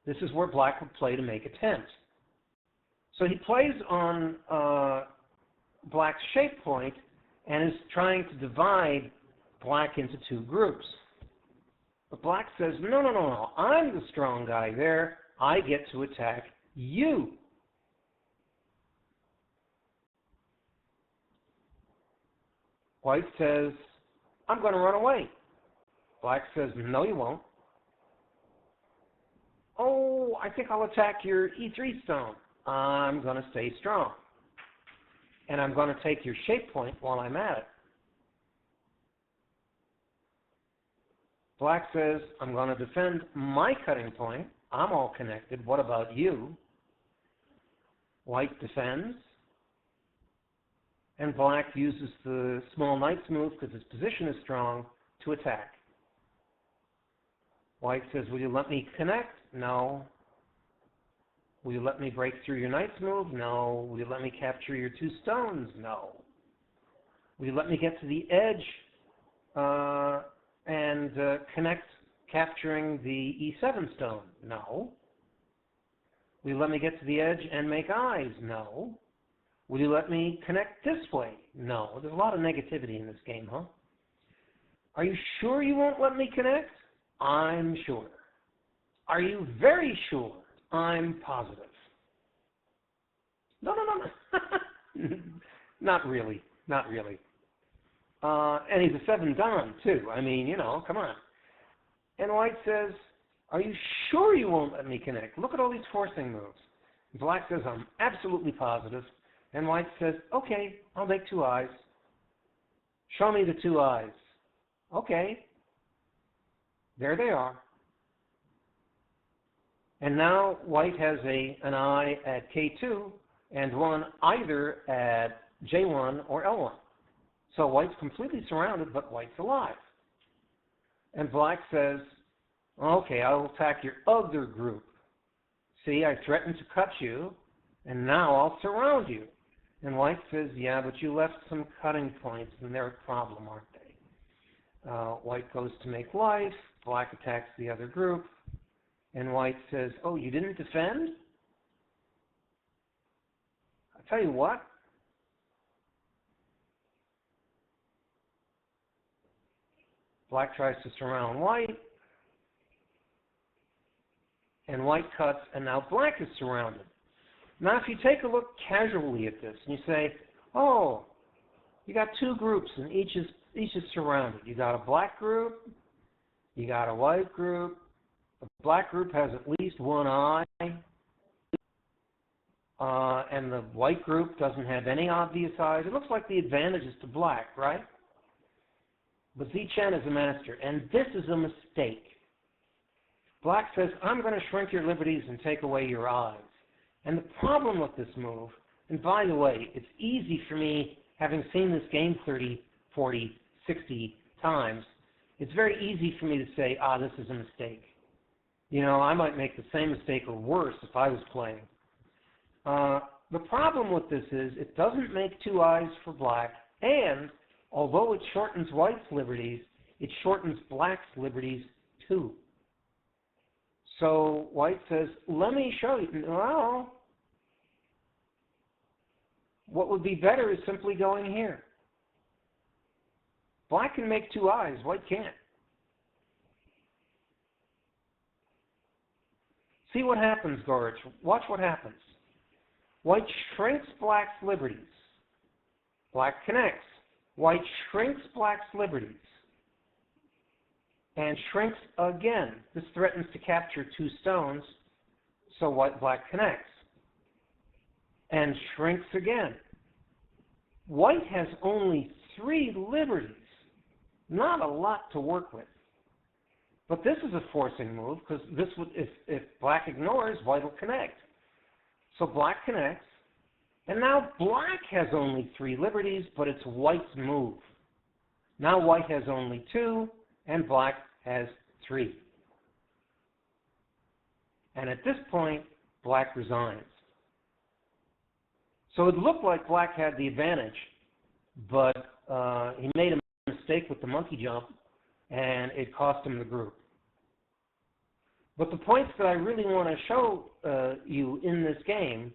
Speaker 1: This is where black would play to make a tent. So he plays on black's shape point and is trying to divide black into 2 groups. But black says, no, no, no, no, I'm the strong guy there. I get to attack you. White says, I'm going to run away. Black says, no, you won't. Oh, I think I'll attack your E3 stone. I'm going to stay strong. And I'm going to take your shape point while I'm at it. Black says, I'm going to defend my cutting point. I'm all connected. What about you? White defends. And black uses the small knight's move, because his position is strong, to attack. White says, will you let me connect? No. Will you let me break through your knight's move? No. Will you let me capture your 2 stones? No. Will you let me get to the edge and connect capturing the E7 stone? No. Will you let me get to the edge and make eyes? No. Will you let me connect this way? No. There's a lot of negativity in this game, huh? Are you sure you won't let me connect? I'm sure. Are you very sure? I'm positive. No, no, no, no. Not really. Not really. And he's a 7 Dsaun, too. I mean, you know, come on. And white says, are you sure you won't let me connect? Look at all these forcing moves. Black says, I'm absolutely positive. And white says, okay, I'll make 2 eyes. Show me the 2 eyes. Okay. There they are. And now white has an eye at K2 and one either at J1 or L1. So white's completely surrounded, but white's alive. And black says, okay, I'll attack your other group. See, I threatened to cut you, and now I'll surround you. And white says, yeah, but you left some cutting points, and they're a problem, aren't they? White goes to make life. Black attacks the other group. And white says, oh, you didn't defend? I'll tell you what. Black tries to surround white. And white cuts, and now black is surrounded. Now, if you take a look casually at this, and you say, oh, you got 2 groups, and each is surrounded. You got a black group, you got a white group, black group has at least one eye, and the white group doesn't have any obvious eyes. It looks like the advantage is to black, right? But Dsaun is a master, and this is a mistake. Black says, I'm going to shrink your liberties and take away your eyes. And the problem with this move, and by the way, it's easy for me, having seen this game 30, 40, 60 times, it's very easy for me to say, this is a mistake. You know, I might make the same mistake or worse if I was playing. The problem with this is it doesn't make two eyes for black, and although it shortens white's liberties, it shortens black's liberties too. So white says, let me show you. Well, what would be better is simply going here. Black can make two eyes, white can't. See what happens, Gorich. Watch what happens. White shrinks black's liberties. Black connects. White shrinks black's liberties. And shrinks again. This threatens to capture two stones, so black connects. And shrinks again. White has only 3 liberties. Not a lot to work with. But this is a forcing move, because this would, if black ignores, white will connect. So black connects, and now black has only 3 liberties, but it's white's move. Now white has only 2, and black has 3. And at this point, black resigns. So it looked like black had the advantage, but he made a mistake with the monkey jump, and it cost him the group. But the points that I really want to show you in this game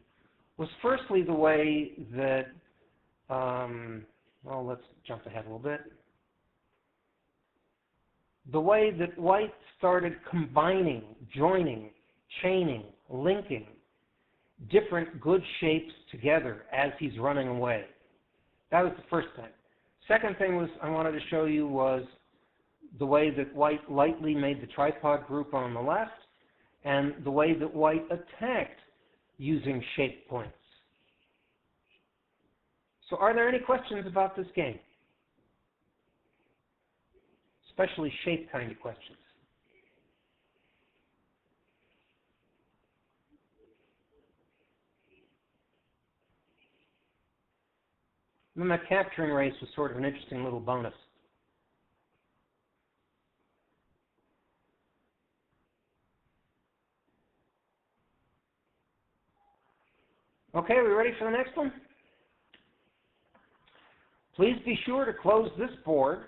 Speaker 1: was firstly the way that, well, let's jump ahead a little bit. The way that white started combining, joining, chaining, linking different good shapes together as he's running away. That was the first thing. Second thing was I wanted to show you was the way that white lightly made the tripod group on the left, and the way that white attacked using shape points. So are there any questions about this game? Especially shape kind of questions. And then that capturing race was sort of an interesting little bonus. Okay, are we ready for the next one? Please be sure to close this board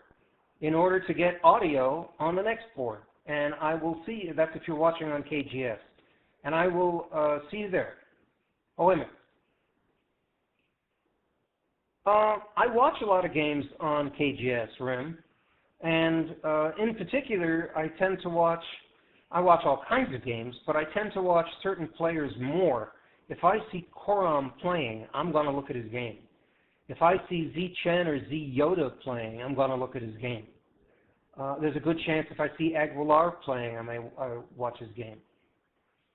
Speaker 1: in order to get audio on the next board. And I will see you, that's if you're watching on KGS. And I will see you there. Oh, wait a minute. I watch a lot of games on KGS, RIM. And in particular, I watch all kinds of games, but I tend to watch certain players more. If I see Koram playing, I'm going to look at his game. If I see Dsaun or Yoda playing, I'm going to look at his game. There's a good chance if I see Aguilar playing, I may watch his game.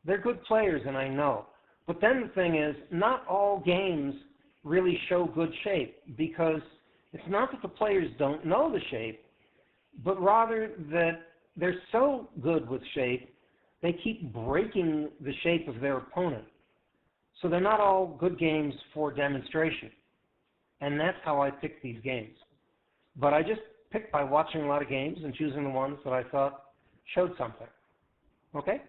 Speaker 1: They're good players, and I know. But then the thing is, not all games really show good shape, because it's not that the players don't know the shape, but rather that they're so good with shape, they keep breaking the shape of their opponent. So they're not all good games for demonstration. And that's how I pick these games. But I just picked by watching a lot of games and choosing the ones that I thought showed something. Okay?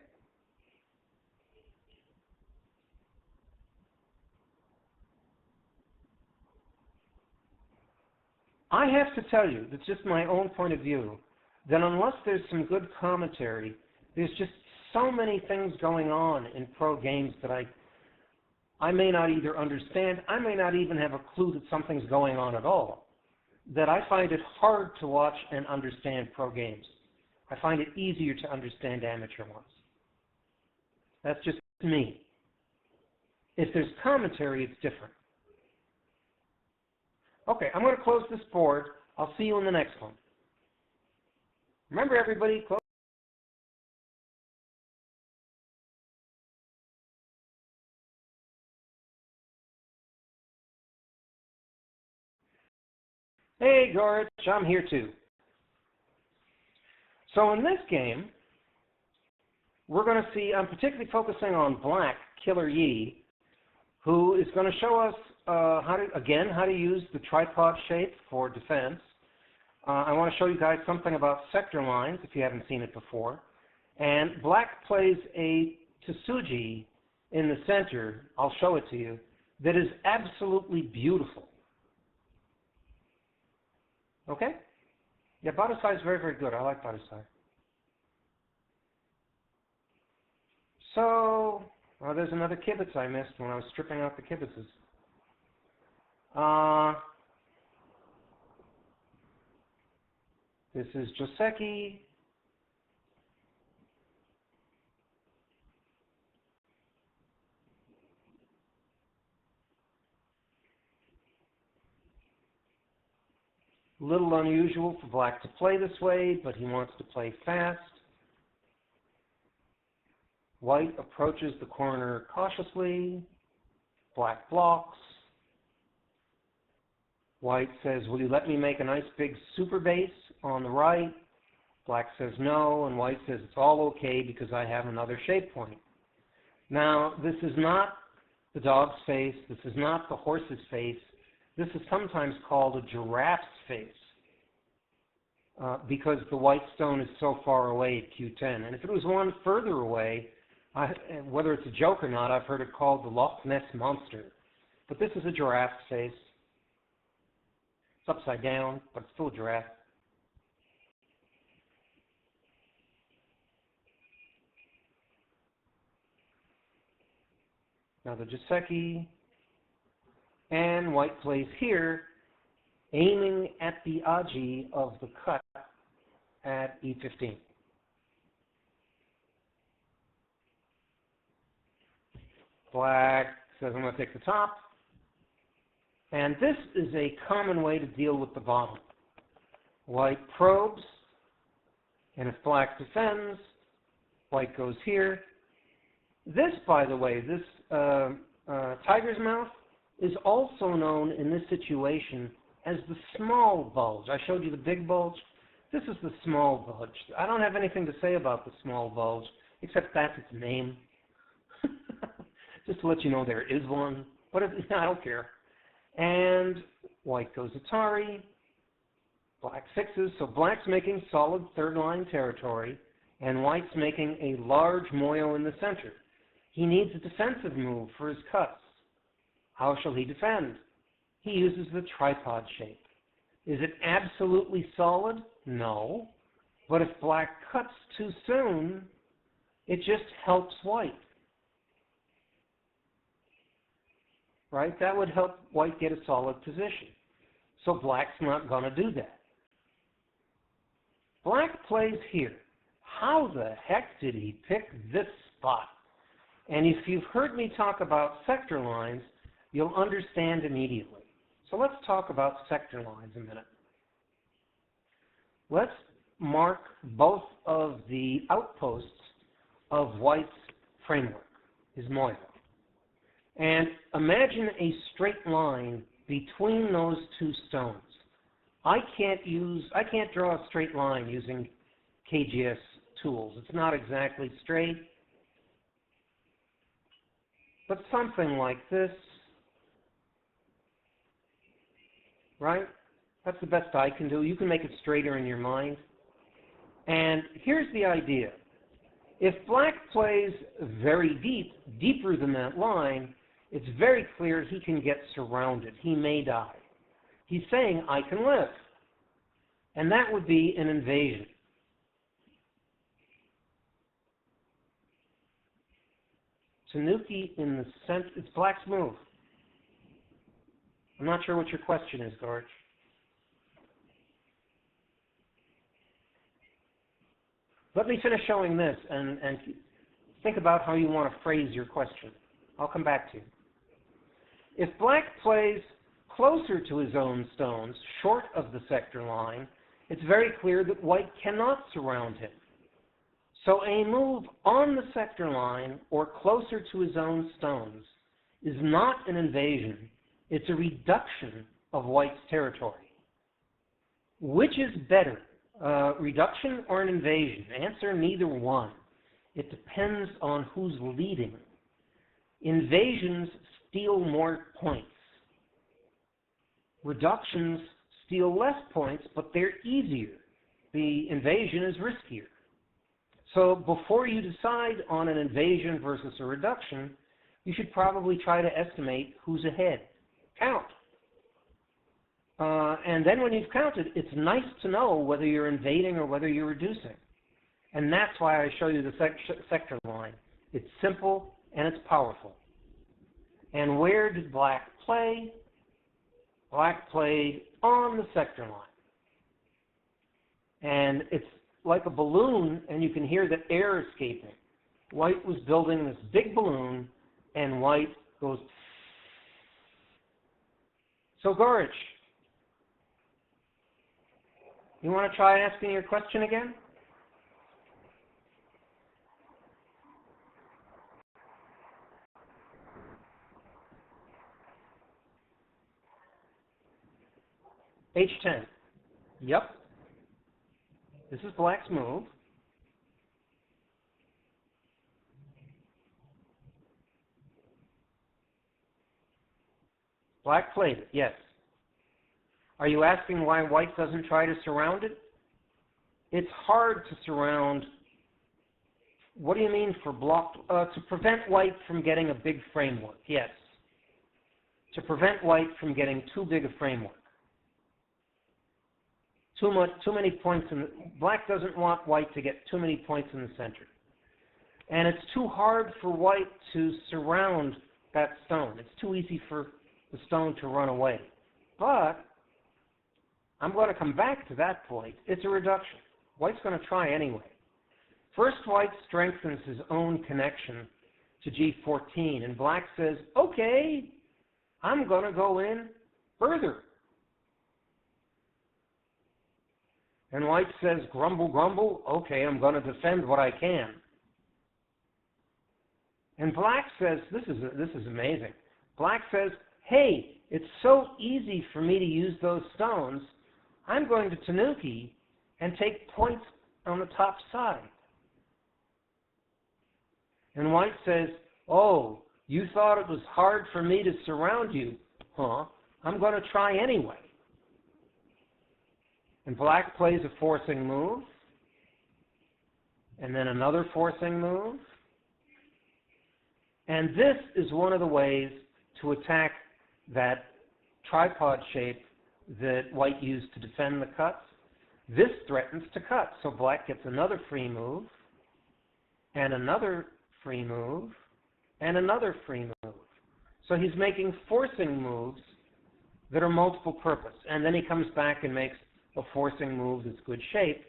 Speaker 1: I have to tell you, that's just my own point of view, that unless there's some good commentary, there's just so many things going on in pro games that I may not either understand, I may not even have a clue that something's going on at all, that I find it hard to watch and understand pro games. I find it easier to understand amateur ones. That's just me. If there's commentary, it's different. Okay, I'm going to close this board. I'll see you in the next one. Remember, everybody, close Hey, Gorge, I'm here too. So in this game, we're going to see, I'm particularly focusing on Black, Killer Yi, who is going to show us how to use the tripod shape for defense. I want to show you guys something about sector lines, if you haven't seen it before. And Black plays a Tsuji in the center, I'll show it to you, that is absolutely beautiful. Okay? Yeah, Badasai is very, very good. I like Badasai. So, there's another kibitz I missed when I was stripping out the kibitzes. This is Joseki. A little unusual for Black to play this way, but he wants to play fast. White approaches the corner cautiously. Black blocks. White says, will you let me make a nice big super base on the right? Black says no, and White says it's all okay because I have another shape point. Now, this is not the dog's face. This is not the horse's face. This is sometimes called a giraffe's face because the white stone is so far away at Q10. And if it was one further away, whether it's a joke or not, I've heard it called the Loch Ness Monster. But this is a giraffe's face. It's upside down, but it's still a giraffe. Now the Joseki, and White plays here, aiming at the Aji of the cut at E15. Black says I'm going to take the top. And this is a common way to deal with the bottom. White probes, and if Black defends, White goes here. This, by the way, this tiger's mouth is also known in this situation as the small bulge. I showed you the big bulge. This is the small bulge. I don't have anything to say about the small bulge, except that's its name. Just to let you know there is one, but I don't care. And White goes Atari. Black fixes, so Black's making solid third line territory, and White's making a large moyo in the center. He needs a defensive move for his cuts. How shall he defend? He uses the tripod shape. Is it absolutely solid? No. But if Black cuts too soon, it just helps White. Right? That would help White get a solid position. So Black's not going to do that. Black plays here. How the heck did he pick this spot? And if you've heard me talk about sector lines, you'll understand immediately. So let's talk about sector lines a minute. Let's mark both of the outposts of White's framework, his moyo. And imagine a straight line between those two stones. I can't draw a straight line using KGS tools. It's not exactly straight, but something like this, right? That's the best I can do. You can make it straighter in your mind. And here's the idea. If Black plays very deep, deeper than that line, it's very clear he can get surrounded. He may die. He's saying, I can live. And that would be an invasion. Tanuki in the center. It's Black's move. I'm not sure what your question is, Gorge. Let me finish showing this and think about how you want to phrase your question. I'll come back to you. If Black plays closer to his own stones, short of the sector line, it's very clear that White cannot surround him. So a move on the sector line or closer to his own stones is not an invasion. It's a reduction of White's territory. Which is better, reduction or an invasion? Answer, neither one. It depends on who's leading. Invasions steal more points. Reductions steal less points, but they're easier. The invasion is riskier. So before you decide on an invasion versus a reduction, you should probably try to estimate who's ahead. Count. And then when you've counted, it's nice to know whether you're invading or whether you're reducing. And that's why I show you the sector line. It's simple and it's powerful. And where did black play? Black played on the sector line. And it's like a balloon, and you can hear the air escaping. White was building this big balloon, and white goes. So Gorich, you want to try asking your question again? H10. Yep. This is black's move. Black played it, yes. Are you asking why white doesn't try to surround it? It's hard to surround. What do you mean for block? To prevent white from getting a big framework, yes. To prevent white from getting too big a framework. Too many points in the, black doesn't want white to get too many points in the center. And it's too hard for white to surround that stone. It's too easy for the stone to run away. But I'm going to come back to that point. It's a reduction. White's going to try anyway. First, white strengthens his own connection to G14, and black says, okay, I'm going to go in further. And white says, grumble, grumble, okay, I'm going to defend what I can. And black says, this is amazing. Black says, hey, it's so easy for me to use those stones, I'm going to tanuki and take points on the top side. And white says, oh, you thought it was hard for me to surround you, huh? I'm going to try anyway. And black plays a forcing move, and then another forcing move. And this is one of the ways to attack that tripod shape that white used to defend the cuts. This threatens to cut, so black gets another free move, and another free move, and another free move. So he's making forcing moves that are multiple purpose, and then he comes back and makes a forcing move that's good shape.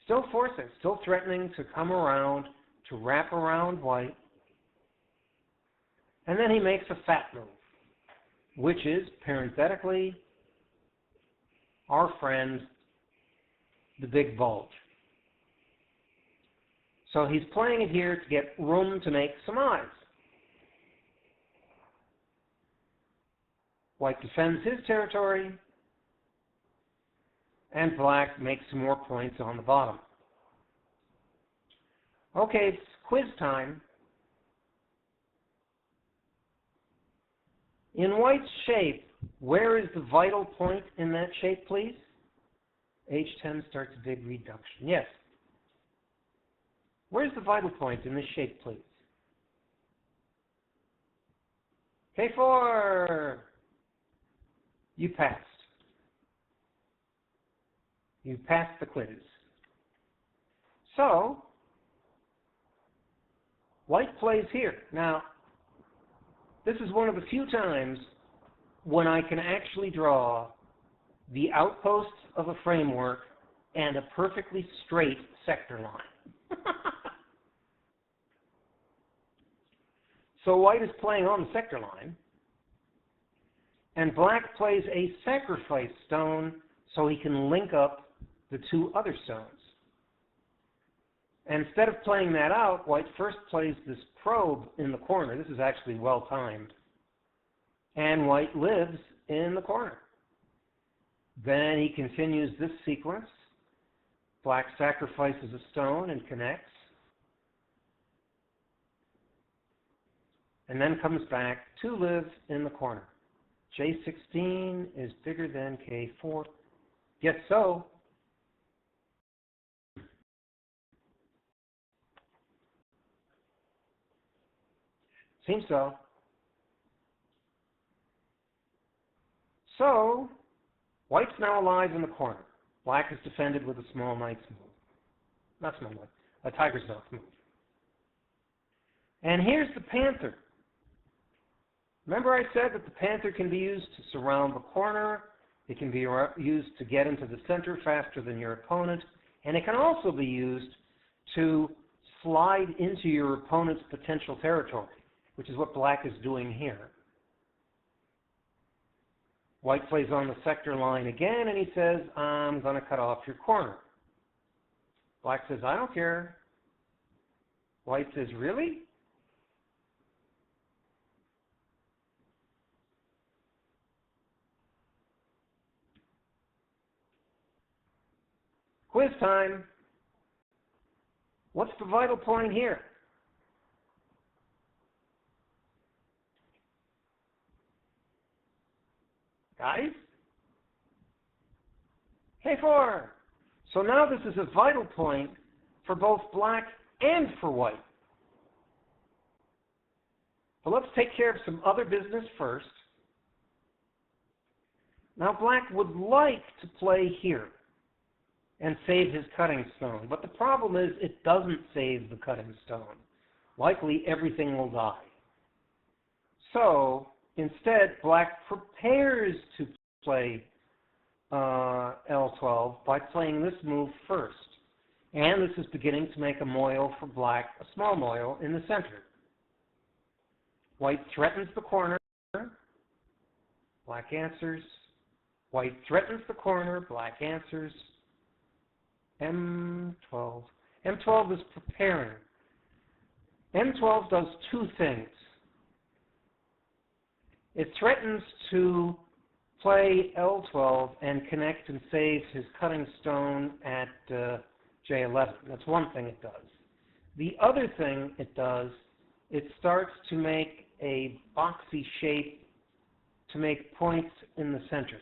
Speaker 1: Still forcing, still threatening to come around, to wrap around white. And then he makes a fat move, which is, parenthetically, our friend, the big bulge. So he's playing it here to get room to make some eyes. White defends his territory, and black makes some more points on the bottom. Okay, it's quiz time. In white's shape, where is the vital point in that shape, please? H10 starts a big reduction. Yes. Where's the vital point in this shape, please? K4. You passed. You passed the quiz. So, white plays here. Now, this is one of the few times when I can actually draw the outposts of a framework and a perfectly straight sector line. So white is playing on the sector line, and black plays a sacrifice stone so he can link up the two other stones. And instead of playing that out, white first plays this probe in the corner. This is actually well timed. And white lives in the corner. Then he continues this sequence. Black sacrifices a stone and connects. And then comes back to live in the corner. J16 is bigger than K4. Yes, so. Seems so. So, white's now alive in the corner. Black is defended with a small knight's move. Not small knight, a tiger's mouth move. And here's the panther. Remember I said that the panther can be used to surround the corner, it can be used to get into the center faster than your opponent, and it can also be used to slide into your opponent's potential territory, which is what black is doing here. White plays on the sector line again, and he says, I'm going to cut off your corner. Black says, I don't care. White says, really? Quiz time. What's the vital point here? Guys? K4. So now this is a vital point for both black and for white. But let's take care of some other business first. Now black would like to play here and save his cutting stone. But the problem is it doesn't save the cutting stone. Likely everything will die. So instead, black prepares to play L12 by playing this move first. And this is beginning to make a moil for black, a small moil in the center. White threatens the corner. Black answers. White threatens the corner. Black answers. M12. M12 is preparing. M12 does two things. It threatens to play L12 and connect and save his cutting stone at J11. That's one thing it does. The other thing it does, it starts to make a boxy shape to make points in the center.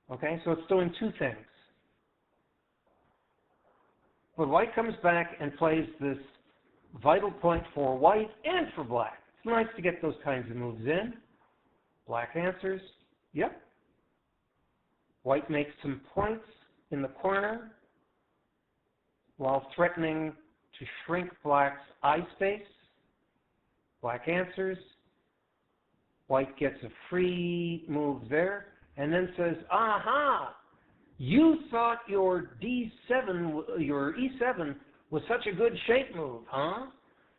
Speaker 1: Okay, so it's doing two things. But white comes back and plays this vital point for white and for black. It's nice to get those kinds of moves in. Black answers, yep. White makes some points in the corner while threatening to shrink black's eye space. Black answers. White gets a free move there and then says, aha, you thought your D7, your E7 was such a good shape move, huh?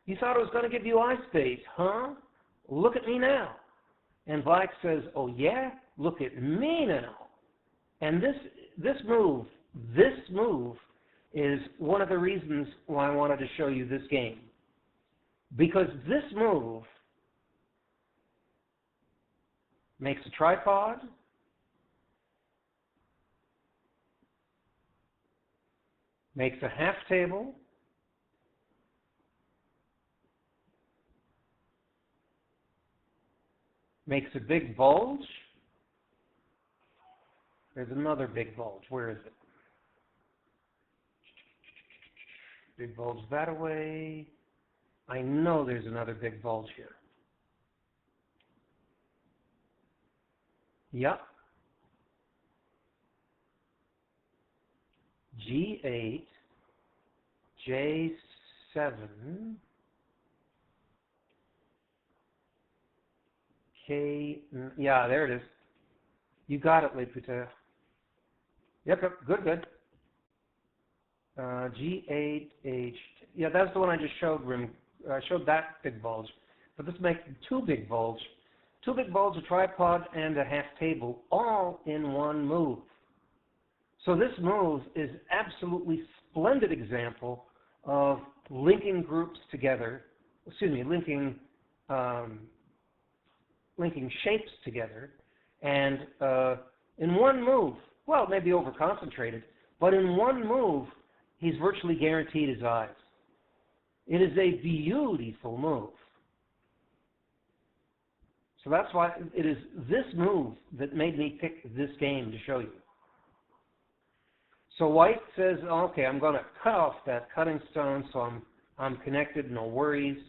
Speaker 1: You thought it was going to give you eye space, huh? Look at me now. And black says, oh yeah? Look at me now. And this move is one of the reasons why I wanted to show you this game. Because this move makes a tripod, makes a half table, makes a big bulge. There's another big bulge. Where is it? Big bulge that way. I know there's another big bulge here. Yep. G8, J7, K, yeah, there it is. You got it, Lepute. Yep, good. G8, H, yeah, that's the one I just showed, I showed that big bulge. But this makes two big bulge, a tripod, and a half table, all in one move. So this move is absolutely splendid example of linking groups together, linking linking shapes together, and in one move, well, it may be over-concentrated, but in one move, he's virtually guaranteed his eyes. It is a beautiful move. So that's why it is this move that made me pick this game to show you. So white says, okay, I'm going to cut off that cutting stone, so I'm connected, no worries.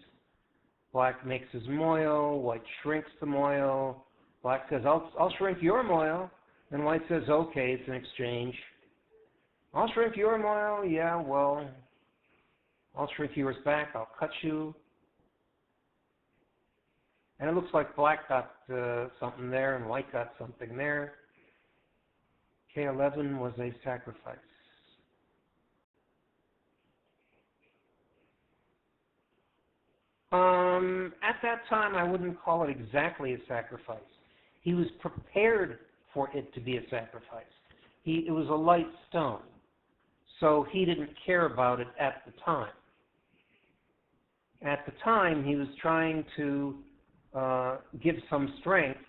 Speaker 1: Black makes his moil, white shrinks the moil. Black says, I'll shrink your moil. And white says, okay, it's an exchange. I'll shrink your moil, yeah, well, I'll shrink yours back, I'll cut you. And it looks like black got something there and white got something there. K11 was a sacrifice. At that time, I wouldn't call it exactly a sacrifice. He was prepared for it to be a sacrifice. It was a light stone, so he didn't care about it at the time. At the time, he was trying to give some strength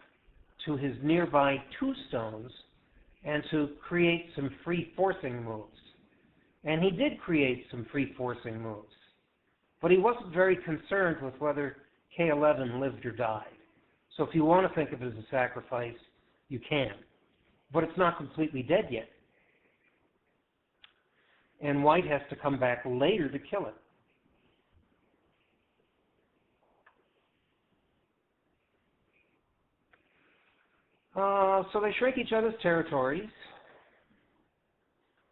Speaker 1: to his nearby two stones and to create some free forcing moves. And he did create some free forcing moves. But he wasn't very concerned with whether K11 lived or died. So if you want to think of it as a sacrifice, you can. But it's not completely dead yet. And white has to come back later to kill it. So they shrink each other's territories.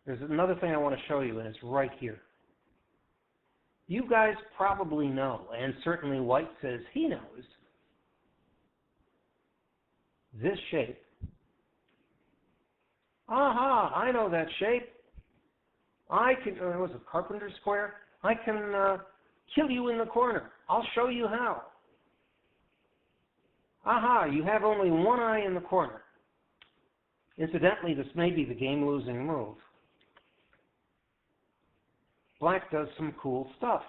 Speaker 1: There's another thing I want to show you, and it's right here. You guys probably know, and certainly white says he knows, this shape. Aha, I know that shape. I can, it was a carpenter square. I can kill you in the corner. I'll show you how. Aha, you have only one eye in the corner. Incidentally, this may be the game-losing move. Black does some cool stuff.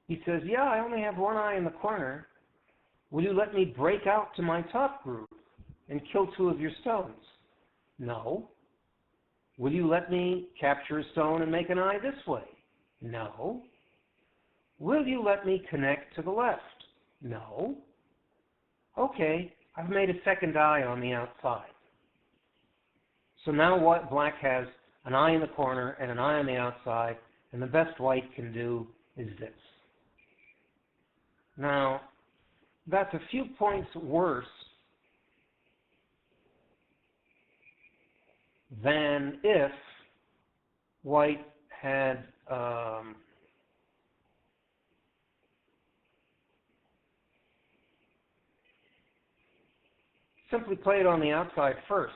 Speaker 1: He says, yeah, I only have one eye in the corner. Will you let me break out to my top group and kill two of your stones? No. Will you let me capture a stone and make an eye this way? No. Will you let me connect to the left? No. Okay, I've made a second eye on the outside. So now what black has an eye in the corner and an eye on the outside, and the best white can do is this. Now, that's a few points worse than if white had simply played on the outside first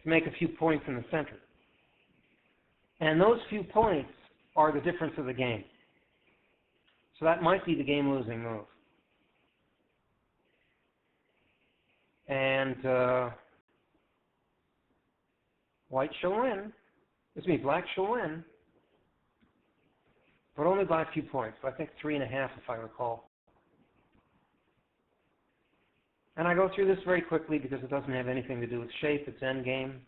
Speaker 1: to make a few points in the center. And those few points are the difference of the game. So that might be the game-losing move. And white shall win. Black shall win. But only by a few points. I think 3.5 if I recall. And I go through this very quickly because it doesn't have anything to do with shape. It's endgame.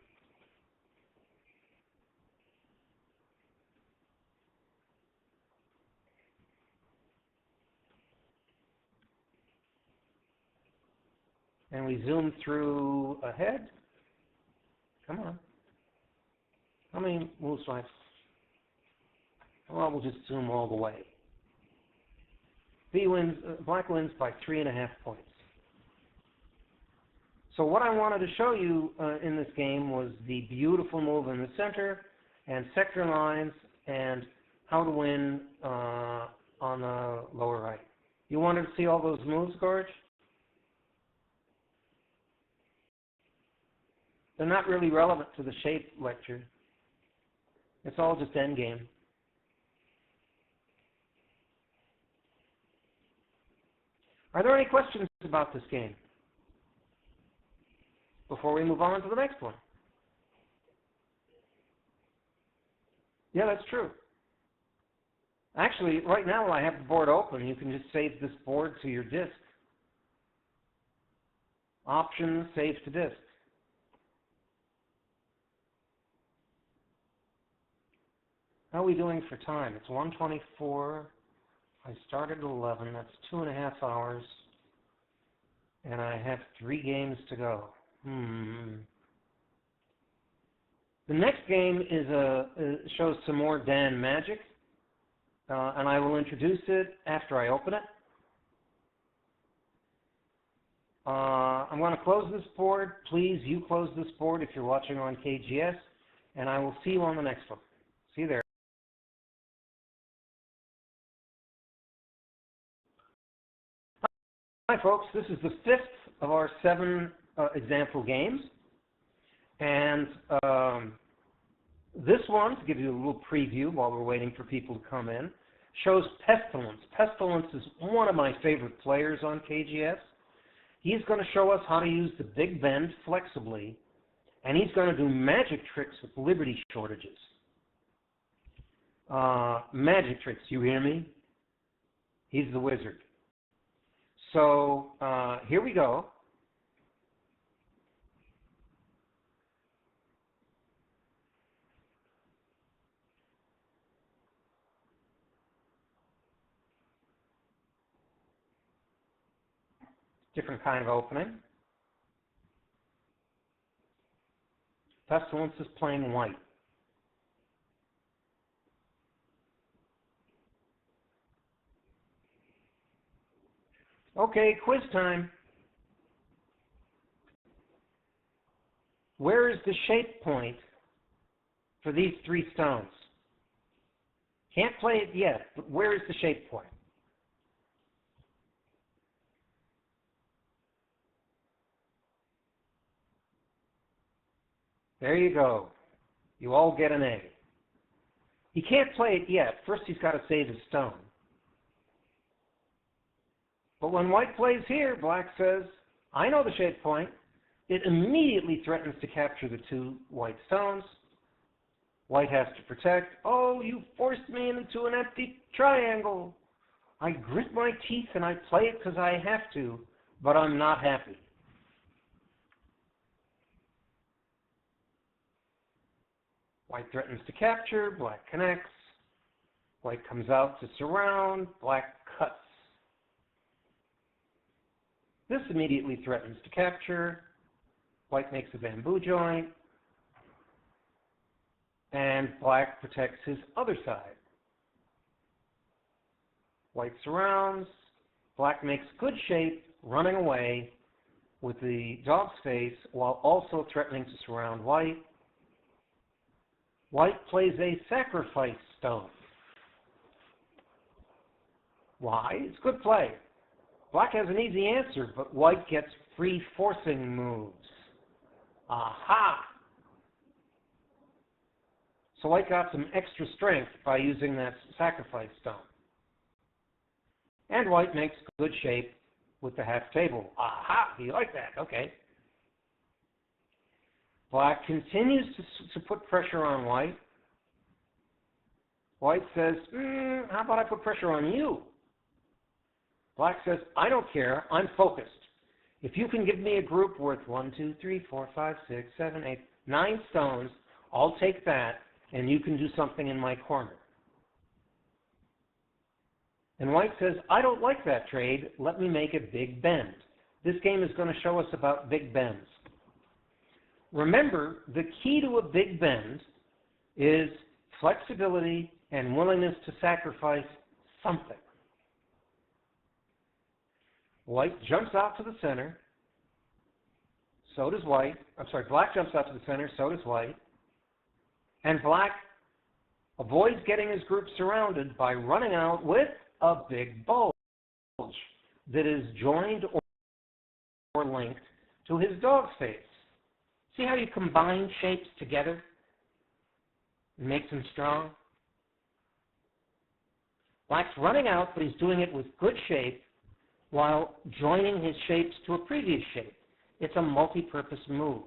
Speaker 1: And we zoom through ahead. Come on. How many moves do I have? Well, we'll just zoom all the way. Black wins by 3.5 points. So what I wanted to show you in this game was the beautiful move in the center and sector lines and how to win on the lower right. You wanted to see all those moves, Gorge? They're not really relevant to the shape lecture. It's all just endgame. Are there any questions about this game before we move on to the next one? Yeah, that's true. Actually, right now I have the board open. You can just save this board to your disk. Options, save to disk. How are we doing for time? It's 1:24. I started at 11. That's 2.5 hours. And I have 3 games to go. The next game shows some more Dan magic. And I will introduce it after I open it. I'm going to close this board. Please, you close this board if you're watching on KGS. And I will see you on the next one. See you there. Hi, folks. This is the 5th of our 7 example games. And this one, to give you a little preview while we're waiting for people to come in, shows Pestilence. Pestilence is one of my favorite players on KGS. He's going to show us how to use the Big Bend flexibly, and he's going to do magic tricks with liberty shortages. Magic tricks, you hear me? He's the wizard. So here we go. Different kind of opening. Pestilence is playing white. Okay, quiz time. Where is the shape point for these 3 stones? Can't play it yet, but where is the shape point? There you go. You all get an A. He can't play it yet. First he's got to save his stone. But when white plays here, black says, I know the shape point. It immediately threatens to capture the 2 white stones. White has to protect. Oh, you forced me into an empty triangle. I grit my teeth and I play it because I have to, but I'm not happy. White threatens to capture, black connects. White comes out to surround, black cuts. This immediately threatens to capture. White makes a bamboo joint. And black protects his other side. White surrounds. Black makes good shape, running away with the dog's face while also threatening to surround white. White plays a sacrifice stone. Why? It's good play. Black has an easy answer, but white gets free forcing moves. Aha! So white got some extra strength by using that sacrifice stone. And white makes good shape with the half table. Aha! You like that? Okay. Black continues to put pressure on white. White says, how about I put pressure on you? Black says, I don't care, I'm focused. If you can give me a group worth 1, 2, 3, 4, 5, 6, 7, 8, 9 stones, I'll take that and you can do something in my corner. And white says, I don't like that trade, let me make a big bend. This game is going to show us about big bends. Remember, the key to a big bend is flexibility and willingness to sacrifice something. White jumps out to the center, so does white. Black jumps out to the center, so does white. And black avoids getting his group surrounded by running out with a big bulge that is joined or linked to his dog's face. See how you combine shapes together and make them strong? Black's running out, but he's doing it with good shape while joining his shapes to a previous shape. It's a multi-purpose move.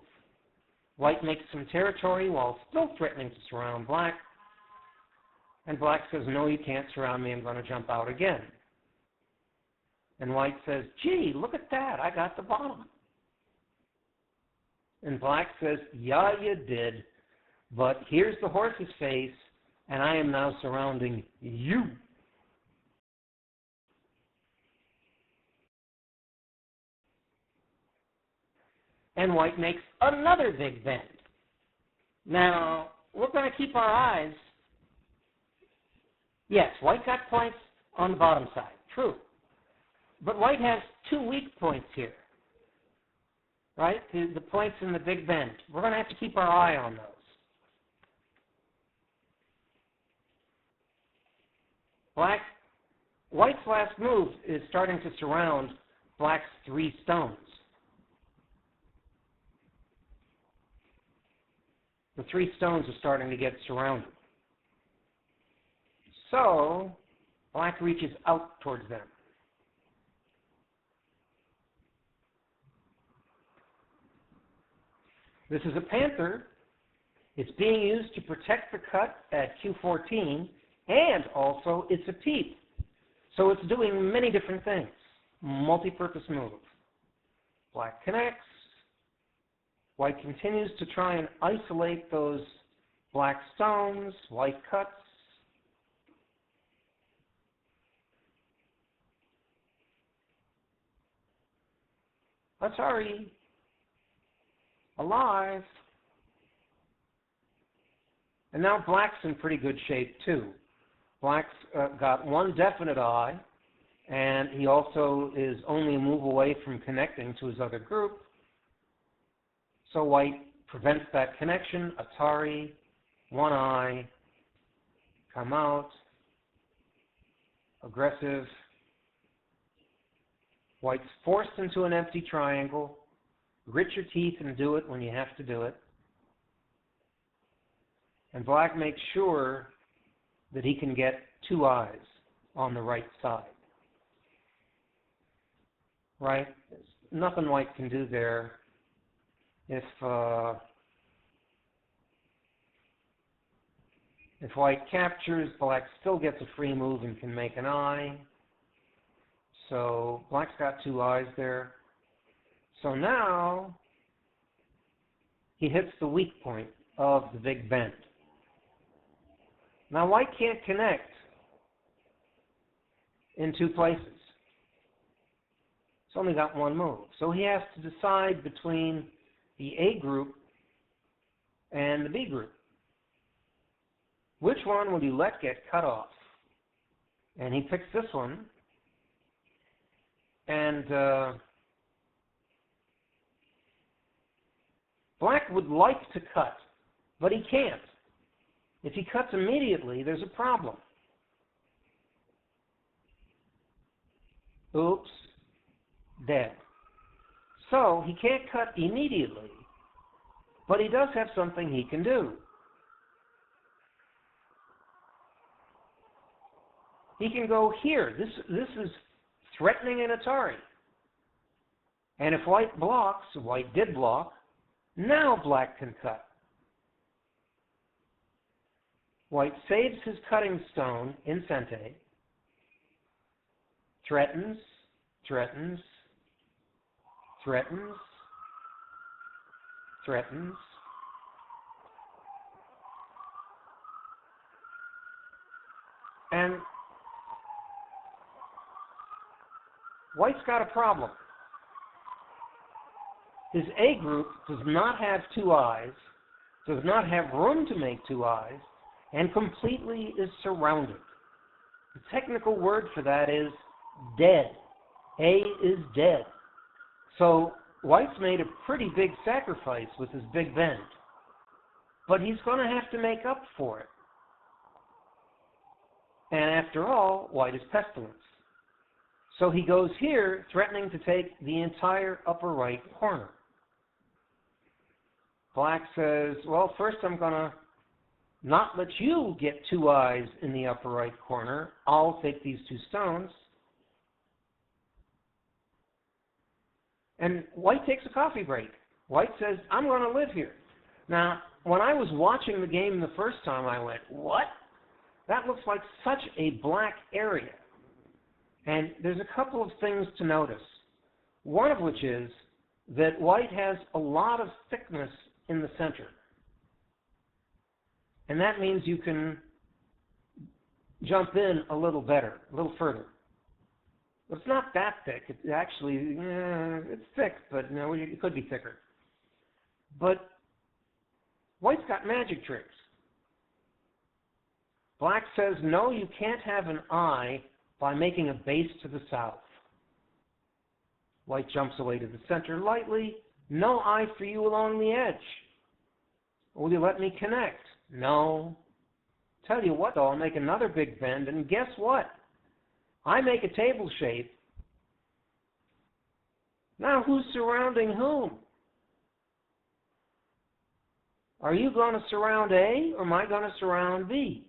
Speaker 1: White makes some territory while still threatening to surround black. And black says, no, you can't surround me, I'm going to jump out again. And white says, gee, look at that, I got the bottom. And black says, yeah, you did, but here's the horse's face, and I am now surrounding you. And white makes another big bend. Now, we're going to keep our eyes. Yes, white got points on the bottom side, true. But white has two weak points here, right? The points in the big bend. We're going to have to keep our eye on those. White's last move is starting to surround black's 3 stones. The 3 stones are starting to get surrounded. So, black reaches out towards them. This is a panther. It's being used to protect the cut at Q14, and also it's a peep. So it's doing many different things. Multi-purpose move. Black connects. White continues to try and isolate those black stones. White cuts. Atari. Alive. And now black's in pretty good shape too. Black's got one definite eye, and he also is only a move away from connecting to his other group. So white prevents that connection. Atari, one eye, come out, aggressive. White's forced into an empty triangle. Grit your teeth and do it when you have to do it. And black makes sure that he can get 2 eyes on the right side. Right? There's nothing white can do there. If white captures, black still gets a free move and can make an eye. So black's got 2 eyes there. So now he hits the weak point of the big bend. Now white can't connect in 2 places. It's only got 1 move. So he has to decide between the A group and the B group. Which one will you let get cut off? And he picks this one. And black would like to cut, but he can't. If he cuts immediately, there's a problem. Oops, dead. So he can't cut immediately, but he does have something he can do. He can go here. This is threatening an Atari. And if white blocks, white did block, now black can cut. White saves his cutting stone in Sente, threatens, threatens, threatens, threatens, and white's got a problem. His A group does not have 2 eyes, does not have room to make 2 eyes, and completely is surrounded. The technical word for that is dead. A is dead. So white's made a pretty big sacrifice with his big bend, but he's going to have to make up for it. And after all, white is pestilence. So he goes here, threatening to take the entire upper right corner. Black says, well, first I'm going to not let you get 2 eyes in the upper right corner. I'll take these 2 stones. And white takes a coffee break. White says, I'm going to live here. Now, when I was watching the game the first time, I went, what? That looks like such a black area. And there's a couple of things to notice. One of which is that white has a lot of thickness in the center. And that means you can jump in a little better, a little further. But it's not that thick. It's actually, it's thick, but no, it could be thicker. But white's got magic tricks. Black says, no, you can't have an eye by making a base to the south. White jumps away to the center lightly. No eye for you along the edge. Will you let me connect? No. Tell you what, though, I'll make another big bend, and guess what? I make a table shape. Now who's surrounding whom? Are you going to surround A, or am I going to surround B?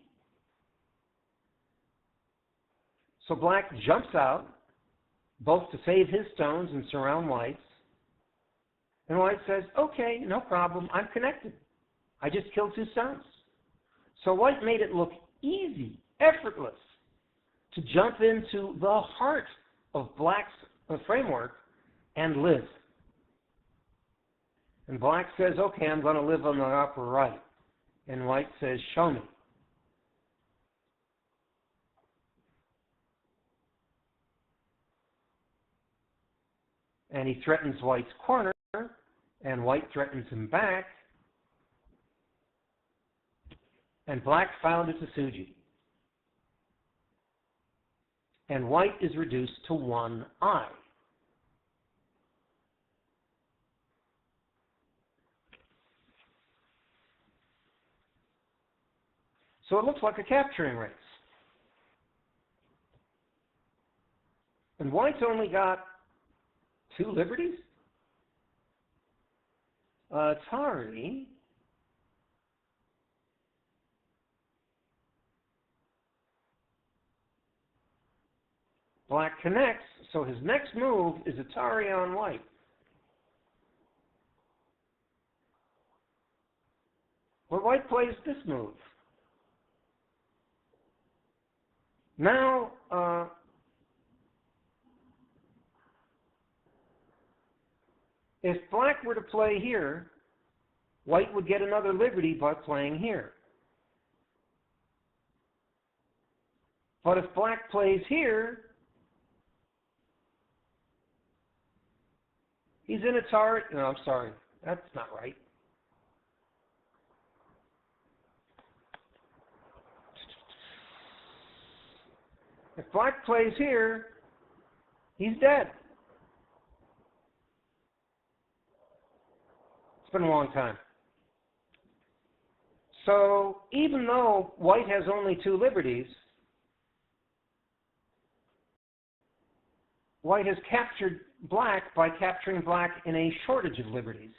Speaker 1: So black jumps out, both to save his stones and surround white's. And white says, okay, no problem, I'm connected. I just killed 2 stones. So white made it look easy, effortless, to jump into the heart of black's framework and live. And black says, okay, I'm going to live on the upper right. And white says, show me. And he threatens white's corner, and white threatens him back. And black found a Tsuji. And white is reduced to 1 eye. So it looks like a capturing race. And white's only got 2 liberties? Atari. Black connects, so his next move is Atari on white. But white plays this move. Now, if black were to play here, white would get another liberty by playing here. But if black plays here, he's in Atari. No, I'm sorry. That's not right. If black plays here, he's dead. It's been a long time. So even though white has only 2 liberties, white has captured black by capturing black in a shortage of liberties.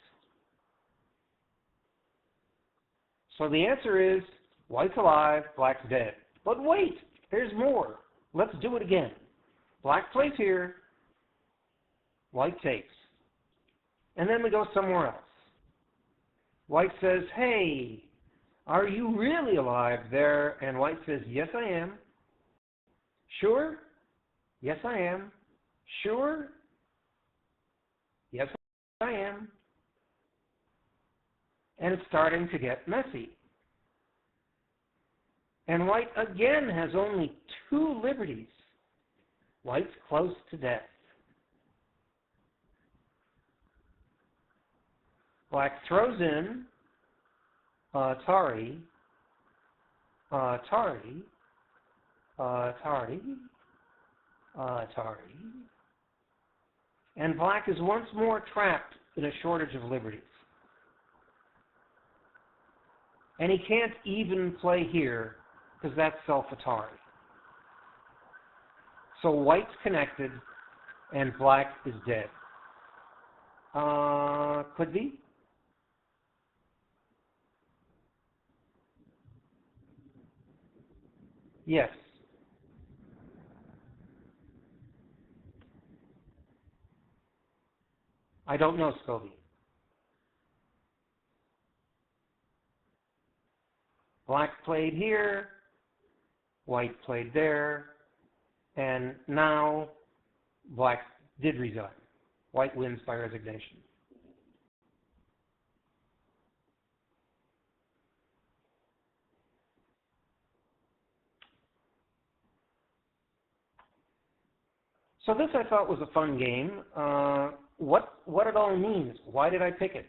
Speaker 1: So the answer is, white's alive, black's dead. But wait, there's more. Let's do it again. Black plays here, white takes. And then we go somewhere else. White says, hey, are you really alive there? And white says, yes, I am. Sure? Yes, I am. Sure? Yes, I am. And it's starting to get messy. And white again has only 2 liberties. White's close to death. Black throws in Atari, Atari, Atari, Atari, and black is once more trapped in a shortage of liberties. And he can't even play here, because that's self-Atari. So white's connected, and black is dead. Could be. Yes. I don't know, Scobie. Black played here, white played there, and now black did resign. White wins by resignation. So this I thought was a fun game. What it all means? Why did I pick it?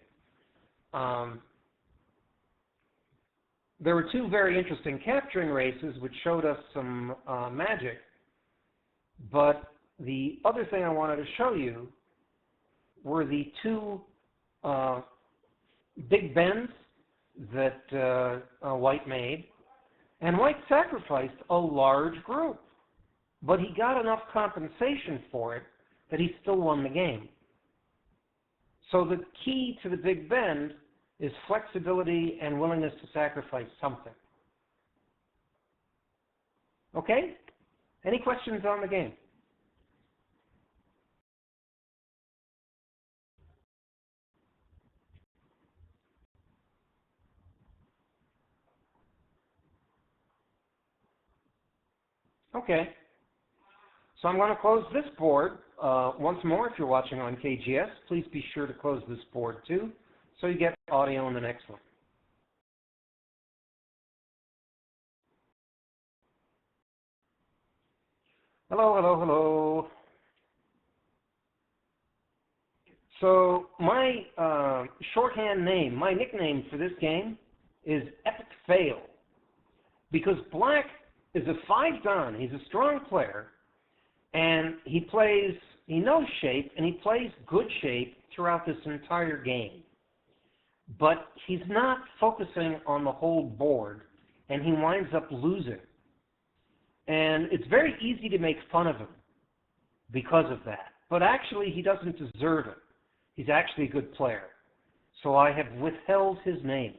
Speaker 1: There were two very interesting capturing races which showed us some magic. But the other thing I wanted to show you were the two big bends that White made. And White sacrificed a large group. But he got enough compensation for it that he still won the game. So the key to the big bend is flexibility and willingness to sacrifice something. Okay? Any questions on the game? Okay. So I'm going to close this board. Once more, if you're watching on KGS, please be sure to close this board too, so you get audio in the next one. Hello, hello, hello. So my shorthand name, my nickname for this game is Epic Fail, because Black is a 5-dan. He's a strong player, and he knows shape, and he plays good shape throughout this entire game. But he's not focusing on the whole board, and he winds up losing. And it's very easy to make fun of him because of that. But actually, he doesn't deserve it. He's actually a good player. So I have withheld his name.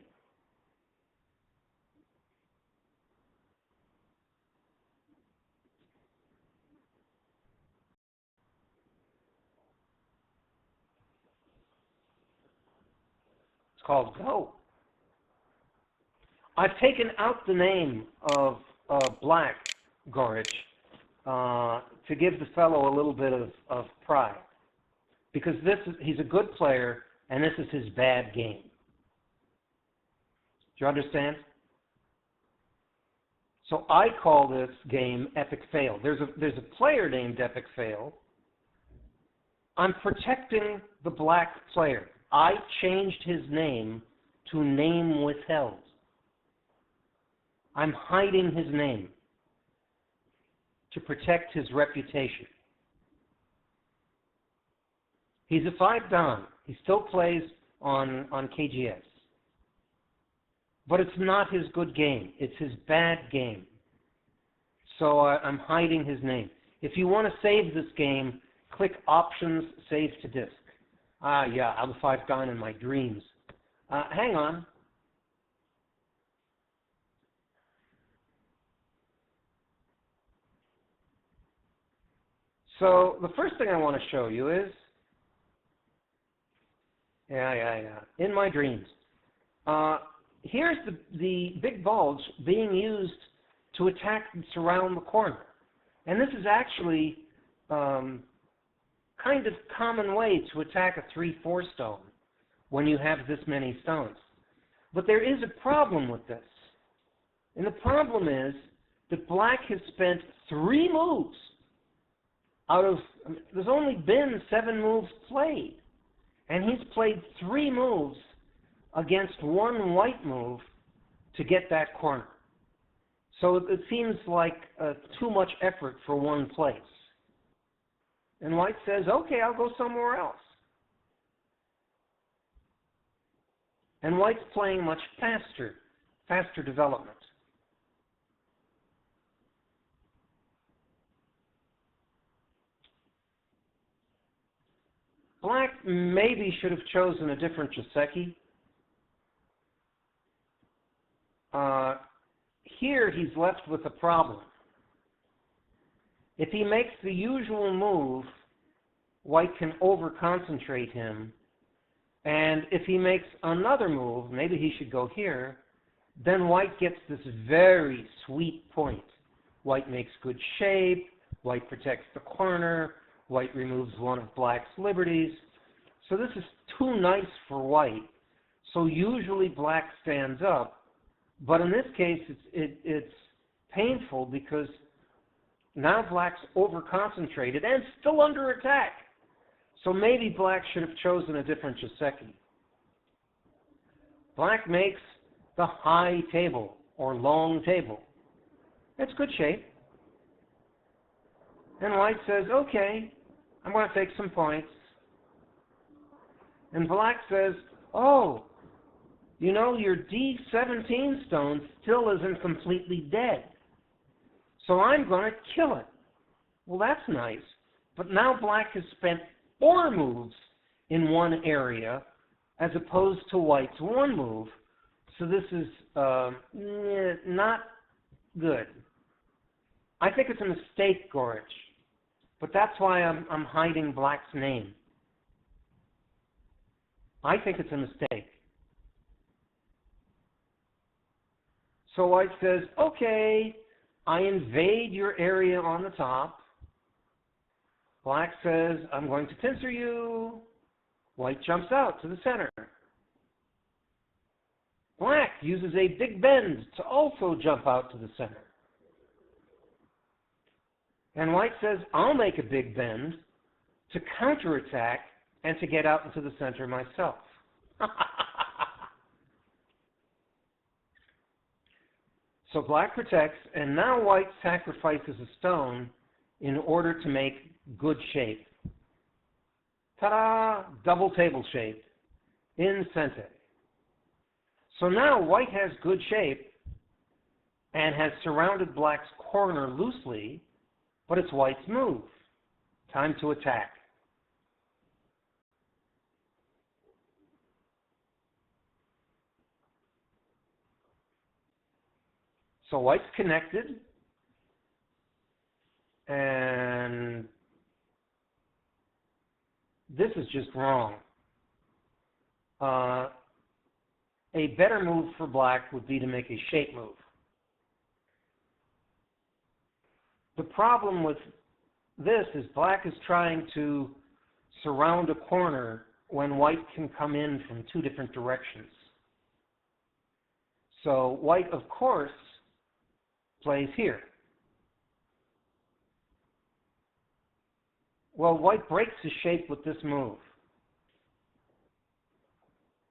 Speaker 1: It's called Go. I've taken out the name of Black Gorich to give the fellow a little bit of pride. Because he's a good player, and this is his bad game. Do you understand? So I call this game Epic Fail. There's a player named Epic Fail. I'm protecting the Black player. I changed his name to Name Withheld. I'm hiding his name to protect his reputation. He's a 5-dan. He still plays on KGS. But it's not his good game. It's his bad game. So I'm hiding his name. If you want to save this game, click Options, Save to Disk. Yeah, I'm a 5-dan in my dreams. Hang on. So the first thing I want to show you is, in my dreams. Here's the big bulge being used to attack and surround the corner. And this is actually kind of common way to attack a 3-4 stone when you have this many stones. But there is a problem with this. And the problem is that Black has spent 3 moves out of, there's only been 7 moves played. And he's played 3 moves against 1 White move to get that corner. So it seems like too much effort for one place. And White says, okay, I'll go somewhere else. And White's playing much faster development. Black maybe should have chosen a different Joseki. Here he's left with a problem. If he makes the usual move, White can over-concentrate him. And if he makes another move, maybe he should go here, then White gets this very sweet point. White makes good shape, White protects the corner, White removes one of black's liberties. So this is too nice for white. So usually black stands up. But in this case, it's painful because now black's over-concentrated and still under attack. So maybe black should have chosen a different Joseki. Black makes the high table, or long table. It's good shape. And white says, okay, I'm going to take some points. And black says, oh, you know, your D17 stone still isn't completely dead. So I'm going to kill it. Well, that's nice. But now black has spent 4 moves in one area as opposed to white's 1 move. So this is not good. I think it's a mistake, Gorich. But that's why I'm hiding black's name. I think it's a mistake. So white says, okay, I invade your area on the top. Black says, I'm going to pincer you. White jumps out to the center. Black uses a big bend to also jump out to the center. And white says, I'll make a big bend to counterattack and to get out into the center myself. So black protects, and now white sacrifices a stone in order to make good shape. Ta-da! Double table shape in Sente. So now white has good shape and has surrounded black's corner loosely, but it's white's move. Time to attack. So white's connected, and this is just wrong. A better move for black would be to make a shape move. The problem with this is black is trying to surround a corner when white can come in from 2 different directions. So white, of course, plays here. Well, white breaks his shape with this move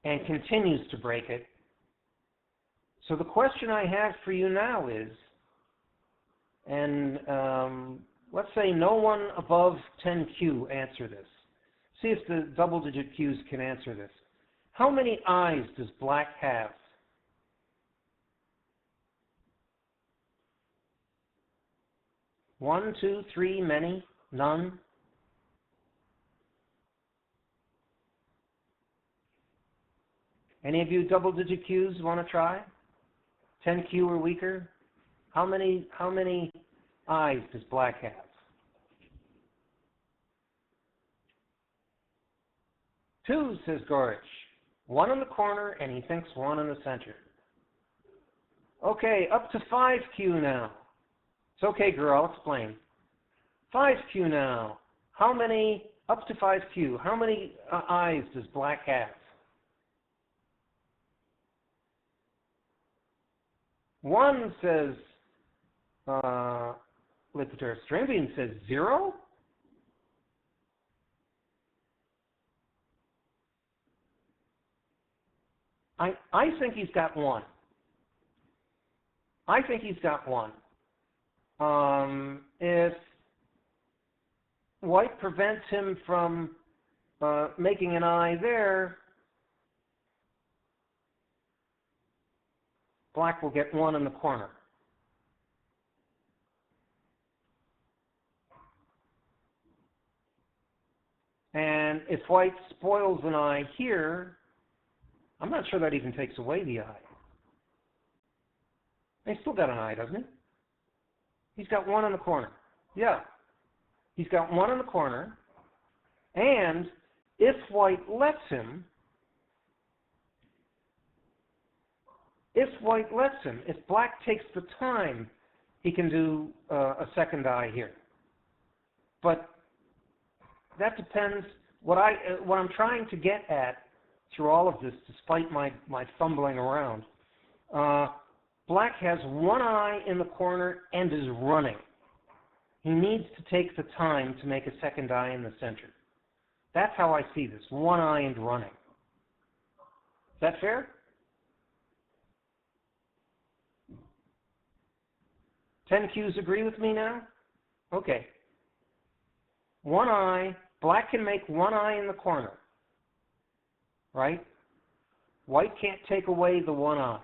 Speaker 1: and continues to break it. So the question I have for you now is, and let's say no one above 10Q answer this. See if the double-digit Qs can answer this. How many eyes does black have? One, 2, 3, many, none? Any of you double-digit Qs want to try? 10Q or weaker? How many eyes does black have? 2, says Gorich. 1 in the corner, and he thinks 1 in the center. Okay, up to 5Q now. It's okay, girl, I'll explain. 5Q now. How many, up to 5Q, how many eyes does black have? 1, says Liquidator Stringbean, says 0? I think he's got 1. I think he's got 1. If white prevents him from making an eye there, black will get 1 in the corner. And if white spoils an eye here, I'm not sure that even takes away the eye. He's still got an eye, doesn't he? He's got 1 in the corner. Yeah. He's got 1 in the corner. And if white lets him, if black takes the time, he can do a second eye here. But that depends. What I'm trying to get at through all of this, despite my fumbling around, black has one eye in the corner and is running. He needs to take the time to make a second eye in the center. That's how I see this, one eye and running. Is that fair? 10 Qs agree with me now? Okay. One eye, black can make one eye in the corner, right? White can't take away the one eye.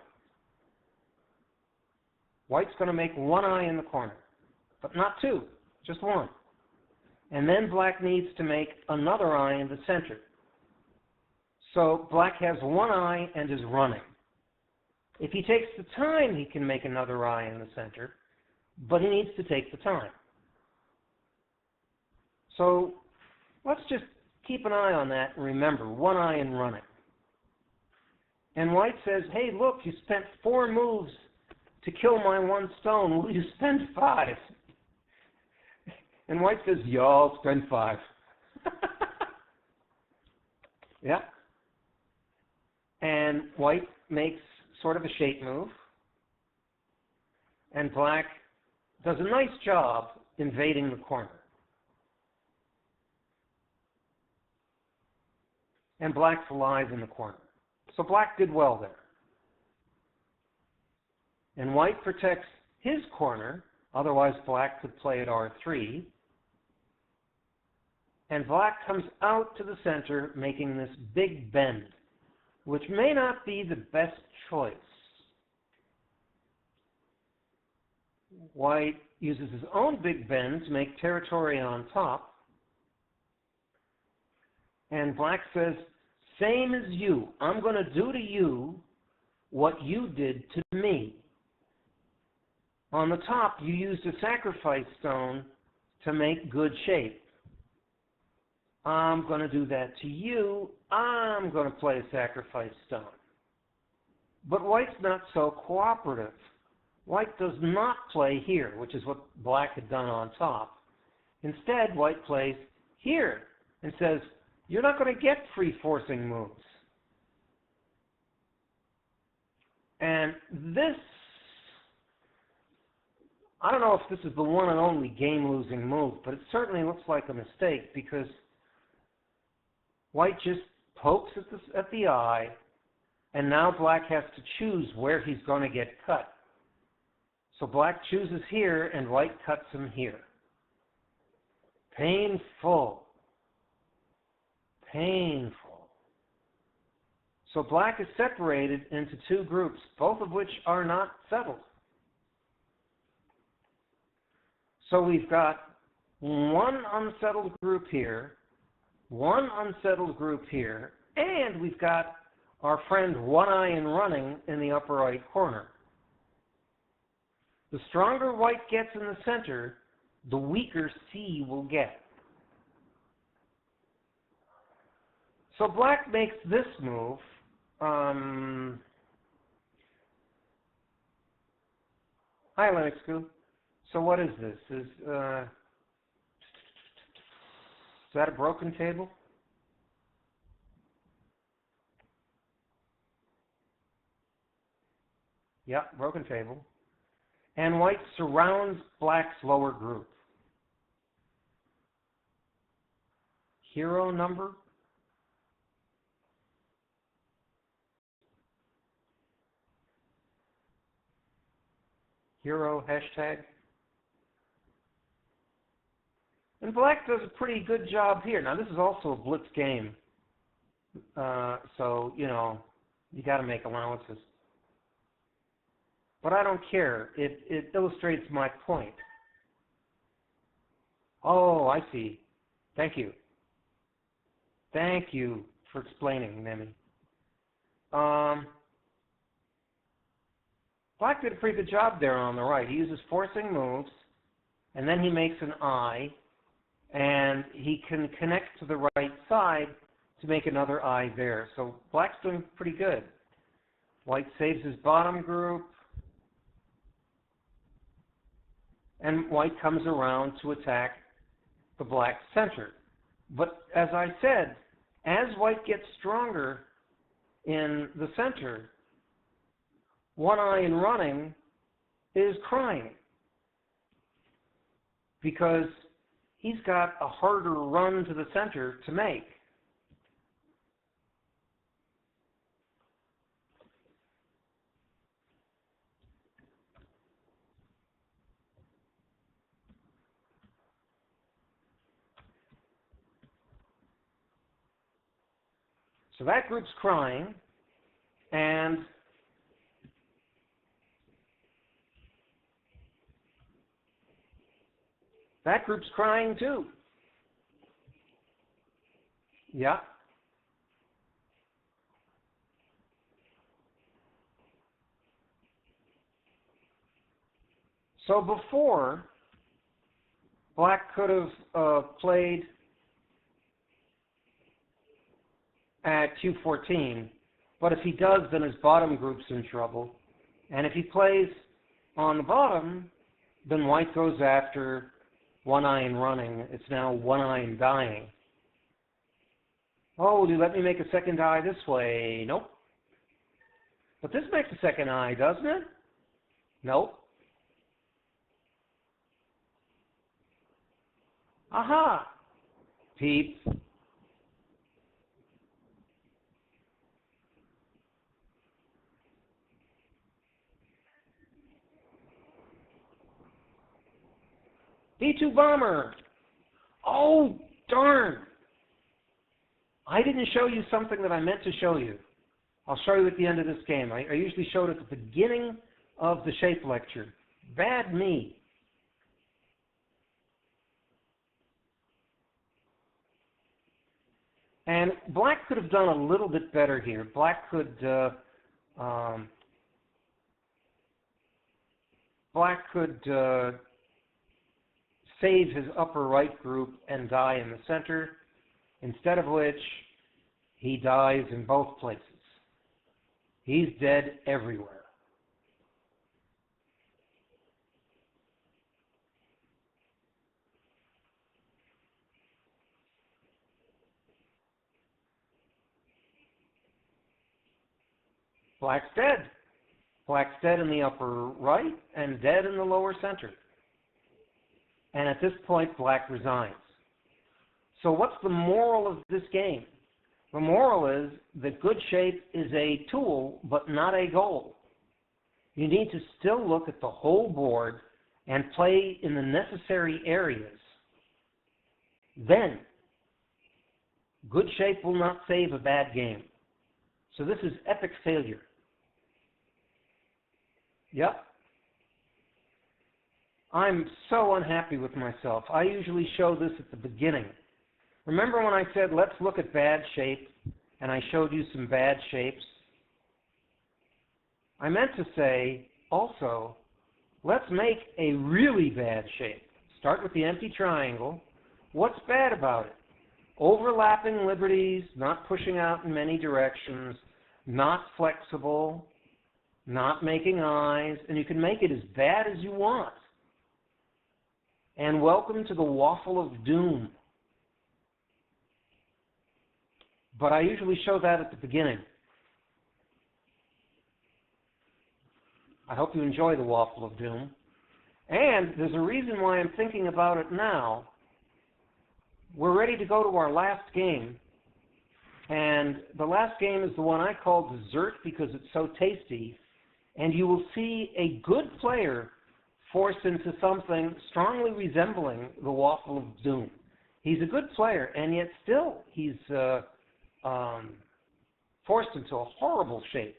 Speaker 1: White's going to make one eye in the corner, but not two, just one. And then black needs to make another eye in the center. So black has one eye and is running. If he takes the time, he can make another eye in the center, but he needs to take the time. So let's just keep an eye on that and remember, one eye and running. And white says, hey, look, you spent 4 moves to kill my 1 stone. Will you spend 5? And white says, yeah, I'll spend 5. Yeah. And white makes sort of a shape move. And black does a nice job invading the corner. And black's alive in the corner. So black did well there. And white protects his corner, otherwise black could play at R3. And black comes out to the center, making this big bend, which may not be the best choice. White uses his own big bend to make territory on top. And black says, same as you. I'm going to do to you what you did to me. On the top, you used a sacrifice stone to make good shape. I'm going to do that to you. I'm going to play a sacrifice stone. But white's not so cooperative. White does not play here, which is what black had done on top. Instead, white plays here and says, you're not going to get free forcing moves. And this, I don't know if this is the one and only game-losing move, but it certainly looks like a mistake because white just pokes at the eye, and now black has to choose where he's going to get cut. So black chooses here, and white cuts him here. Painful. Painful. So black is separated into 2 groups, both of which are not settled. So we've got one unsettled group here, one unsettled group here, and we've got our friend one eye and running in the upper right corner. The stronger white gets in the center, the weaker C will get. So black makes this move. Hi, Linux Goo. So what is this? Is that a broken table? Yeah, broken table. And white surrounds black's lower group. Hero number? Hero hashtag? And black does a pretty good job here. Now this is also a blitz game. So, you know, you got to make allowances. But I don't care. It illustrates my point. Oh, I see. Thank you. Thank you for explaining, Nemi. Black did a pretty good job there on the right. He uses forcing moves, and then he makes an eye, and he can connect to the right side to make another eye there. So black's doing pretty good. White saves his bottom group, and white comes around to attack the black center. But as I said, as white gets stronger in the center, one eye in running is crying because he's got a harder run to the center to make. So that group's crying, and that group's crying too. Yeah. So before, black could have played at Q14, but if he does, then his bottom group's in trouble. And if he plays on the bottom, then white goes after one eye in running. It's now one eye in dying. Oh, do you let me make a second eye this way? Nope. But this makes a second eye, doesn't it? Nope. Aha! Peep. B2 bomber. Oh, darn. I didn't show you something that I meant to show you. I'll show you at the end of this game. I usually show it at the beginning of the shape lecture. Bad me. And black could have done a little bit better here. Black could save his upper right group and die in the center, instead of which he dies in both places. He's dead everywhere. Black's dead. Black's dead in the upper right and dead in the lower center. And at this point, black resigns. So what's the moral of this game? The moral is that good shape is a tool, but not a goal. You need to still look at the whole board and play in the necessary areas. Then, good shape will not save a bad game. So this is epic failure. Yep. I'm so unhappy with myself. I usually show this at the beginning. Remember when I said, let's look at bad shape, and I showed you some bad shapes? I meant to say, also, let's make a really bad shape. Start with the empty triangle. What's bad about it? Overlapping liberties, not pushing out in many directions, not flexible, not making eyes, and you can make it as bad as you want. And welcome to the waffle of doom. But I usually show that at the beginning. I hope you enjoy the waffle of doom. And there's a reason why I'm thinking about it now. We're ready to go to our last game. And the last game is the one I call dessert because it's so tasty. And you will see a good player forced into something strongly resembling the waffle of doom. He's a good player, and yet still he's forced into a horrible shape.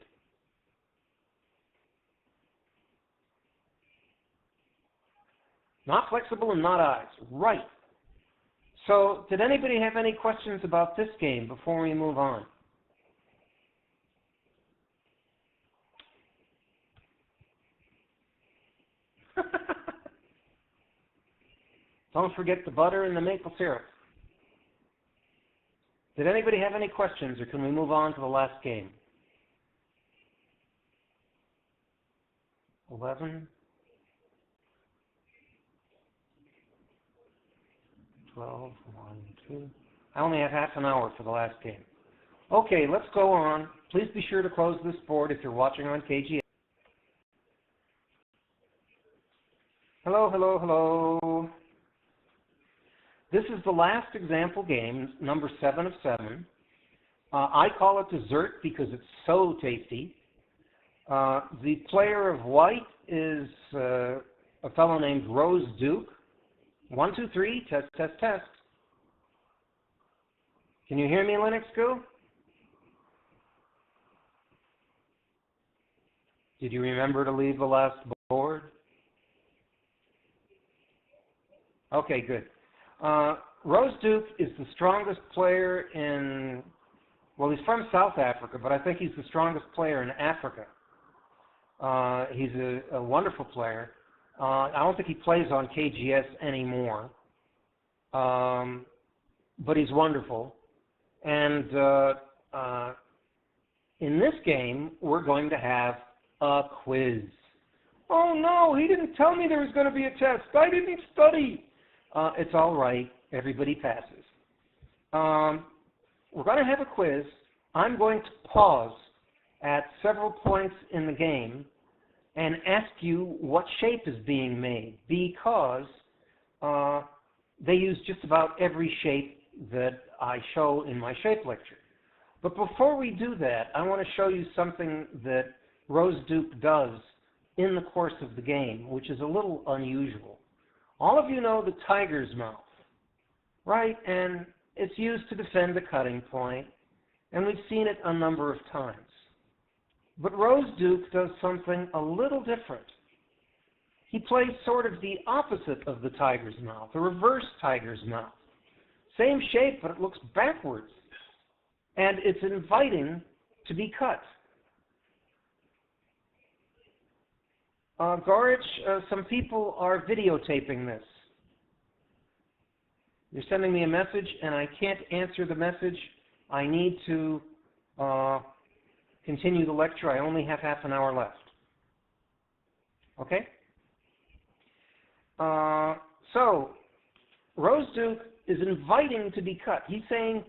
Speaker 1: Not flexible and not eyes. Right. So, did anybody have any questions about this game before we move on? Don't forget the butter and the maple syrup. Did anybody have any questions, or can we move on to the last game? 11, 12, 1, 2. I only have half an hour for the last game. Okay, let's go on. Please be sure to close this board if you're watching on KGS. Hello, hello, hello. This is the last example game, number 7 of 7. I call it dessert because it's so tasty. The player of white is a fellow named Rose Duke. 1, 2, 3, test, test, test. Can you hear me, Linux Goo? Did you remember to leave the last board? Okay, good. Rose Duke is the strongest player in, well, he's from South Africa, but I think he's the strongest player in Africa. He's a wonderful player. I don't think he plays on KGS anymore, but he's wonderful. And in this game, we're going to have a quiz. Oh no, he didn't tell me there was going to be a test. I didn't study. It's all right. Everybody passes. We're going to have a quiz. I'm going to pause at several points in the game and ask you what shape is being made, because they use just about every shape that I show in my shape lecture. But before we do that, I want to show you something that Rose Duke does in the course of the game, which is a little unusual. All of you know the tiger's mouth, right? And it's used to defend a cutting point, and we've seen it a number of times. But Rose Duke does something a little different. He plays sort of the opposite of the tiger's mouth, a reverse tiger's mouth. Same shape, but it looks backwards. And it's inviting to be cut. Gorich, some people are videotaping this. You're sending me a message, and I can't answer the message. I need to continue the lecture. I only have half an hour left. Okay? So, Rose Duke is inviting to be cut. He's saying,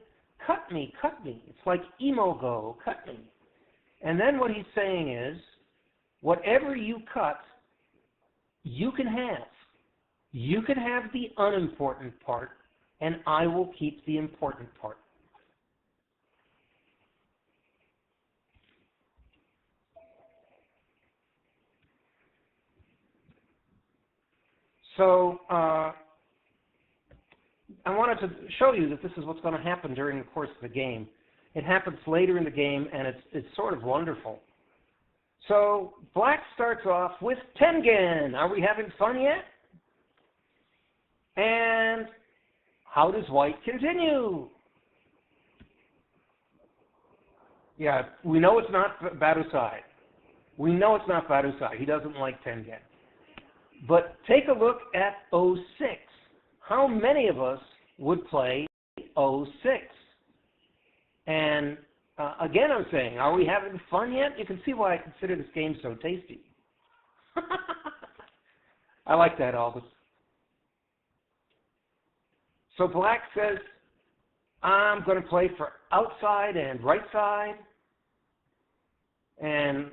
Speaker 1: cut me, cut me. It's like emo go, cut me. And then what he's saying is, whatever you cut, you can have. You can have the unimportant part, and I will keep the important part. So, I wanted to show you that this is what's going to happen during the course of the game. It happens later in the game, and it's sort of wonderful. So, black starts off with Tengen. Are we having fun yet? And how does white continue? Yeah, we know it's not Badusai. We know it's not Badusai. He doesn't like Tengen. But take a look at 06. How many of us would play 06? And again, I'm saying, are we having fun yet? You can see why I consider this game so tasty. I like that, Albus. So black says, I'm going to play for outside and right side. And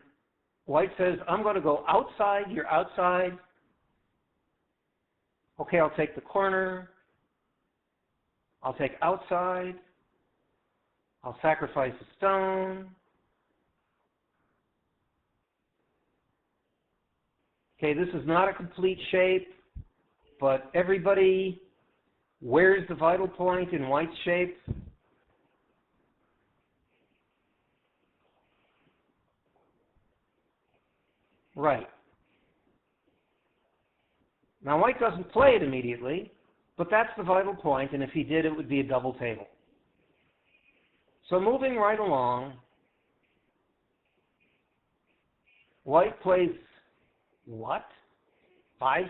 Speaker 1: white says, I'm going to go outside, you're outside. Okay, I'll take the corner. I'll take outside. I'll sacrifice a stone. Okay, this is not a complete shape, but everybody, where's the vital point in white's shape? Right. Now, white doesn't play it immediately, but that's the vital point, and if he did, it would be a double table. So moving right along, white plays what? 5-5?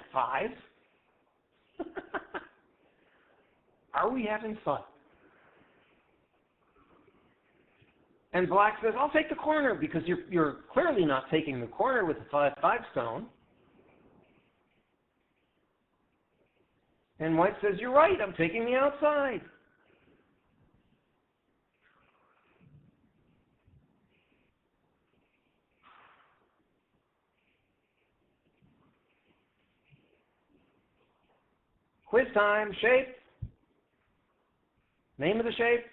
Speaker 1: Are we having fun? And black says, I'll take the corner, because you're clearly not taking the corner with the 5-5 stone. And white says, you're right, I'm taking the outside. Quiz time. Shape. Name of the shape.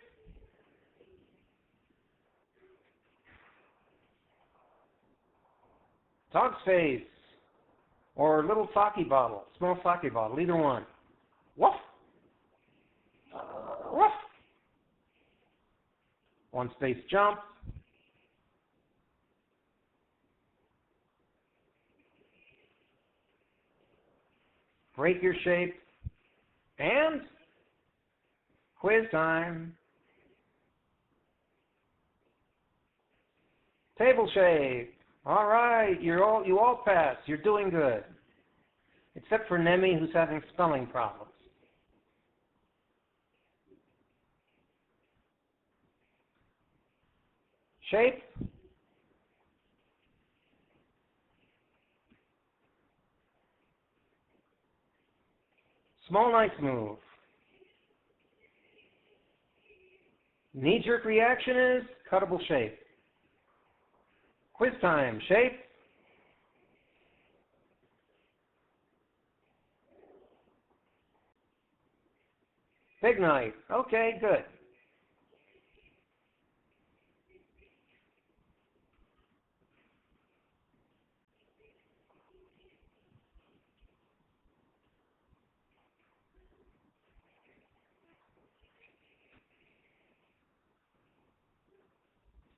Speaker 1: Dog's face. Or little sake bottle. Small sake bottle. Either one. Woof. Woof. One space jump. Break your shape. And quiz time. Table shape. All right, you all passed. You're doing good. Except for Nemi, who's having spelling problems. Shape. Small nice move. Knee-jerk reaction is cuttable shape. Quiz time. Shape. Big knife. Okay, good.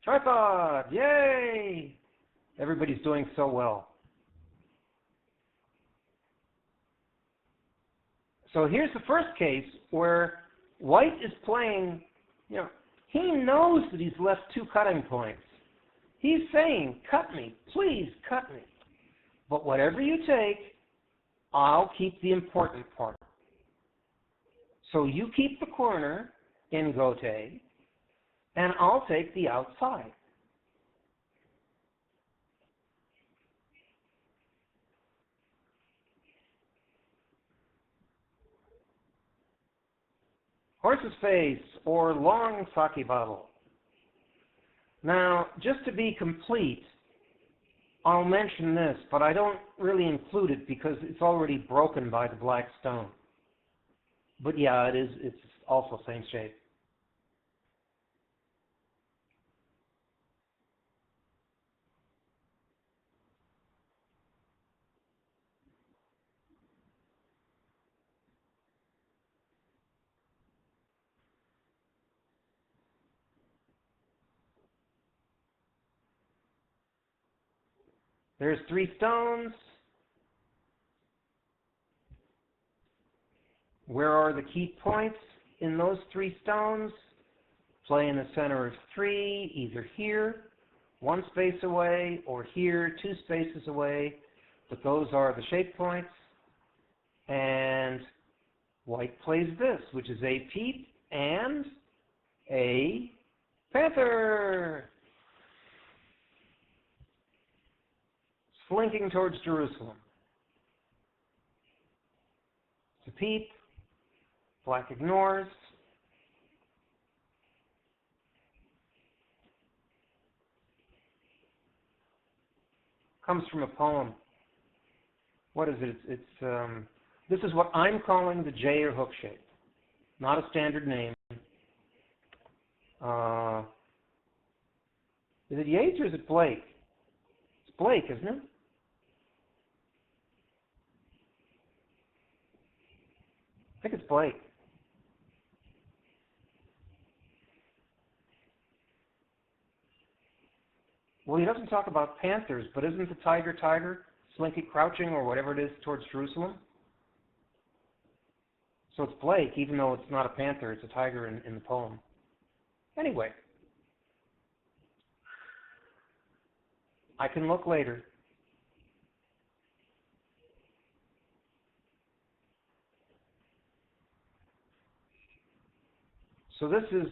Speaker 1: Tripod. Yay! Everybody's doing so well. So here's the first case where white is playing, he knows that he's left 2 cutting points. He's saying, cut me, please cut me. But whatever you take, I'll keep the important part. So you keep the corner in Gote, and I'll take the outside. Horse's face, or long sake bottle. Now, just to be complete, I'll mention this, but I don't really include it because it's already broken by the black stone. But yeah, it's also same shape. There's 3 stones. Where are the key points in those 3 stones? Play in the center of 3, either here, 1 space away, or here, 2 spaces away. But those are the shape points. And white plays this, which is a peep and a panther. Slinking towards Jerusalem. It's a peep. Black ignores. Comes from a poem. What is it? This is what I'm calling the J or hook shape. Not a standard name. Is it Yates or is it Blake? It's Blake, isn't it? I think it's Blake. Well, he doesn't talk about panthers, but isn't the tiger, slinky crouching or whatever it is towards Jerusalem? So it's Blake, even though it's not a panther, it's a tiger in the poem. Anyway, I can look later. So this is,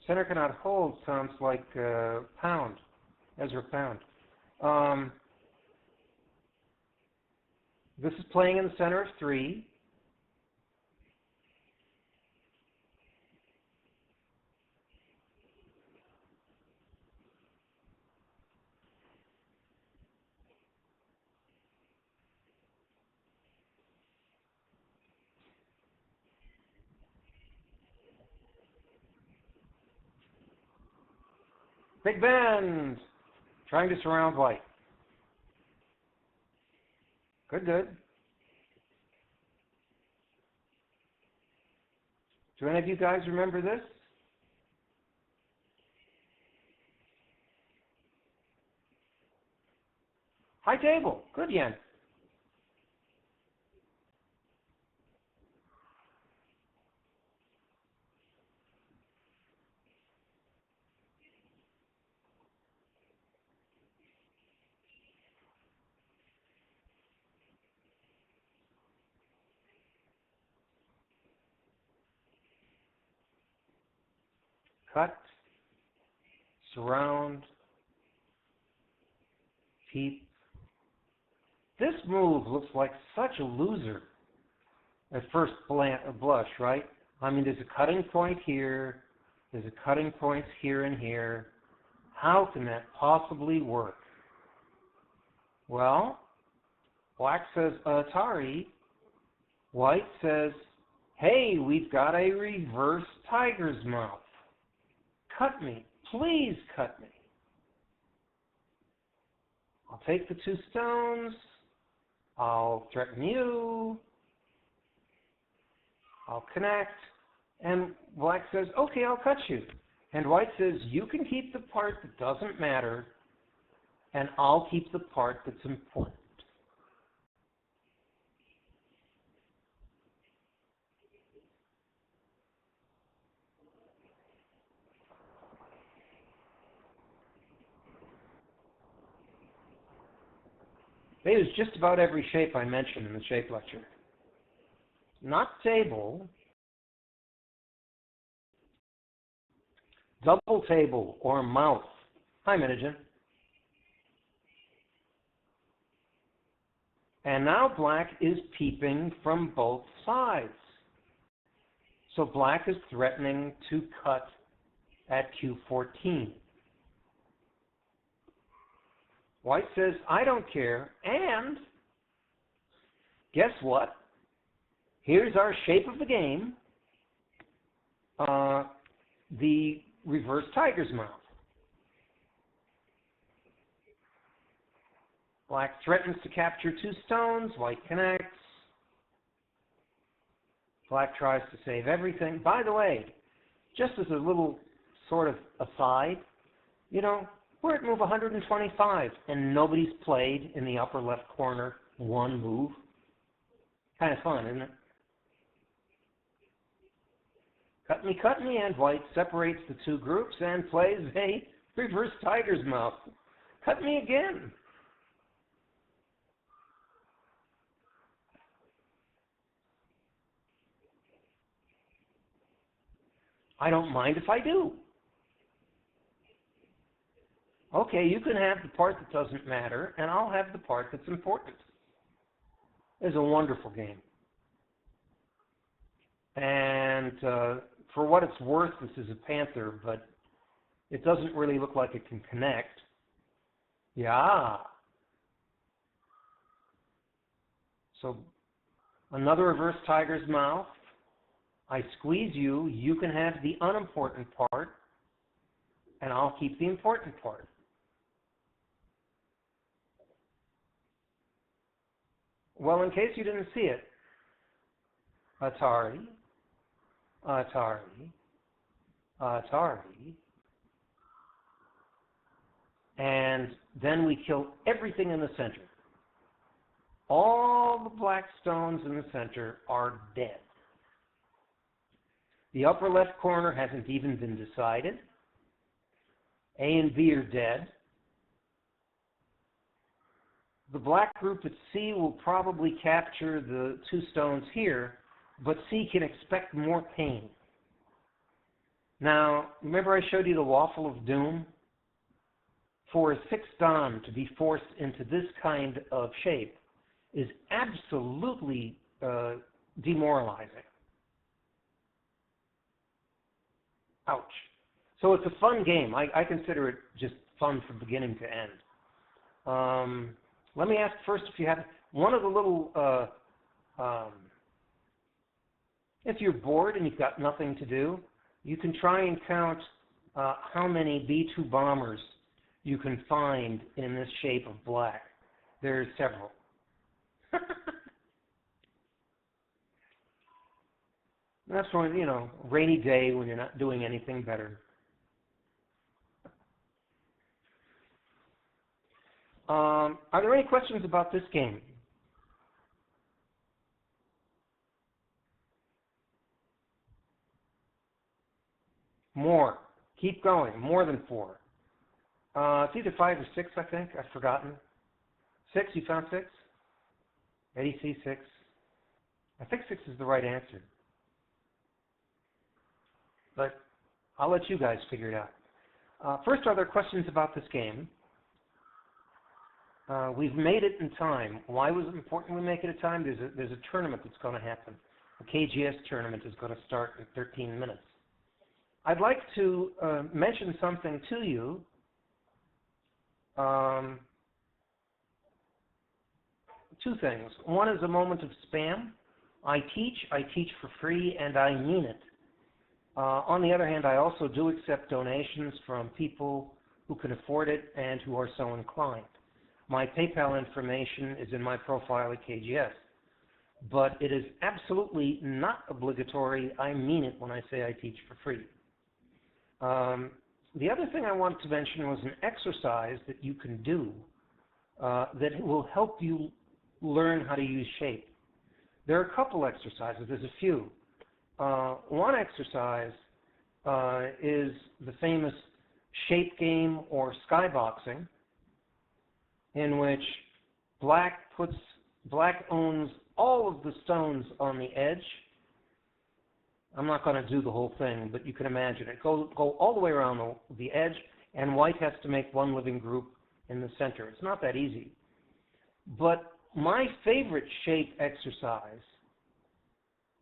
Speaker 1: center cannot hold sounds like pound, Ezra Pound. This is playing in the center of 3. Big bend. Trying to surround white. Good, good. Do any of you guys remember this? High table. Good, Yen. Cut, surround, peep. This move looks like such a loser at first blush, right? I mean, there's a cutting point here, there's a cutting point here and here. How can that possibly work? Well, black says Atari, white says, hey, we've got a reverse tiger's mouth. Cut me, please cut me. I'll take the 2 stones, I'll threaten you, I'll connect, and black says, okay, I'll cut you. And white says, you can keep the part that doesn't matter, and I'll keep the part that's important. They use just about every shape I mentioned in the shape lecture. Not table, double table or mouth. Hi, Minigen. And now black is peeping from both sides. So black is threatening to cut at Q14. White says, I don't care, and guess what? Here's our shape of the game, the reverse tiger's mouth. Black threatens to capture 2 stones, white connects. Black tries to save everything. By the way, just as a little sort of aside, you know, we're at move 125 and nobody's played in the upper left corner 1 move. Kind of fun, isn't it? Cut me, and white separates the 2 groups and plays a reverse tiger's mouth. Cut me again. I don't mind if I do. Okay, you can have the part that doesn't matter, and I'll have the part that's important. It's a wonderful game. And for what it's worth, this is a panther, but it doesn't really look like it can connect. Yeah. So another reverse tiger's mouth. I squeeze you, you can have the unimportant part, and I'll keep the important part. Well, in case you didn't see it, Atari, Atari, Atari, and then we kill everything in the center. All the black stones in the center are dead. The upper left corner hasn't even been decided. A and B are dead. The black group at C will probably capture the 2 stones here, but C can expect more pain. Now, remember I showed you the waffle of doom? For a 6 Dsaun to be forced into this kind of shape is absolutely demoralizing. Ouch. So it's a fun game. I consider it just fun from beginning to end. Let me ask first if you have one of the little, if you're bored and you've got nothing to do, you can try and count how many B-2 bombers you can find in this shape of black. There's several. That's when, rainy day when you're not doing anything better. Are there any questions about this game? More. Keep going. More than 4. It's either 5 or 6, I think. I've forgotten. 6? You found 6? Eddie C. 6. I think 6 is the right answer. But I'll let you guys figure it out. First, are there questions about this game? We've made it in time. Why was it important we make it in time? There's a tournament that's going to happen. The KGS tournament is going to start in 13 minutes. I'd like to mention something to you. Two things. One is a moment of spam. I teach for free, and I mean it. On the other hand, I also do accept donations from people who can afford it and who are so inclined. My PayPal information is in my profile at KGS, but it is absolutely not obligatory. I mean it when I say I teach for free. The other thing I wanted to mention was an exercise that you can do that will help you learn how to use shape. There are a couple exercises. There's a few. One exercise is the famous shape game or skyboxing, in which black owns all of the stones on the edge. I'm not going to do the whole thing, but you can imagine it. Go all the way around the edge, and white has to make one living group in the center. It's not that easy. But my favorite shape exercise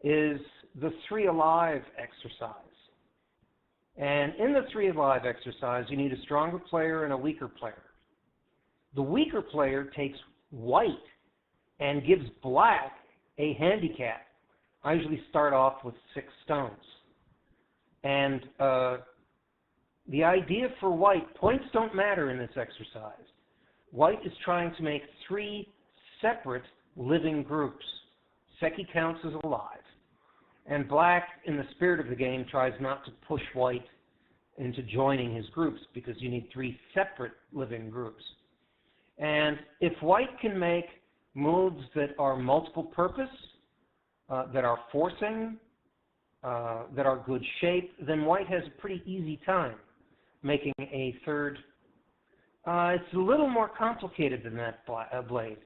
Speaker 1: is the 3 alive exercise. And in the 3 alive exercise, you need a stronger player and a weaker player. The weaker player takes white and gives black a handicap. I usually start off with 6 stones. And the idea for white, points don't matter in this exercise. White is trying to make 3 separate living groups. Seki counts as alive. And black, in the spirit of the game, tries not to push white into joining his groups because you need 3 separate living groups. And if white can make moves that are multiple purpose, that are forcing, that are good shape, then white has a pretty easy time making a third. It's a little more complicated than that, Blade.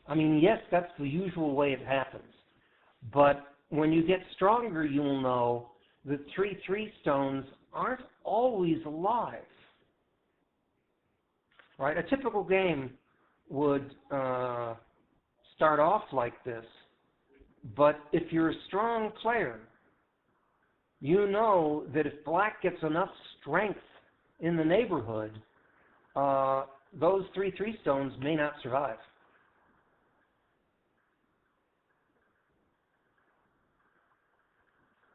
Speaker 1: I mean, yes, that's the usual way it happens. But when you get stronger, you will know that 3/3 stones aren't always alive. Right? A typical game would start off like this, but if you're a strong player, you know that if black gets enough strength in the neighborhood, those 3/3 stones may not survive.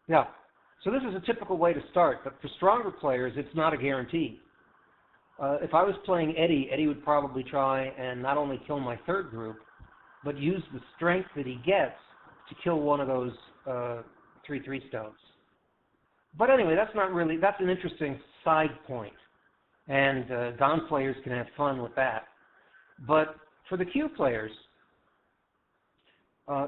Speaker 1: Yeah, so this is a typical way to start, but for stronger players, it's not a guarantee. If I was playing Eddie, Eddie would probably try and not only kill my third group, but use the strength that he gets to kill one of those 3/3 stones. But anyway, that's an interesting side point. And Dsaun players can have fun with that. But for the Q players,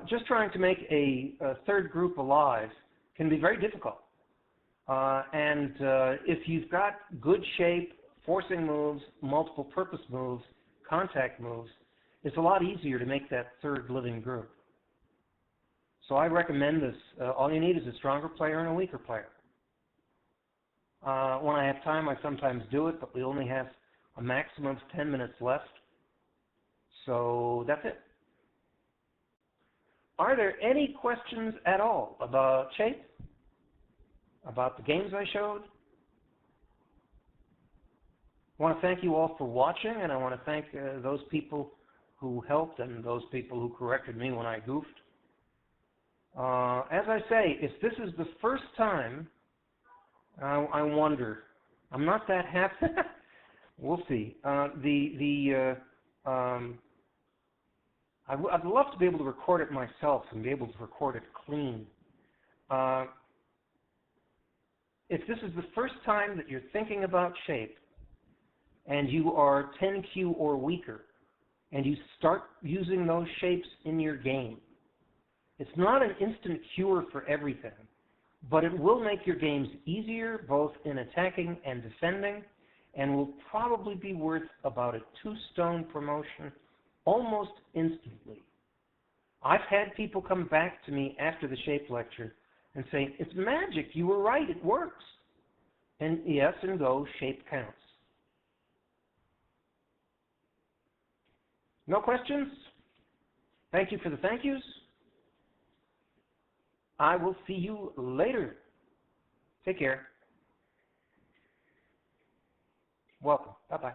Speaker 1: just trying to make a third group alive can be very difficult. And if you've got good shape, forcing moves, multiple purpose moves, contact moves, it's a lot easier to make that third living group. So I recommend this. All you need is a stronger player and a weaker player. When I have time, I sometimes do it, but we only have a maximum of 10 minutes left. So that's it. Are there any questions at all about shape? About the games I showed? I want to thank you all for watching, and I want to thank those people who helped and those people who corrected me when I goofed. As I say, if this is the first time, I wonder I'm not that happy. We'll see. I'd love to be able to record it myself and be able to record it clean. If this is the first time that you're thinking about shape and you are 10Q or weaker and you start using those shapes in your game, it's not an instant cure for everything, but it will make your games easier both in attacking and defending, and will probably be worth about a 2-stone promotion almost instantly. I've had people come back to me after the shape lecture and say, it's magic, you were right, it works. And yes, and go, shape counts. No questions? Thank you for the thank yous. I will see you later. Take care. Welcome. Bye-bye.